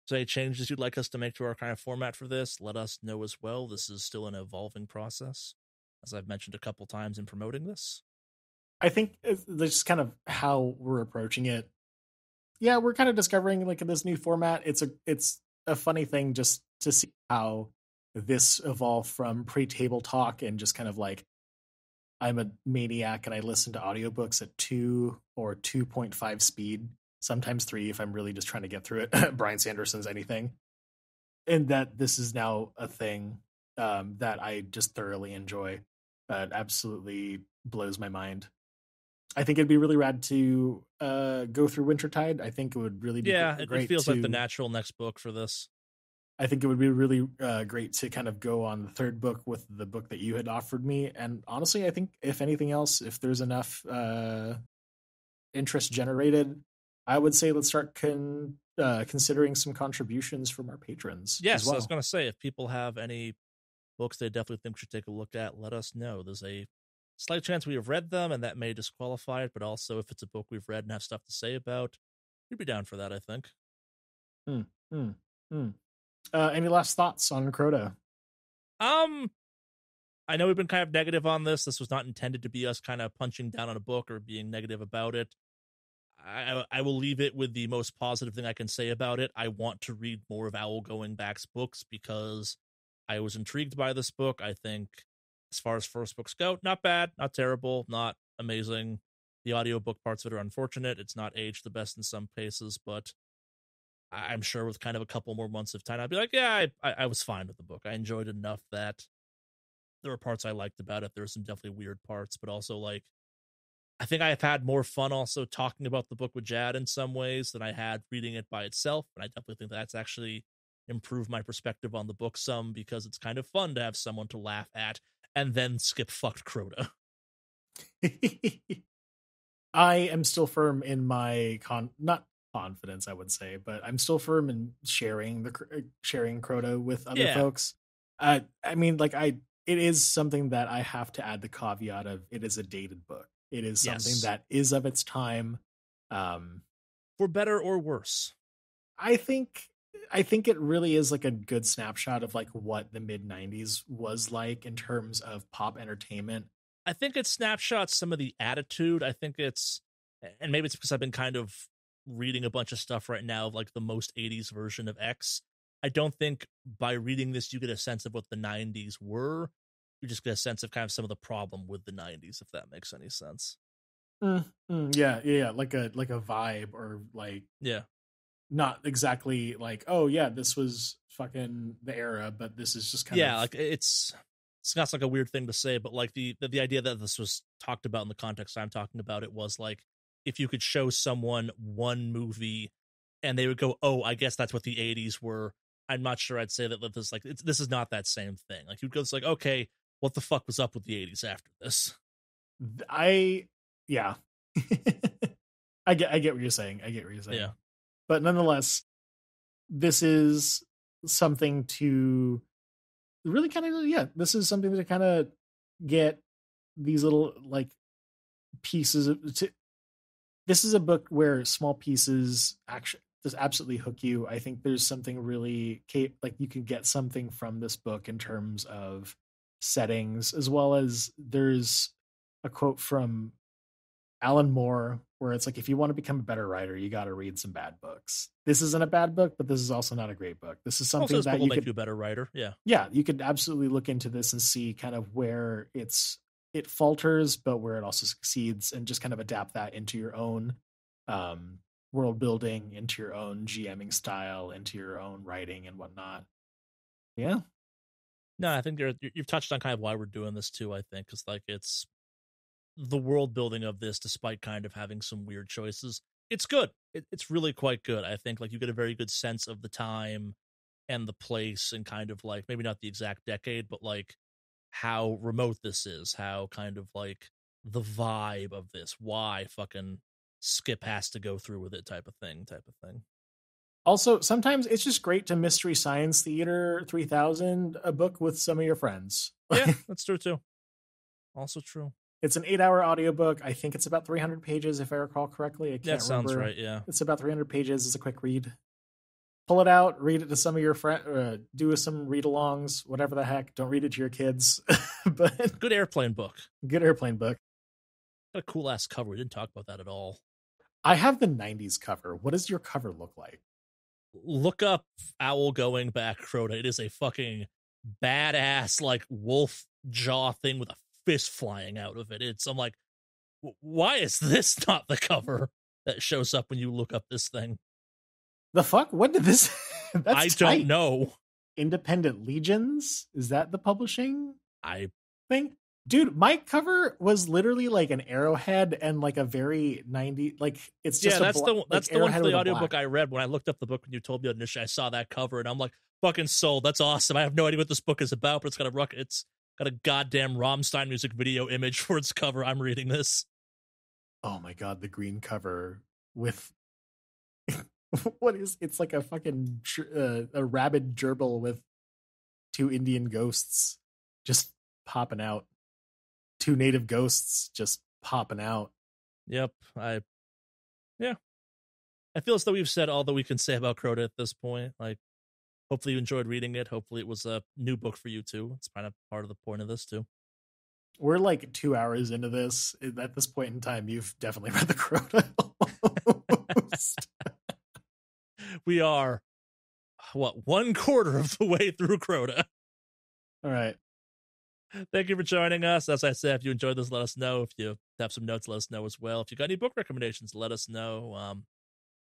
So any changes you'd like us to make to our kind of format for this, let us know as well. This is still an evolving process, as I've mentioned a couple times in promoting this. I think that's kind of how we're approaching it. Yeah, we're kind of discovering like this new format. It's a funny thing just to see how this evolved from pre-table talk and just kind of like I'm a maniac and I listen to audiobooks at 2 or 2.5 speed, sometimes 3 if I'm really just trying to get through it. Brian Sanderson's anything. And that this is now a thing that I just thoroughly enjoy. It absolutely blows my mind. I think it'd be really rad to go through Wintertide. I think it would really be great. It feels like the natural next book for this. I think it would be really great to kind of go on the third book with the book that you had offered me. And honestly, I think if anything else, if there's enough interest generated, I would say let's start considering some contributions from our patrons. Yes, as well. I was going to say, if people have any books they definitely think we should take a look at, let us know. There's a slight chance we have read them, and that may disqualify it, but also if it's a book we've read and have stuff to say about, you'd be down for that, I think. Any last thoughts on Crota? I know we've been kind of negative on this. This was not intended to be us kind of punching down on a book or being negative about it. I will leave it with the most positive thing I can say about it. I want to read more of Owl Goingback's books because I was intrigued by this book. I think as far as first books go, not bad, not terrible, not amazing. The audiobook parts of it are unfortunate. It's not aged the best in some cases, but I'm sure with kind of a couple more months of time, I'd be like, yeah, I was fine with the book. I enjoyed it enough that there were parts I liked about it. There were some definitely weird parts, but also like, I think I've had more fun also talking about the book with Jad in some ways than I had reading it by itself. And I definitely think that's actually improved my perspective on the book some because it's kind of fun to have someone to laugh at and then skip fucked Crota. I am still firm in my not confidence, I would say, but I'm still firm in sharing Crota with other folks. I mean, like it is something that I have to add the caveat of it is a dated book. It is something that is of its time. For better or worse. I think it really is like a good snapshot of like what the mid 90s was like in terms of pop entertainment. I think it snapshots some of the attitude. I think it's, and maybe it's because I've been kind of reading a bunch of stuff right now of like the most 80s version of X. I don't think by reading this you get a sense of what the 90s were. You just get a sense of kind of some of the problem with the 90s, if that makes any sense. Yeah, like a vibe or like not exactly like, oh yeah, this was fucking the era, but this is just kind of like it's not like a weird thing to say, but like the idea that this was talked about in the context I'm talking about, it was like if you could show someone one movie and they would go, oh, I guess that's what the 80s were. I'm not sure I'd say that this like this is not that same thing. Like you'd go, it's like, okay, what the fuck was up with the 80s after this? I get what you're saying. Yeah. But nonetheless, this is something to really kind of this is something to kind of get these little like pieces of this is a book where small pieces actually just absolutely hook you. I think there's something really like you can get something from this book in terms of settings, as well as there's a quote from Alan Moore where it's like, if you want to become a better writer, you got to read some bad books. This isn't a bad book, but this is also not a great book. This is something that you could make you a better writer. Yeah, you could absolutely look into this and see kind of where it falters, but where it also succeeds, and just kind of adapt that into your own world building, into your own GMing style, into your own writing and whatnot. Yeah. No, I think you've touched on kind of why we're doing this too, I think, because like it's the world building of this, despite kind of having some weird choices, it's good. It's really quite good. I think like you get a very good sense of the time and the place and kind of like maybe not the exact decade, but like how remote this is, how kind of like the vibe of this, why fucking Skip has to go through with it type of thing. Also, sometimes it's just great to Mystery Science Theater 3000 a book with some of your friends. Yeah, that's true too. Also true. It's an 8-hour audiobook. I think it's about 300 pages, if I recall correctly. I can't remember. That sounds right, yeah. It's about 300 pages. It's a quick read. Pull it out, read it to some of your friends, do some read-alongs, whatever the heck. Don't read it to your kids. But good airplane book. Good airplane book. Got a cool-ass cover. We didn't talk about that at all. I have the 90s cover. What does your cover look like? Look up Owl Goingback Crota. It is a fucking badass, like, wolf jaw thing with a fist flying out of it. I'm like, why is this not the cover that shows up when you look up this thing? The fuck? What did this? I don't know. Independent Legions? Is that the publishing thing? Dude, my cover was literally like an arrowhead and like a very 90s, like it's just that's the one for the audiobook black. I read when I looked up the book when you told me initially. I saw that cover and I'm like, fucking sold. That's awesome. I have no idea what this book is about, but it's got a goddamn Rammstein music video image for its cover. I'm reading this. Oh my god, the green cover with it's like a fucking a rabid gerbil with 2 Indian ghosts just popping out. 2 native ghosts just popping out. Yep. I feel as though we've said all that we can say about Crota at this point. Like, hopefully you enjoyed reading it. Hopefully it was a new book for you too. It's kind of part of the point of this too. We're like 2 hours into this. At this point in time, you've definitely read the Crota. We are, 1/4 of the way through Crota. All right. Thank you for joining us. As I said, if you enjoyed this, let us know. If you have some notes, let us know as well. If you got any book recommendations, let us know.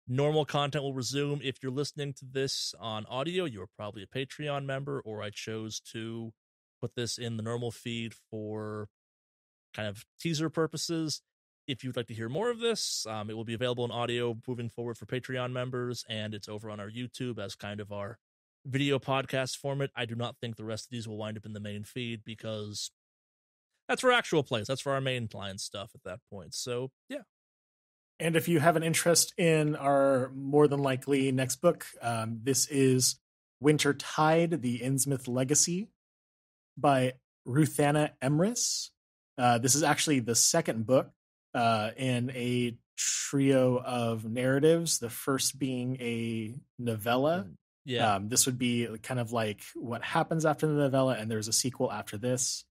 Normal content will resume. If you're listening to this on audio, you're probably a Patreon member, or I chose to put this in the normal feed for kind of teaser purposes. If you'd like to hear more of this, it will be available in audio moving forward for Patreon members, and it's over on our YouTube as kind of our video podcast format. I do not think the rest of these will wind up in the main feed because that's for actual plays. That's for our main line stuff at that point. So, yeah. And if you have an interest in our more than likely next book, this is Winter Tide, The Innsmouth Legacy by Ruthanna Emrys. This is actually the second book in a trio of narratives, the first being a novella. Yeah. This would be kind of like what happens after the novella, and there's a sequel after this.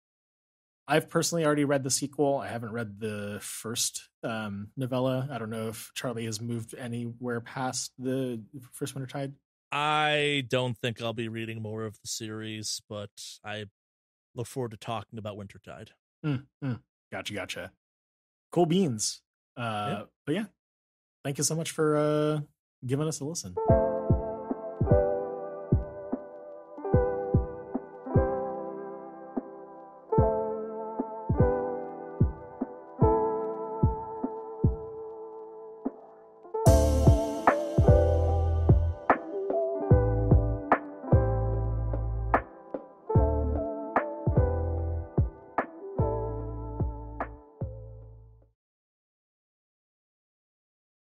I've personally already read the sequel. I haven't read the first novella. I don't know if Charlie has moved anywhere past the first Wintertide. I don't think I'll be reading more of the series, but I look forward to talking about Wintertide. Gotcha. Cool beans. But yeah, thank you so much for giving us a listen.